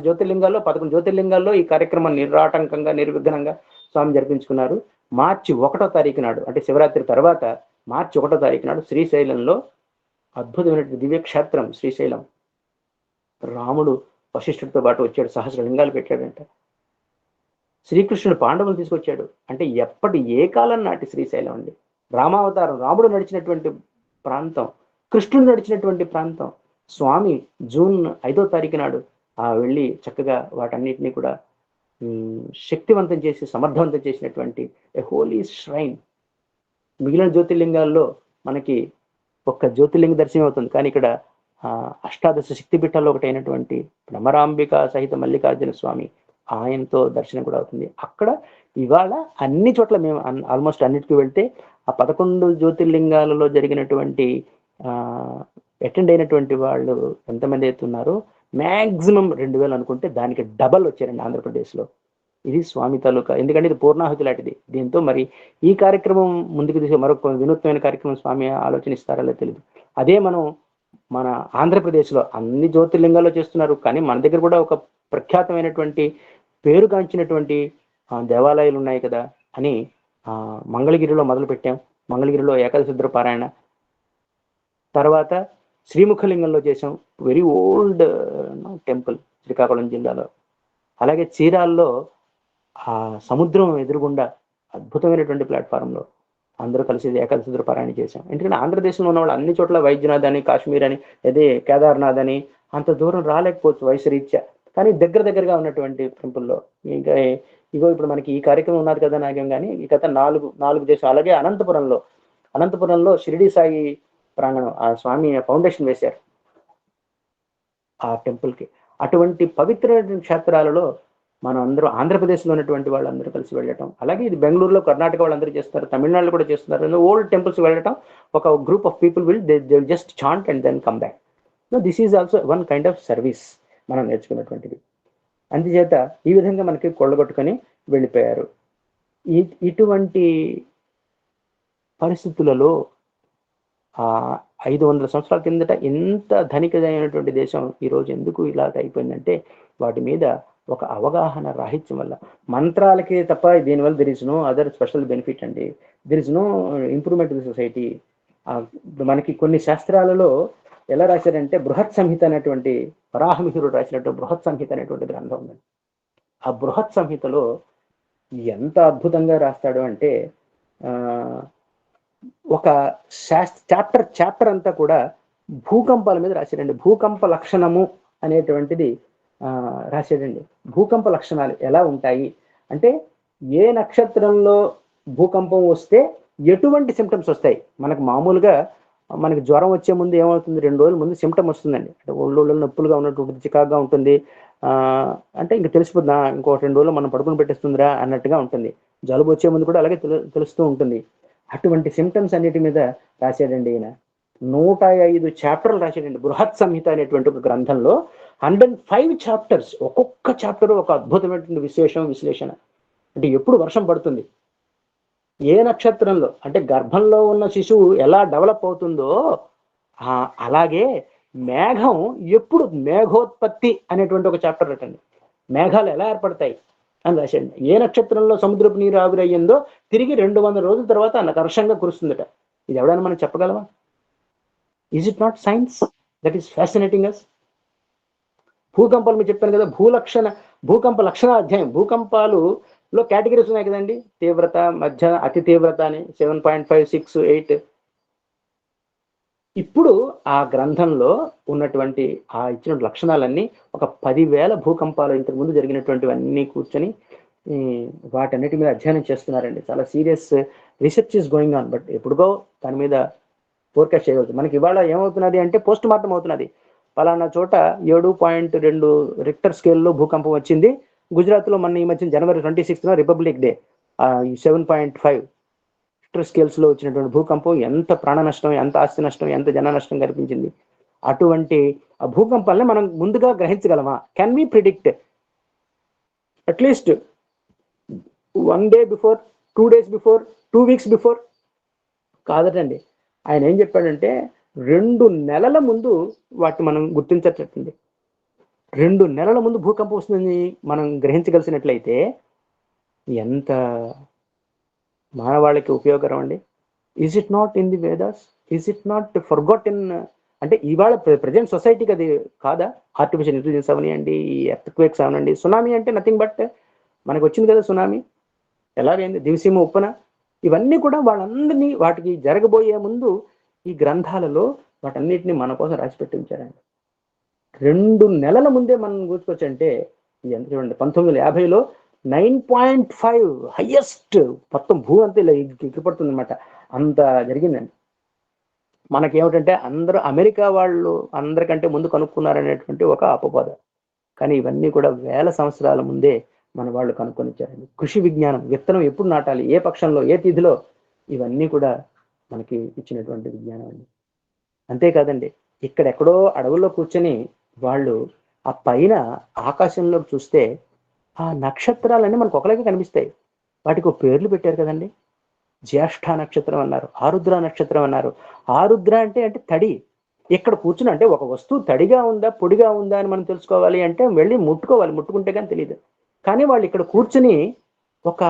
S3: జ్యోతిర్లింగాల్లో 11 జ్యోతిర్లింగాల్లో ఈ కార్యక్రమం నిరాటంకంగా నిర్విఘ్నంగా స్వామి జరిపించుకున్నారు. మార్చి 1వ తారీఖు నాడు, అంటే శివరాత్రి తర్వాత మార్చి 1వ తారీఖు నాడు శ్రీశైలంలో అద్భుతమైనటువంటి దివ్యక్షేత్రం శ్రీశైలం. రాముడు వశిష్ఠుడితో పాటు వచ్చాడు, సహస్రలింగాలు పెట్టాడంట. శ్రీకృష్ణుడు పాండవులు తీసుకొచ్చాడు. అంటే ఏ కాలం నాటి శ్రీశైలం అండి. రామావతారం, రాముడు నడిచినటువంటి ప్రాంతం, కృష్ణుడు నడిచినటువంటి ప్రాంతం. స్వామి జూన్ 5వ తారీఖు నాడు వెళ్ళి చక్కగా వాటన్నిటినీ కూడా శక్తివంతం చేసి సమర్థవంతం చేసినటువంటి ఏ హోలీ ష్రైన్. మిగిలిన జ్యోతిర్లింగాల్లో మనకి ఒక్క జ్యోతిర్లింగ దర్శనం అవుతుంది, కానీ ఇక్కడ అష్టాదశ శక్తిపీఠాల్లో ఒకటి అయినటువంటి భ్రమరాంబిక సహిత మల్లికార్జున స్వామి, ఆయనతో దర్శనం కూడా అవుతుంది. అక్కడ ఇవాళ అన్ని చోట్ల మేము ఆల్మోస్ట్ అన్నిటికీ వెళ్తే ఆ 11 జ్యోతిర్లింగాలలో జరిగినటువంటి అటెండ్ అయినటువంటి వాళ్ళు ఎంతమంది అయితే ఉన్నారో మ్యాక్సిమం 2000 అనుకుంటే దానికి డబల్ వచ్చారండి ఆంధ్రప్రదేశ్లో. ఇది స్వామి తాలూకా, ఎందుకంటే ఇది పూర్ణాహుతి లాంటిది. దీంతో మరి ఈ కార్యక్రమం ముందుకు తీసే మరొక వినూత్నమైన కార్యక్రమం స్వామి ఆలోచనిస్తారో తెలియదు. అదే మన ఆంధ్రప్రదేశ్లో అన్ని జ్యోతిర్లింగాల్లో చేస్తున్నారు, కానీ మన దగ్గర కూడా ఒక ప్రఖ్యాతమైనటువంటి పేరుగాంచినటువంటి దేవాలయాలు ఉన్నాయి కదా అని మంగళగిరిలో మొదలు పెట్టాం. మంగళగిరిలో ఏకాదశి రుద్ర పారాయణ, తర్వాత శ్రీముఖలింగంలో చేసాం, వెరీ ఓల్డ్ టెంపుల్ శ్రీకాకుళం జిల్లాలో. అలాగే చీరాల్లో ఆ సముద్రం ఎదురుగుండా అద్భుతమైనటువంటి ప్లాట్ఫారంలో అందరూ కలిసి ఏకాదశి రుద్ర పారాయణ చేశాం. ఎందుకంటే ఆంధ్రదేశంలో ఉన్న వాళ్ళు అన్ని చోట్ల వైద్యనాథ్ అని, కాశ్మీర్ అని, అదే కేదార్నాథ్ అని అంత దూరం రాలేకపోవచ్చు వయసు రీత్యా, కానీ దగ్గరగా ఉన్నటువంటి టెంపుల్లో ఇంకా ఇగో ఇప్పుడు మనకి ఈ కార్యక్రమం ఉన్నది కదా నాగం, కానీ ఈ గత నాలుగు దేశం. అలాగే అనంతపురంలో షిరిడి సాయి ప్రాంగణం, ఆ స్వామి ఫౌండేషన్ వేశారు ఆ టెంపుల్కి. అటువంటి పవిత్రమైన క్షేత్రాలలో మనం అందరూ ఆంధ్రప్రదేశ్లో ఉన్నటువంటి వాళ్ళందరూ కలిసి వెళ్ళటం, అలాగే ఇది బెంగళూరులో కర్ణాటక వాళ్ళందరూ చేస్తారు, తమిళనాడులో కూడా చేస్తున్నారు. ఓల్డ్ టెంపుల్స్ వెళ్ళటం, ఒక group of people they just chant and then come back. This is also one kind of service మనం నేర్చుకున్నటువంటిది. అందుచేత ఈ విధంగా మనకి కొల్లగొట్టుకొని వెళ్ళిపోయారు. ఇటువంటి పరిస్థితులలో 500 సంవత్సరాల కిందట ఎంత ధనికమైనటువంటి దేశం ఈరోజు ఎందుకు ఇలా అయిపోయిందంటే వాటి మీద ఒక అవగాహన రాహిత్యం వల్ల. మంత్రాలకి తప్ప దీనివల్ల there is no other special benefit అండి, there is no improvement in the society. మనకి కొన్ని శాస్త్రాలలో ఎలా రాశారంటే బృహత్ సంహిత అనేటువంటి వరాహమిహిరుడు రాసినటువంటి బృహత్ సంహిత అనేటువంటి గ్రంథం ఉందండి. ఆ బృహత్ సంహితలో ఎంత అద్భుతంగా రాస్తాడు అంటే ఒక చాప్టర్ అంతా కూడా భూకంపాల మీద రాశారండి. భూకంప లక్షణము అనేటువంటిది రాశాడండి. భూకంప లక్షణాలు ఎలా ఉంటాయి అంటే, ఏ నక్షత్రంలో భూకంపం వస్తే ఎటువంటి సిమ్టమ్స్ వస్తాయి. మనకు మామూలుగా మనకి జ్వరం వచ్చే ముందు ఏమవుతుంది, 2 రోజుల ముందు సిమ్టమ్ వస్తుందండి. అంటే ఒళ్ళు నొప్పులుగా ఉన్నటువంటి చికాగ్గా ఉంటుంది. అంటే ఇంక తెలిసిపోతుందా, ఇంకో 2 రోజులు మనం పడుకుని పెట్టేస్తుందిరా అన్నట్టుగా ఉంటుంది. జలుబు వచ్చే ముందు కూడా అలాగే తెలుస్తూ ఉంటుంది. అటువంటి సిమ్టమ్స్ అన్నిటి మీద రాశాడండి ఈయన. 105 చాప్టర్లు రాశాడండి. బృహత్ సంహిత అనేటువంటి ఒక గ్రంథంలో 105 చాప్టర్స్. ఒక్కొక్క చాప్టర్ ఒక అద్భుతమైనటువంటి విశ్లేషణ. అంటే ఎప్పుడు వర్షం పడుతుంది, ఏ నక్షత్రంలో, అంటే గర్భంలో ఉన్న శిశువు ఎలా డెవలప్ అవుతుందో అలాగే మేఘం ఎప్పుడు, మేఘోత్పత్తి అనేటువంటి ఒక చాప్టర్ అటండి. మేఘాలు ఎలా ఏర్పడతాయి అని రాశాడు. ఏ నక్షత్రంలో సముద్రపు నీరు ఆవిరయ్యిందో తిరిగి 200 రోజుల తర్వాత వర్షంగా కురుస్తుందట. ఇది ఎవడైనా మనం చెప్పగలమా? Is it not science that is fascinating us? భూకంపాలు మీరు చెప్పాను కదా, భూకంప లక్షణ అధ్యాయం. భూకంపాలులో కేటగిరీస్ ఉన్నాయి కదండి, తీవ్రత, మధ్య, అతి తీవ్రత అని 7.5, 6, 8. ఇప్పుడు ఆ గ్రంథంలో ఉన్నటువంటి ఆ ఇచ్చిన లక్షణాలన్నీ ఒక 10,000 భూకంపాలు ఇంతకు ముందు జరిగినటువంటివన్నీ కూర్చొని వాటన్నిటి మీద అధ్యయనం చేస్తున్నారండి. చాలా serious research is going on. But ఎప్పుడుగో దాని మీద ఫోర్కాస్ట్ చేయగలుగుతుంది. మనకి ఇవాళ ఏమవుతున్నది అంటే పోస్ట్ మార్టం అవుతున్నది. పలానా చోట 7.2 రిక్టర్ స్కేల్లో భూకంపం వచ్చింది. గుజరాత్లో మన ఈ మధ్య జనవరి 26న రిపబ్లిక్ డే 7.5 రిక్టర్ స్కేల్స్ లో వచ్చినటువంటి భూకంపం ఎంత ప్రాణ నష్టం, ఎంత ఆస్తి నష్టం, ఎంత జన నష్టం కల్పించింది. అటువంటి ఆ భూకంపాలని మనం ముందుగా గ్రహించగలమా? Can we predict at least 1 day before, 2 days before, 2 weeks before? కాదటండి. ఆయన ఏం చెప్పాడంటే 2 నెలల ముందు వాటిని మనం గుర్తించటండి. 2 నెలల ముందు భూకంపం వస్తుందని మనం గ్రహించగలిసినట్లయితే ఎంత మానవాళికి ఉపయోగకరం అండి. Is it not in the Vedas? Is it not forgotten? అంటే ఇవాళ ప్రజెంట్ సొసైటీకి అది కాదా? ఆర్టిఫిషియల్ ఇంటెలిజెన్స్ అవనియండి, ఎర్త్క్వేక్స్ అవనండి, సునామీ అంటే నథింగ్ బట్ మనకు వచ్చింది కదా సునామీ, ఎలాగైంది, దివిసీమ ఉప్పన, ఇవన్నీ కూడా వాళ్ళందరినీ వాటికి జరగబోయే ముందు ఈ గ్రంథాలలో వాటన్నిటిని మన కోసం రాసి పెట్టి ఉంచారండి. 2 నెలల ముందే మనం కూర్చుకొచ్చంటే ఎంత చూడండి. 1950లో 9.5 హైయెస్ట్ మొత్తం భూ అంతా ఇలా ఎగిరిపడుతుంది అనమాట. అంత జరిగిందండి. మనకేమిటంటే అందరూ అమెరికా వాళ్ళు అందరికంటే ముందు కనుక్కున్నారనేటువంటి ఒక అపవాద. కానీ ఇవన్నీ కూడా 1000 సంవత్సరాల ముందే మన వాళ్ళు కనుక్కొని ఇచ్చారండి. కృషి విజ్ఞానం, విత్తనం ఎప్పుడు నాటాలి, ఏ పక్షంలో, ఏ తిథిలో, ఇవన్నీ కూడా మనకి ఇచ్చినటువంటి విజ్ఞానం అండి. అంతేకాదండి, ఇక్కడెక్కడో అడవుల్లో కూర్చొని వాళ్ళు ఆ పైన ఆకాశంలోకి చూస్తే ఆ నక్షత్రాలన్నీ మనకు ఒకలాగే కనిపిస్తాయి. వాటికి ఒక పేర్లు పెట్టారు కదండి. జ్యేష్ఠ నక్షత్రం అన్నారు, ఆరుద్ర నక్షత్రం అన్నారు. ఆరుద్ర అంటే తడి. ఇక్కడ కూర్చుని అంటే ఒక వస్తువు తడిగా ఉందా పొడిగా ఉందా అని మనం తెలుసుకోవాలి అంటే వెళ్ళి ముట్టుకోవాలి, ముట్టుకుంటే కానీ తెలియదు. కానీ వాళ్ళు ఇక్కడ కూర్చుని ఒక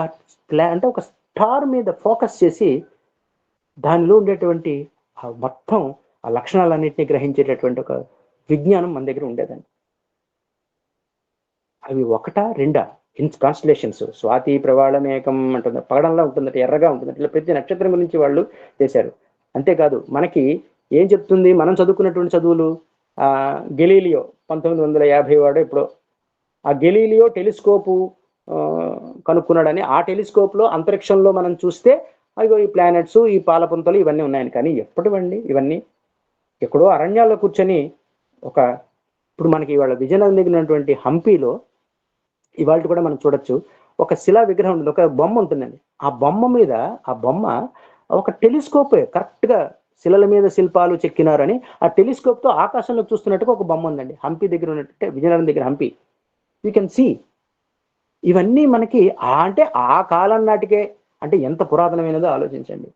S3: ఒక స్టార్ మీద ఫోకస్ చేసి దానిలో ఉండేటువంటి ఆ మొత్తం ఆ లక్షణాలన్నింటినీ గ్రహించేటటువంటి ఒక విజ్ఞానం మన దగ్గర ఉండేదండి. అవి 1, 2 కాన్స్టలేషన్స్. స్వాతి ప్రవాళమేకం అంటుంది, పగడంలా ఉంటుందట, ఎర్రగా ఉంటుందట. ఇలా ప్రతి నక్షత్రం గురించి వాళ్ళు చేశారు. అంతేకాదు మనకి ఏం చెప్తుంది మనం చదువుకున్నటువంటి చదువులు, గెలీలియో 1950 వాడు ఇప్పుడు ఆ గెలీలియో టెలిస్కోపు కనుక్కున్నాడని, ఆ టెలిస్కోప్ లో అంతరిక్షంలో మనం చూస్తే అయ్యో ఈ ప్లానెట్స్, ఈ పాలపుంతలు ఇవన్నీ ఉన్నాయని. కానీ ఎప్పటివండి ఇవన్నీ? ఎక్కడో అరణ్యాల్లో కూర్చొని ఇప్పుడు మనకి ఇవాళ విజయనగరం దగ్గర ఉన్నటువంటి హంపీలో ఇవాళ కూడా మనం చూడొచ్చు, ఒక శిలా విగ్రహం ఉంటుంది, ఒక బొమ్మ ఉంటుందండి. ఆ బొమ్మ మీద ఒక టెలిస్కోప్, కరెక్ట్ గా శిలల మీద శిల్పాలు చెక్కినారని ఆ టెలిస్కోప్ తో ఆకాశంలో చూస్తున్నట్టుగా ఒక బొమ్మ ఉందండి హంపి దగ్గర ఉన్నట్టు, విజయనగరం దగ్గర హంపి. You can see. ఇవన్నీ మనకి అంటే ఆ కాలం నాటికే, అంటే ఎంత పురాతనమైనదో ఆలోచించండి.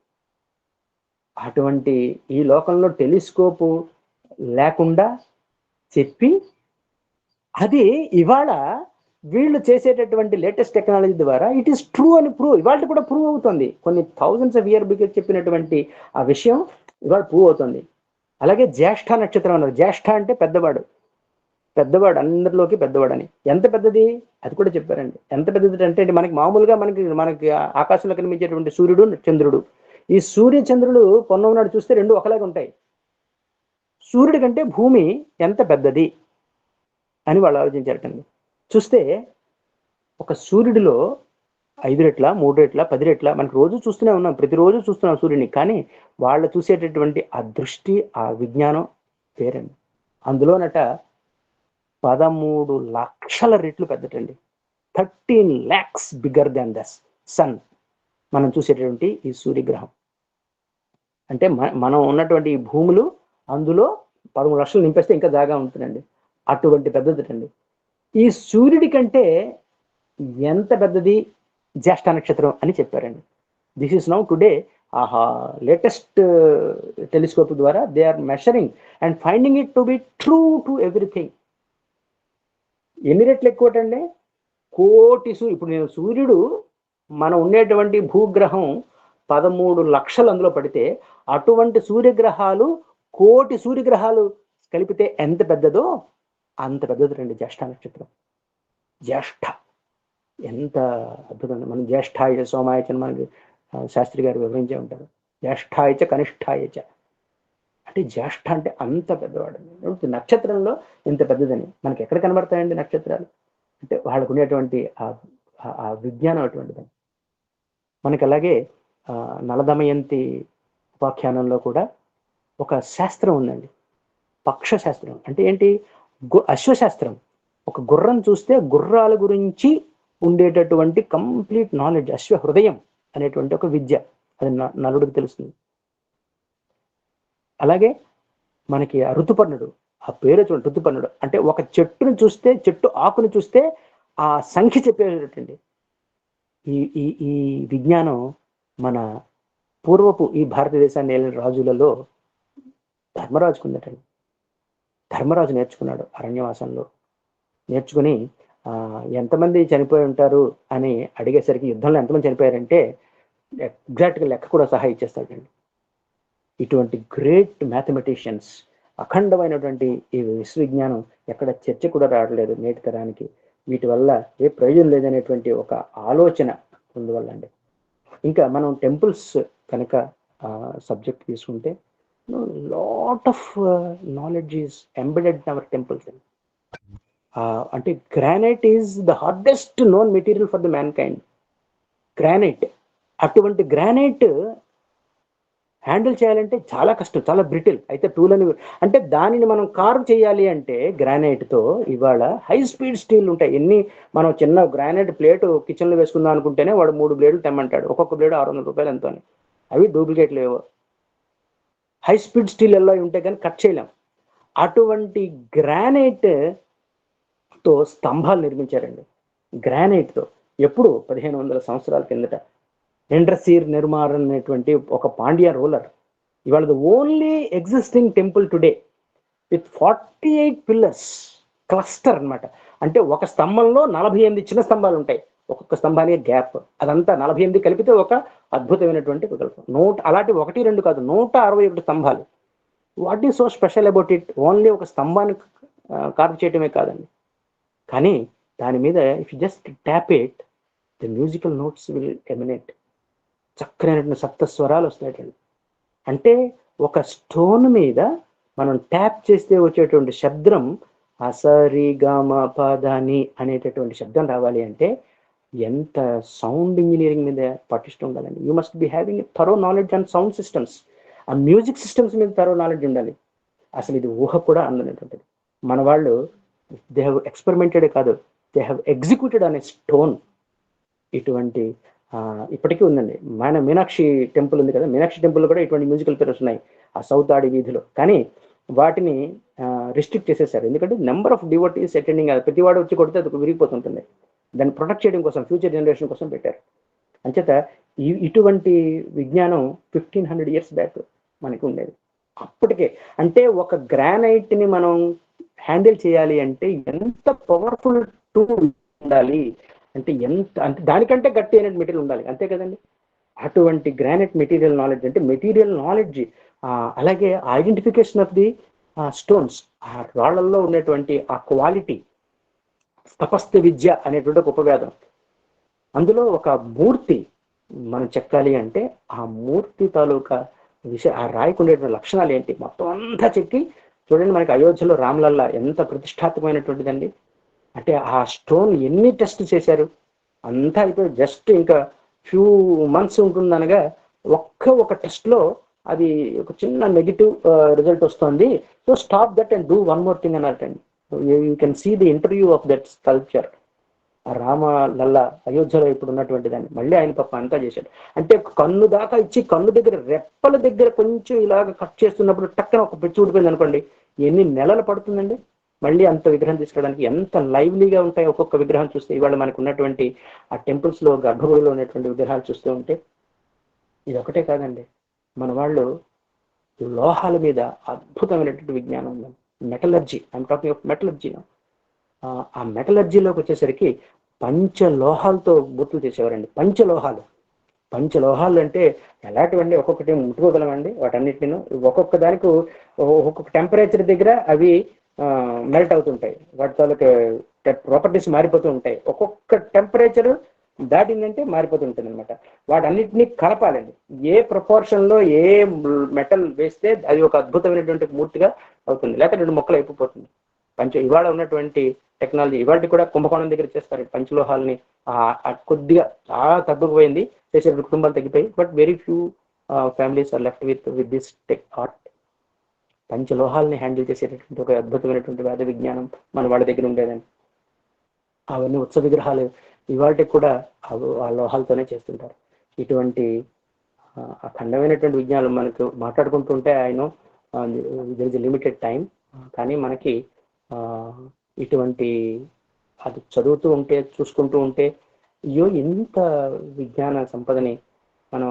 S3: అటువంటి ఈ లోకంలో టెలిస్కోపు లేకుండా చెప్పి అది ఇవాళ వీళ్ళు చేసేటటువంటి లేటెస్ట్ టెక్నాలజీ ద్వారా ఇట్ ఈస్ ట్రూ అని ఇవాళ కూడా ప్రూవ్ అవుతుంది. కొన్ని thousands of years బిఫోర్ చెప్పినటువంటి ఆ విషయం ఇవాళ ప్రూవ్ అవుతుంది. అలాగే జ్యేష్ఠ నక్షత్రం అన్నారు. జ్యేష్ఠ అంటే పెద్దవాడు, అందరిలోకి పెద్దవాడు అని. ఎంత పెద్దది అది కూడా చెప్పారండి. ఎంత పెద్దది అంటే మనకి మామూలుగా మనకి ఆకాశంలో కనిపించేటువంటి సూర్యుడు, చంద్రుడు, ఈ సూర్య చంద్రుడు పొన్నం నాడు చూస్తే 2 ఒకలాగా ఉంటాయి. సూర్యుడి కంటే భూమి ఎంత పెద్దది అని వాళ్ళు ఆలోచించారటండి. చూస్తే ఒక సూర్యుడిలో 5 రెట్ల, 3 రెట్ల, 10 రెట్ల మనకు రోజు చూస్తూనే ఉన్నాం, ప్రతిరోజు చూస్తున్నాం సూర్యుడిని. కానీ వాళ్ళు చూసేటటువంటి ఆ దృష్టి, ఆ విజ్ఞానం వేరండి. అందులోనట 13 లక్షల రెట్లు పెద్దటండి. 13 lakhs bigger than the sun. మనం చూసేటటువంటి ఈ సూర్యగ్రహం అంటే మనం ఉన్నటువంటి ఈ భూములు అందులో 13 లక్షలు నింపేస్తే ఇంకా జాగా ఉంటుందండి. అటువంటి పెద్దదిటండి. ఈ సూర్యుడి కంటే ఎంత పెద్దది జ్యేష్ఠ నక్షత్రం అని చెప్పారండి. This is now today latest telescope ద్వారా they are measuring and finding it to be true to everything. ఎన్ని రెట్లు ఎక్కువటండి? కోటి ఇప్పుడు నేను సూర్యుడు మనం ఉండేటువంటి భూగ్రహం 13 లక్షలు అందులో పడితే అటువంటి సూర్యగ్రహాలు కోటి సూర్యగ్రహాలు కలిపితే ఎంత పెద్దదో అంత పెద్దదండి జ్యేష్ఠ నక్షత్రం. జ్యేష్ఠ ఎంత అద్భుతం! మనం జ్యేష్ఠాయ సోమాయచ మనకి శాస్త్రి గారు వివరించే ఉంటారు. జ్యేష్ఠాయచ కనిష్ఠాయచ అంటే జ్యేష్ఠ అంటే అంత పెద్దవాడు. నక్షత్రంలో ఇంత పెద్దదని మనకి ఎక్కడ కనబడతాయండి నక్షత్రాలు? అంటే వాళ్ళకు ఉండేటువంటి ఆ విజ్ఞానం అటువంటిది. మనకి అలాగే నలదమయంతి ఉపాఖ్యానంలో కూడా ఒక శాస్త్రం ఉందండి, పక్ష శాస్త్రం. అంటే ఏంటి? అశ్వశాస్త్రం. ఒక గుర్రం చూస్తే గుర్రాల గురించి ఉండేటటువంటి కంప్లీట్ నాలెడ్జ్, అశ్వ హృదయం అనేటువంటి ఒక విద్య, అది నలుడికి తెలుస్తుంది. అలాగే మనకి ఆ ఋతుపర్ణుడు, ఆ పేరు చూడండి, ఋతుపర్ణుడు అంటే ఒక చెట్టును చూస్తే, చెట్టు ఆకును చూస్తే ఆ సంఖ్య చెప్పేటండి. ఈ ఈ ఈ విజ్ఞానం మన పూర్వపు ఈ భారతదేశాన్ని ఏలిన రాజులలో ధర్మరాజుకు ఉందటండి. ధర్మరాజు నేర్చుకున్నాడు అరణ్యవాసంలో. నేర్చుకుని ఎంతమంది చనిపోయి ఉంటారు అని అడిగేసరికి యుద్ధంలో ఎంతమంది చనిపోయారంటే ఎగ్జాక్ట్గా లెక్క కూడా సహా ఇచ్చేస్తాడండి. ఇటువంటి గ్రేట్ మ్యాథమెటిషియన్స్, అఖండమైనటువంటి ఈ విశ్వవిజ్ఞానం ఎక్కడ చర్చ కూడా రావట్లేదు నేటి తరానికి. వీటి వల్ల ఏ ప్రయోజనం లేదనేటువంటి ఒక ఆలోచన అందువల్ల అండి. ఇంకా మనం టెంపుల్స్ కనుక సబ్జెక్ట్ తీసుకుంటే lot of knowledge is embedded in our temples. అంటే granite is the hardest known material for the mankind. Granite, అటువంటి గ్రానైట్ హ్యాండిల్ చేయాలంటే చాలా కష్టం, చాలా బ్రిటిల్. అయితే టూల్ అని అంటే దానిని మనం కార్వ్ చేయాలి అంటే గ్రానైట్తో ఇవాళ హై స్పీడ్ స్టీల్ ఉంటాయి. మనం చిన్న గ్రానైట్ ప్లేట్ కిచెన్లో వేసుకుందాం అనుకుంటేనే వాడు 3 బ్లేడ్లు తెమ్మంటాడు. ఒక్కొక్క బ్లేడ్ 600 రూపాయలు ఎంతో. అవి డూప్లికేట్లు ఏవో. హై స్పీడ్ స్టీల్ ఎలా ఉంటే కానీ కట్ చేయలేం. అటువంటి గ్రానైట్తో స్తంభాలు నిర్మించారండి. గ్రానైట్తో ఎప్పుడు 1500 సంవత్సరాల కిందట ఎండ్రసీర్ నిర్మార్ అనేటువంటి ఒక పాండ్యా రూలర్ ఇవాళ the only existing temple today with 48 pillars cluster అనమాట. అంటే ఒక స్తంభంలో 48 చిన్న స్తంభాలు ఉంటాయి, ఒక్కొక్క స్తంభానికి గ్యాప్. అదంతా 48 కలిపితే ఒక అద్భుతమైనటువంటి వికల్పం. అలాంటి 1, 2 కాదు, 161 స్తంభాలు. What is so special about it? Only ఒక స్తంభాన్ని కార్వ్ చేయటమే కాదండి, కానీ దాని మీద if you just tap it the musical notes will emanate. చక్కనైనటువంటి సప్తస్వరాలు వస్తాయండి. అంటే ఒక స్టోన్ మీద మనం ట్యాప్ చేస్తే వచ్చేటువంటి శబ్దం అసరి గమ పదని అనేటటువంటి శబ్దం రావాలి అంటే ఎంత సౌండ్ ఇంజనీరింగ్ మీద పటిష్టం ఉండాలండి. You must be having thorough knowledge and sound systems. ఆ మ్యూజిక్ సిస్టమ్స్ మీద థరో నాలెడ్జ్ ఉండాలి. అసలు ఇది ఊహ కూడా అందనటువంటిది. మన వాళ్ళు దే హ్యావ్ ఎక్స్పెరిమెంటెడ్ కాదు, దే హ్యావ్ ఎగ్జిక్యూటెడ్ అనే స్టోన్. ఇటువంటి ఇప్పటికీ ఉందండి. మన మీనాక్షి టెంపుల్ ఉంది కదా, మీనాక్షి టెంపుల్ కూడా ఇటువంటి మ్యూజికల్ పిల్లర్స్ ఉన్నాయి ఆ సౌత్ ఆడి వీధిలో. కానీ వాటిని రిస్ట్రిక్ట్ చేసేసారు, ఎందుకంటే నెంబర్ ఆఫ్ డివోటీస్ అటెండింగ్, ప్రతి వాడు వచ్చి కొడితే అది విరిగిపోతుంటుంది. దాన్ని ప్రొటెక్ట్ చేయడం కోసం, ఫ్యూచర్ జనరేషన్ కోసం పెట్టారు. అంచేత ఇటువంటి విజ్ఞానం 1500 ఇయర్స్ బ్యాక్ మనకి ఉండేది. అప్పటికే అంటే ఒక గ్రానైట్ని మనం హ్యాండిల్ చేయాలి అంటే ఎంత పవర్ఫుల్ టూల్ ఉండాలి, అంటే దానికంటే గట్టి అయిన మెటీరియల్ ఉండాలి, అంతే కదండి. అటువంటి గ్రానైట్ మెటీరియల్ నాలెడ్జ్, అంటే మెటీరియల్ నాలెడ్జ్. అలాగే ఐడెంటిఫికేషన్ ఆఫ్ ది స్టోన్స్, ఆ రాళ్లలో ఉండేటువంటి ఆ క్వాలిటీ, తపస్థ విద్య అనేటువంటి ఒక ఉపవేదం. అందులో ఒక మూర్తి మనం చెక్కాలి అంటే ఆ మూర్తి తాలూకా ఆ రాయికి ఉండేటువంటి లక్షణాలు ఏంటి మొత్తం అంతా చెక్కి చూడండి, మనకి అయోధ్యలో రామ్లల్లా ఎంత ప్రతిష్టాత్మకమైనటువంటిదండి. అంటే ఆ స్టోన్ ఎన్ని టెస్ట్ చేశారు, అంతా అయిపోయి జస్ట్ ఇంకా ఫ్యూ మంత్స్ ఉంటుందనగా ఒక టెస్ట్ లో అది ఒక చిన్న నెగిటివ్ రిజల్ట్ వస్తుంది. So stop that and do one more thing అన్నట్టండి. You can see the interview of that sculpture. Rama Lalla అయోధ్యలో ఇప్పుడు ఉన్నటువంటి దాన్ని మళ్ళీ ఆయన పాప అంతా చేశాడు. అంటే కన్ను దాకా ఇచ్చి కన్ను దగ్గర రెప్పల దగ్గర కొంచెం ఇలాగ కట్ చేస్తున్నప్పుడు టక్కన ఒక పెచ్చు ఊడిపోయింది అనుకోండి, ఎన్ని నెలలు పడుతుందండి మళ్ళీ అంత విగ్రహం తీసుకురావడానికి. ఎంత లైవ్లీగా ఉంటాయి ఒక్కొక్క విగ్రహం చూస్తే. ఇవాళ మనకు ఉన్నటువంటి ఆ టెంపుల్స్ లో గర్భగుడిలో ఉన్నటువంటి విగ్రహాలు చూస్తూ ఉంటే ఇది ఒకటే కాదండి, మన వాళ్ళు లోహాల మీద అద్భుతమైనటువంటి విజ్ఞానం ఉంది. Metallurgy, I'm talking of metallurgy. ఆ మెటలర్జీలోకి వచ్చేసరికి పంచలోహాలతో బూతులు చేసేవారండి. పంచలోహాలు అంటే ఎలాంటివండి, ఒక్కొక్కటి ముట్టుకోగలమండి వాటన్నిటిని. ఒక్కొక్క దానికి ఒక్కొక్క టెంపరేచర్ దగ్గర అవి మెల్ట్ అవుతుంటాయి, వాటి తాలూకు ప్రాపర్టీస్ మారిపోతూ ఉంటాయి. ఒక్కొక్క టెంపరేచర్ దాటిందంటే మారిపోతుంటుంది అనమాట. వాటన్నిటినీ కలపాలండి. ఏ ప్రపోర్షన్ లో ఏ మెటల్ వేస్తే అది ఒక అద్భుతమైనటువంటి మూర్తిగా అవుతుంది, లేకపోతే రెండు మొక్కలు అయిపోతుంది. ఇవాళ ఉన్నటువంటి టెక్నాలజీ, ఇవాళ కూడా కుంభకోణం దగ్గర చేస్తారు పంచలోహాలని. కొద్దిగా చాలా తగ్గిపోయింది, చేసే కుటుంబాలు తగ్గిపోయి, but very few families are left with this tech art. పంచలోహాలని హ్యాండిల్ చేసేటటువంటి ఒక అద్భుతమైనటువంటి వేద విజ్ఞానం మన వాళ్ళ దగ్గర ఉండేదండి. అవన్నీ ఉత్సవ విగ్రహాలు ఇవాళకి కూడా ఆ లోహాలతోనే చేస్తుంటారు. ఇటువంటి అఖండమైనటువంటి విజ్ఞానం మనకు మాట్లాడుకుంటుంటే ఆయన దర్ ఇస్ లిమిటెడ్ టైం, కానీ మనకి ఇటువంటి అది చదువుతూ ఉంటే చూసుకుంటూ ఉంటే అయ్యో ఇంత విజ్ఞాన సంపదని మనం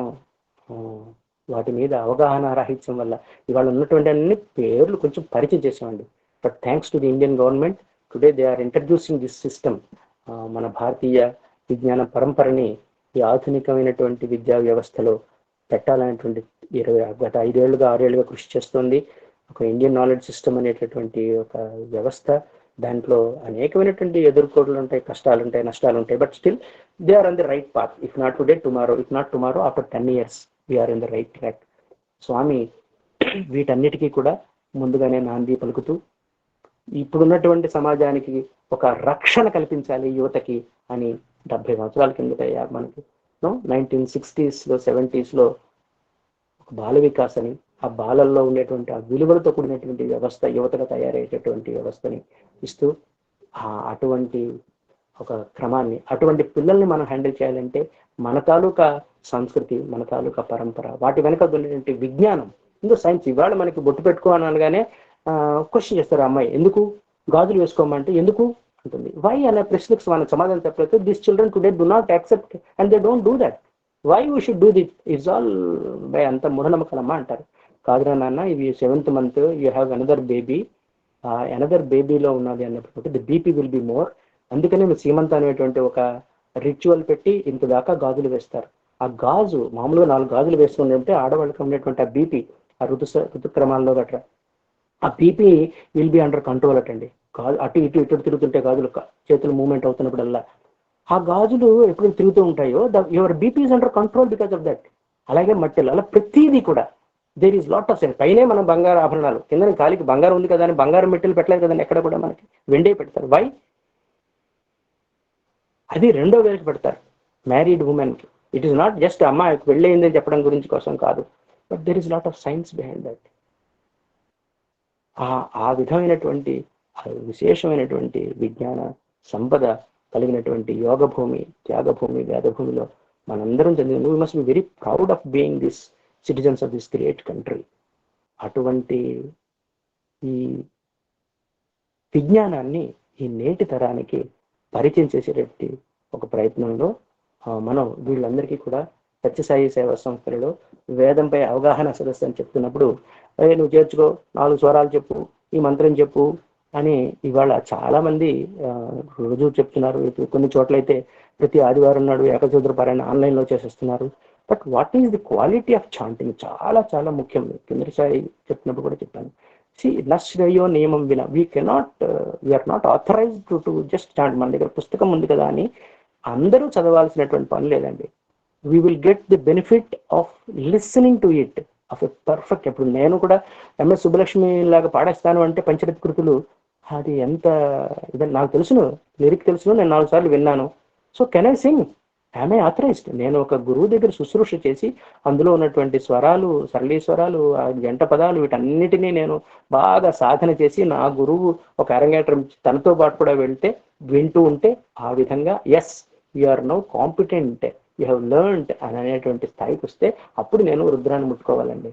S3: వాటి మీద అవగాహన రాహిత్యం వల్ల ఇవాళ ఉన్నటువంటి అన్ని పేర్లు కొంచెం పరిచయం చేసామండి. But thanks to the Indian government today they are introducing this system. మన భారతీయ విజ్ఞాన పరంపరని ఈ ఆధునికమైనటువంటి విద్యా వ్యవస్థలో పెట్టాలనేటువంటి గత 5 ఏళ్లుగా 6 ఏళ్లుగా కృషి చేస్తుంది. ఒక ఇండియన్ నాలెడ్జ్ సిస్టమ్ అనేటటువంటి ఒక వ్యవస్థ. దాంట్లో అనేకమైనటువంటి ఎదుర్కోవడాలు ఉంటాయి, కష్టాలు ఉంటాయి, నష్టాలు ఉంటాయి. But still they are on the right path. If not today tomorrow, if not tomorrow after 10 years we're in the right track. Swami వీటన్నిటికీ కూడా ముందుగానే నాంది పలుకుతూ ఇప్పుడున్నటువంటి సమాజానికి ఒక రక్షణ కల్పించాలి యువతకి అని 70 సంవత్సరాల కిందట మనకి 1960s 70s ఒక బాల వికాస్ అని, ఆ బాలల్లో ఉండేటువంటి ఆ విలువలతో కూడినటువంటి వ్యవస్థ, యువతగా తయారయ్యేటటువంటి వ్యవస్థని ఇస్తూ అటువంటి ఒక క్రమాన్ని, అటువంటి పిల్లల్ని మనం హ్యాండిల్ చేయాలంటే మన తాలూకా సంస్కృతి, మన తాలూకా పరంపర, వాటి వెనక ఉండేటువంటి విజ్ఞానం, ఇంకో సైన్స్. ఇవాళ మనకి బొట్టు పెట్టుకోవాలనగానే క్వశ్చన్ చేస్తారు, అమ్మాయి ఎందుకు గాజులు వేసుకోమంటే ఎందుకు అంటుంది. వై అనే ప్రశ్నకు మన సమాధానం చెప్పలేదు. This children today do not accept and they don't do that. Why we should do that? It's all by అంత మూఢనమ్మకాలమ్మా అంటారు. కాదురా నాన్న, ఇవి 7th month you have another baby, another బేబీలో ఉన్నది అన్నప్పుడు the BP will be more. అందుకని సీమంత అనేటువంటి ఒక రిచువల్ పెట్టి ఇంత దాకా గాజులు వేస్తారు. ఆ గాజు మామూలుగా 4 గాజులు వేస్తుంటే ఆడవాళ్ళకి ఉండేటువంటి ఆ బీపీ, ఆ ఋతుక్రమాల్లో గట్రా ఆ BP will be under control అటండి. అటు ఇటు తిరుగుతుంటే గాజులు చేతులు మూవ్మెంట్ అవుతున్నప్పుడల్లా ఆ గాజులు ఎప్పుడు తిరుగుతూ ఉంటాయో your BP is under control because of that. అలాగే మట్టెలు, అలా ప్రతిదీ కూడా there is lot of sense. పైనే మనం బంగారు ఆభరణాలు, కింద కాలికి బంగారం ఉంది కదా అని బంగారం మెట్టెలు పెట్టలేదు కదండి, ఎక్కడ కూడా మనకి వెండే పెడతారు. వై? అది 2వ వేలకు పెడతారు మ్యారీడ్ ఉమెన్ కి. ఇట్ ఈస్ నాట్ జస్ట్ అమ్మాయికి వెళ్ళయింది అని చెప్పడం గురించి కోసం కాదు, but there is lot of science behind that. ఆ విధమైనటువంటి విశేషమైనటువంటి విజ్ఞాన సంపద కలిగినటువంటి యోగ భూమి, త్యాగభూమి, వేదభూమిలో మనందరం చదివి we must be very proud of being this citizens of this great country. అటువంటి ఈ విజ్ఞానాన్ని ఈ నేటి తరానికి పరిచయం చేసేటటువంటి ఒక ప్రయత్నంలో మనం వీళ్ళందరికీ కూడా సత్యసాయి సేవా సంస్థలలో వేదంపై అవగాహన సదస్సు అని చెప్తున్నప్పుడు, అదే నువ్వు చేర్చుకో, 4 స్వరాలు చెప్పు, ఈ మంత్రం చెప్పు అని ఇవాళ చాలా మంది రోజు చెప్తున్నారు. కొన్ని చోట్లయితే ప్రతి ఆదివారం నాడు ఏకసూత్ర పారాయణ ఆన్లైన్లో చేసేస్తున్నారు. But what is the quality of chanting చాలా చాలా ముఖ్యం. కిందసారి చెప్పినప్పుడు కూడా చెప్పాను. నశ్రయో నియమం విన we are not authorised to just chant. మన దగ్గర పుస్తకం ఉంది కదా అని అందరూ చదవాల్సినటువంటి పని లేదండి. We will get the benefit of listening to it of a perfect. ఇప్పుడు నేను కూడా ఎంఎస్ సుబ్బలక్ష్మి లాగా పాడేస్తాను అంటే పంచరథ కృతులు అది ఎంత ఇదని నాకు తెలుసును, లిరిక్ తెలుసును, నేను 4 సార్లు విన్నాను. So can I sing? I'm a authorised. నేను ఒక గురువు దగ్గర శుశ్రూష చేసి అందులో ఉన్నటువంటి స్వరాలు, సరళీ స్వరాలు, ఆ జంట పదాలు, వీటన్నిటినీ నేను బాగా సాధన చేసి నా గురువు ఒక అరంగేట్రం తనతో పాటు కూడా వెళ్తే వింటూ ఉంటే ఆ విధంగా yes you are now competent, you have learned అని అనేటువంటి స్థాయికి వస్తే అప్పుడు నేను రుద్రాన్ని ముట్టుకోవాలండి.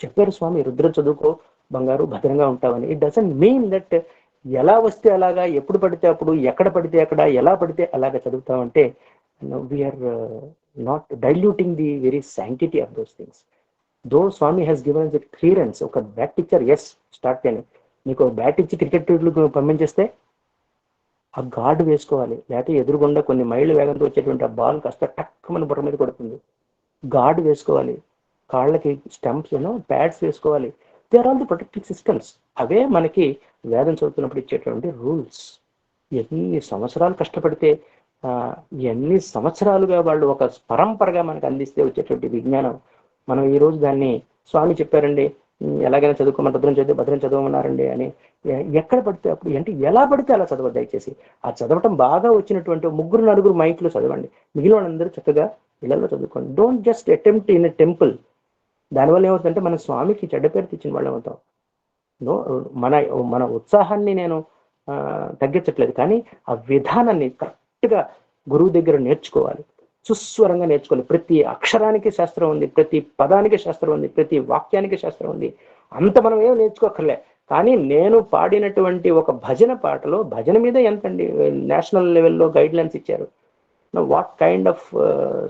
S3: చెప్పారు స్వామి, రుద్రం చదువుకో బంగారు, భద్రంగా ఉంటావని. ఇట్ డజంట్ మీన్ దట్ ఎలా వస్తే అలాగా, ఎప్పుడు పడితే అప్పుడు, ఎక్కడ పడితే అక్కడ, ఎలా పడితే అలాగా చదువుతామంటే we're not diluting the very sanctity of those things. Though Swami has given the clearance. ఒక బ్యాట్ ఇచ్చారు, ఎస్ స్టార్ట్ అని. నీకు బ్యాట్ ఇచ్చి క్రికెట్ పంపించేస్తే ఆ గార్డు వేసుకోవాలి, లేకపోతే ఎదురుగుండా కొన్ని మైళ్ళ వేగంతో వచ్చేటువంటి ఆ బాల్ కాస్త టక్కుమని బుర్ర మీద కొడుతుంది. గార్డు వేసుకోవాలి, కాళ్ళకి స్టంప్స్ ప్యాడ్స్ వేసుకోవాలి. They are all the protective systems. అవే మనకి వేదం చదువుతున్నప్పుడు ఇచ్చేటువంటి రూల్స్. ఎన్ని సంవత్సరాలు కష్టపడితే ఎన్ని సంవత్సరాలుగా వాళ్ళు ఒక పరంపరగా మనకు అందిస్తే వచ్చేటువంటి విజ్ఞానం, మనం ఈ రోజు దాన్ని స్వామి చెప్పారండి ఎలాగైనా చదువుకోమని, భద్రం చదవమన్నారండి అని ఎక్కడ పడితే అప్పుడు అంటే ఎలా పడితే అలా చదవద్దు దయచేసి. ఆ చదవటం బాగా వచ్చినటువంటి 3-4 మైక్లు చదవండి, మిగిలిన వాళ్ళందరూ చక్కగా ఇళ్లలో చదువుకోండి. Don't just attempt in a temple. దానివల్ల ఏమవుతుందంటే మన స్వామికి చెడ్డ పేరు తెచ్చిన వాళ్ళు అవుతాం. మన మన ఉత్సాహాన్ని నేను తగ్గించట్లేదు, కానీ ఆ విధానాన్ని కరెక్ట్గా గురువు దగ్గర నేర్చుకోవాలి, సుస్వరంగా నేర్చుకోవాలి. ప్రతి అక్షరానికి శాస్త్రం ఉంది, ప్రతి పదానికి శాస్త్రం ఉంది, ప్రతి వాక్యానికి శాస్త్రం ఉంది. అంత మనం ఏం నేర్చుకోకర్లే. కానీ నేను పాడినటువంటి ఒక భజన పాటలో, భజన మీద ఎంతండి నేషనల్ లెవెల్లో గైడ్ లైన్స్ ఇచ్చారు. వాట్ కైండ్ ఆఫ్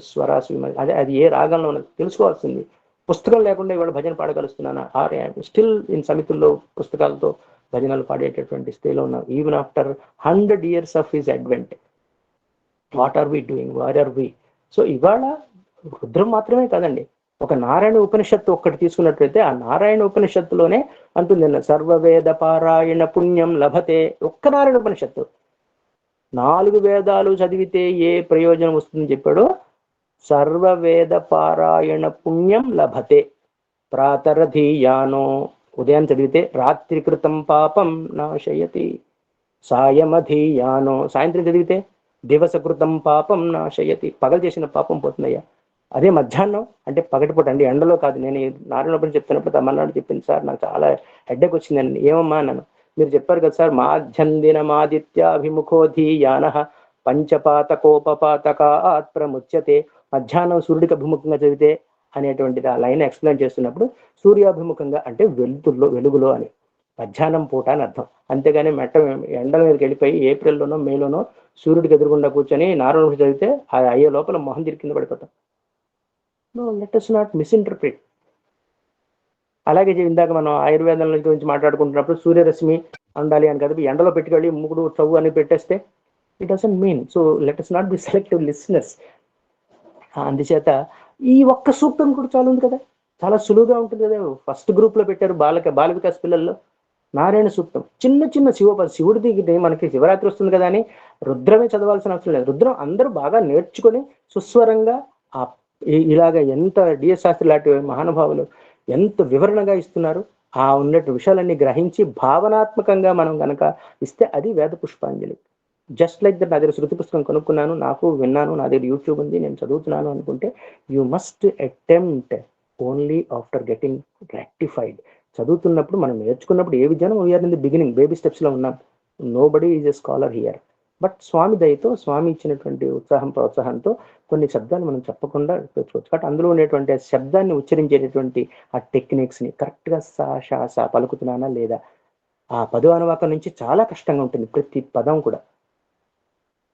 S3: స్వరాస్, అదే అది ఏ రాగంలో ఉన్నది తెలుసుకోవాల్సింది. పుస్తకం లేకుండా ఇవాళ భజన పాడగలుస్తున్నాను, ఆర్ స్టిల్ ఇన్ సమితుల్లో పుస్తకాలతో భజనలు పాడేటటువంటి స్థితిలో ఉన్నాం. Even after 100 years of his advent, what are we doing, what are we? So ఇవాళ రుద్రం మాత్రమే కాదండి, ఒక నారాయణ ఉపనిషత్తు ఒక్కటి తీసుకున్నట్లయితే ఆ నారాయణ ఉపనిషత్తులోనే అంటుంది సర్వవేద పారాయణ పుణ్యం లభతే. ఒక్క నారాయణ ఉపనిషత్తు 4 వేదాలు చదివితే ఏ ప్రయోజనం వస్తుందని చెప్పాడు. సర్వవేద పారాయణ పుణ్యం లభతే ప్రాతరధీయానో, ఉదయం చదివితే రాత్రి కృతం పాపం నాశయతి, సాయమధీయానో, సాయంత్రం చదివితే దివసకృతం పాపం నాశయతి, పగలు చేసిన పాపం పోతుందయ్యా. అదే మధ్యాహ్నం అంటే పగటిపూట అండి, ఎండలో కాదు. నేను నారాయణ చెప్తున్నప్పుడు తమన్నాడు చెప్పింది, సార్ నాకు చాలా హెడ్డేక్ వచ్చిందండి. ఏమమ్మా అన్నాను. మీరు చెప్పారు కదా సార్, మాధ్యందినమాదిత్యాభిముఖోధీయాన పంచపాతకోపపాతకాత్ ప్రముచ్యతే. మధ్యాహ్నం సూర్యుడికి అభిముఖంగా చదివితే అనేటువంటిది ఆ లైన్ ఎక్స్ప్లెయిన్ చేస్తున్నప్పుడు సూర్యాభిముఖంగా అంటే వెలుగులో అని, మధ్యాహ్నం పూట అని అర్థం. అంతేగాని ఎండల మీదకి వెళ్ళిపోయి ఏప్రిల్లోనో మేలోనో సూర్యుడికి ఎదురుగుండా కూర్చొని నారాయణ చదివితే అయ్యే లోపల మొహం తిరిగి కింద పడిపోతాం. No, let us not misinterpret. అలాగే ఇందాక మనం ఆయుర్వేదం గురించి మాట్లాడుకుంటున్నప్పుడు సూర్యరశ్మి ఉండాలి అని కదా, ఎండలో పెట్టుకెళ్ళి ముగుడు చవ్వు అని పెట్టేస్తే it doesn't mean. So let us not be selective listeners. అందుచేత ఈ ఒక్క సూక్తం కూడా చాలా ఉంది కదా, చాలా సులువుగా ఉంటుంది కదా. ఫస్ట్ గ్రూప్ లో పెట్టారు బాల వికాస్ పిల్లల్లో నారాయణ సూక్తం, చిన్న చిన్న శివుడిది మనకి శివరాత్రి వస్తుంది కదా అని రుద్రమే చదవాల్సిన అవసరం లేదు. రుద్రం అందరూ బాగా నేర్చుకొని సుస్వరంగా ఇలాగ ఎంత డిఎస్ శాస్త్రి లాంటి మహానుభావులు ఎంత వివరణగా ఇస్తున్నారు, ఆ ఉన్నట్టు విషయాలన్నీ గ్రహించి భావనాత్మకంగా మనం గనక ఇస్తే అది వేద పుష్పాంజలి. Just like that. నా దగ్గర శృతి పుస్తకం కొనుక్కున్నాను, నాకు విన్నాను, నా దగ్గర యూట్యూబ్ ఉంది, నేను చదువుతున్నాను అనుకుంటే you must attempt only after getting rectified. చదువుతున్నప్పుడు మనం నేర్చుకున్నప్పుడు ఏ విద్యానం we're in the beginning, baby steps లో ఉన్నాం. Nobody is a scholar here. But Swami దయతో, స్వామి ఇచ్చినటువంటి ప్రోత్సాహంతో కొన్ని శబ్దాలు మనం చెప్పకుండా తెచ్చుకోవచ్చు. కాబట్టి అందులో ఉండేటువంటి ఆ శబ్దాన్ని ఉచ్చరించేటటువంటి ఆ టెక్నిక్స్ ని కరెక్ట్ గా సా పలుకుతున్నానా లేదా, ఆ పదో అనువాకం నుంచి చాలా కష్టంగా ఉంటుంది ప్రతి పదం కూడా.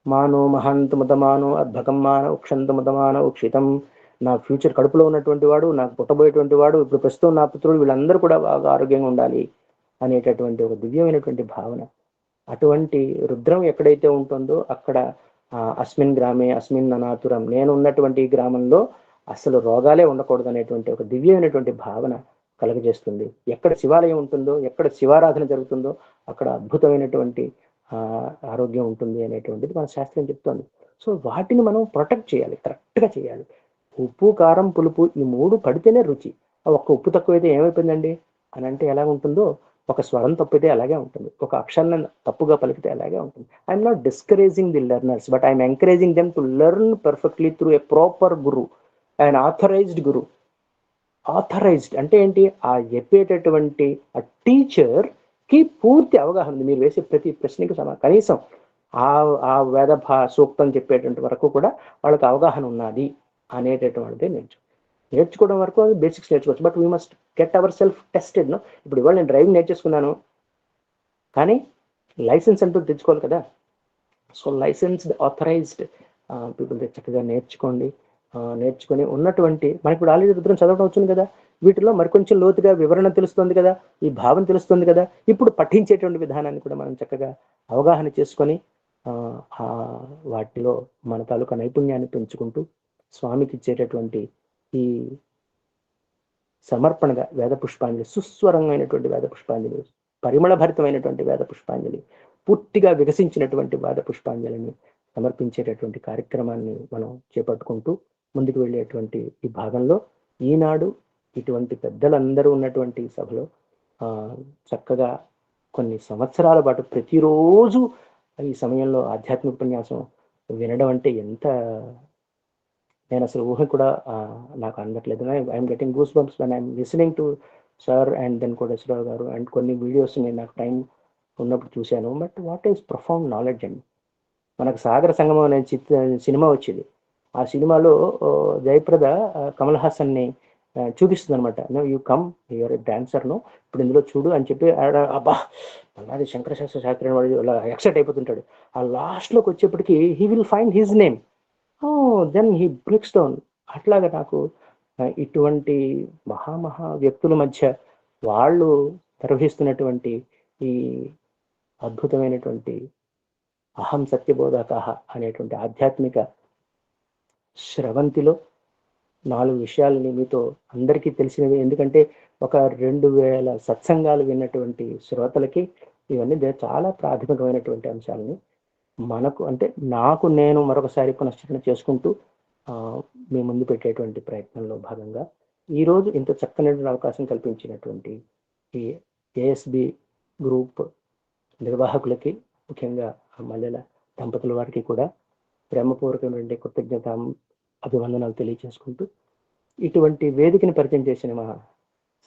S3: మానో మహాంతముదమానో అద్భకం మాన ఉక్షంతముదమాన ఉక్షితం. నా ఫ్యూచర్ కడుపులో ఉన్నటువంటి వాడు, నాకు పుట్టబోయేటువంటి వాడు, ఇప్పుడు ప్రస్తుతం నా పుత్రుడు, వీళ్ళందరూ కూడా బాగా ఆరోగ్యంగా ఉండాలి అనేటటువంటి ఒక దివ్యమైనటువంటి భావన. అటువంటి రుద్రం ఎక్కడైతే ఉంటుందో అక్కడ అస్మిన్ గ్రామే అస్మిన్ అనాతురం, నేను ఉన్నటువంటి గ్రామంలో అసలు రోగాలే ఉండకూడదు అనేటువంటి ఒక దివ్యమైనటువంటి భావన కలుగజేస్తుంది. ఎక్కడ శివాలయం ఉంటుందో, ఎక్కడ శివారాధన జరుగుతుందో అక్కడ అద్భుతమైనటువంటి ఆరోగ్యం ఉంటుంది అనేటువంటిది మన శాస్త్రం చెప్తోంది. సో వాటిని మనం ప్రొటెక్ట్ చేయాలి, కరెక్ట్గా చేయాలి. ఉప్పు కారం పులుపు ఈ 3 పడితేనే రుచి. ఒక్క ఉప్పు తక్కువైతే ఏమైపోయిందండి అని అంటే ఎలా ఉంటుందో, ఒక స్వరం తప్పితే అలాగే ఉంటుంది, ఒక అక్షరం తప్పుగా పలికితే అలాగే ఉంటుంది. I'm not discouraging the learners, but I'm encouraging them to learn perfectly through a proper guru, and authorised guru. Authorised అంటే ఏంటి? ఆ చెప్పేటటువంటి ఆ టీచర్ కి పూర్తి అవగాహన ఉంది. మీరు వేసే ప్రతి ప్రశ్నకి కనీసం ఆ వేద సూక్తం చెప్పేటువంటి వరకు కూడా వాళ్ళకి అవగాహన ఉన్నది అనేటటువంటిది నేర్చుకోవడం వరకు బేసిక్స్ నేర్చుకోవచ్చు. But we must get our self tested. No, ఇప్పుడు ఇవాళ నేను డ్రైవింగ్ నేర్చేసుకున్నాను, కానీ లైసెన్స్ అంటూ తెచ్చుకోవాలి కదా. సో లైసెన్స్డ్ ఆథరైజ్డ్ పీపుల్ చక్కగా నేర్చుకోండి. నేర్చుకుని ఉన్నటువంటి మనకి ఇప్పుడు ఆల్రెడీ రుద్రం చదవడం వచ్చింది కదా, వీటిలో మరికొంచెం లోతుగా వివరణ తెలుస్తుంది కదా, ఈ భావం తెలుస్తుంది కదా. ఇప్పుడు పఠించేటువంటి విధానాన్ని కూడా మనం చక్కగా అవగాహన చేసుకొని వాటిలో మన తాలూకా నైపుణ్యాన్ని పెంచుకుంటూ స్వామికి ఇచ్చేటటువంటి ఈ సమర్పణగా వేద పుష్పాంజలి, సుస్వరంగమైనటువంటి వేద పుష్పాంజలి, పరిమళభరితమైనటువంటి వేద పుష్పాంజలి, పూర్తిగా వికసించినటువంటి వేద పుష్పాంజలిని సమర్పించేటటువంటి కార్యక్రమాన్ని మనం చేపట్టుకుంటూ ముందుకు వెళ్ళేటువంటి ఈ భాగంలో ఈనాడు ఇటువంటి పెద్దలందరూ ఉన్నటువంటి సభలో చక్కగా కొన్ని సంవత్సరాల పాటు ప్రతిరోజు ఈ సమయంలో ఆధ్యాత్మిక ఉపన్యాసం వినడం అంటే ఎంత, నేను అసలు ఊహ కూడా నాకు అందట్లేదు. I'm getting goose bumps when I'm listening to sir and then Koteswararao గారు. అండ్ కొన్ని వీడియోస్ నేను నాకు టైం ఉన్నప్పుడు చూశాను. But what is profound knowledge అండి. మనకు సాగర సంగమం అనే సినిమా వచ్చింది. ఆ సినిమాలో జయప్రద కమల్ హాసన్ని చూపిస్తుంది అనమాట. No you come your dancer, no ఇప్పుడు ఇందులో చూడు అని చెప్పి అబ్బా అలాగే శంకరశాస్త్ర శాస్త్రి వాడు అలా ఎక్సైట్ అయిపోతుంటాడు. ఆ లాస్ట్లోకి వచ్చేప్పటికి he will find his name, then he breaks down. అట్లాగా నాకు ఇటువంటి మహా వ్యక్తుల మధ్య వాళ్ళు నిర్వహిస్తున్నటువంటి ఈ అద్భుతమైనటువంటి అహం సత్యబోధక అనేటువంటి ఆధ్యాత్మిక స్రవంతిలో 4 విషయాలని మీతో అందరికీ తెలిసినవి. ఎందుకంటే ఒక 2000 సత్సంగాలు విన్నటువంటి శ్రోతలకి ఇవన్నీ చాలా ప్రాథమికమైనటువంటి అంశాలని మనకు అంటే నేను మరొకసారి పునశ్చరణ చేసుకుంటూ మీ ముందు పెట్టేటువంటి ప్రయత్నంలో భాగంగా ఈరోజు ఇంత చక్కనైన అవకాశం కల్పించినటువంటి ఈ ఏఎస్బి గ్రూప్ నిర్వాహకులకి, ముఖ్యంగా మల్లెల దంపతుల వారికి కూడా ప్రేమపూర్వకమైనటువంటి కృతజ్ఞత అభివందనాలు తెలియజేసుకుంటూ ఇటువంటి వేదికని పరిచయం చేసిన మా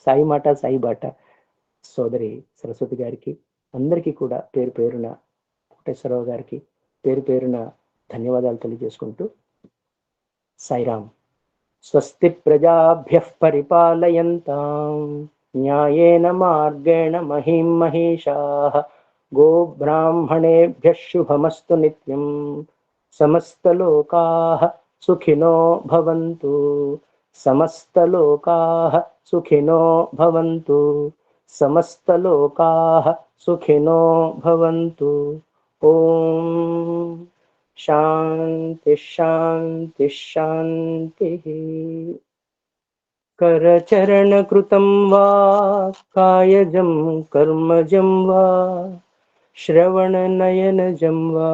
S3: సాయి మాట సాయి బాట సోదరి సరస్వతి గారికి, అందరికీ కూడా పేరు పేరున, కోటేశ్వరరావు గారికి పేరు పేరున ధన్యవాదాలు తెలియజేసుకుంటూ సాయిరామ్. స్వస్తి ప్రజాభ్యః పరిపాలయంతాం న్యాయేన మార్గేణ మహిం మహేషాః గోబ్రాహ్మణేభ్యః శుభమస్తు నిత్యం. సమస్తలోకాః సుఖినో భవంతు. సమస్తలోకాః సుఖినో భవంతు. సమస్తలోకాః సుఖినో భవంతు. ఓం శాంతి శాంతి శాంతి. కరచరణకృతం వా కాయజం కర్మజం వా శ్రవణనయనజం వా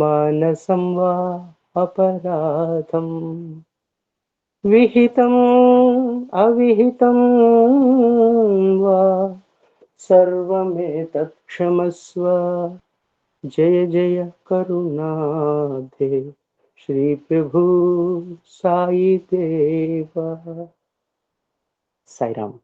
S3: మానసం వా అపరాధం విహితం అవిహితం వా సర్వమేతత్ క్షమస్వ. జయ జయ కరుణాధే శ్రీ ప్రభు సాయి దేవ. సాయిరామ్.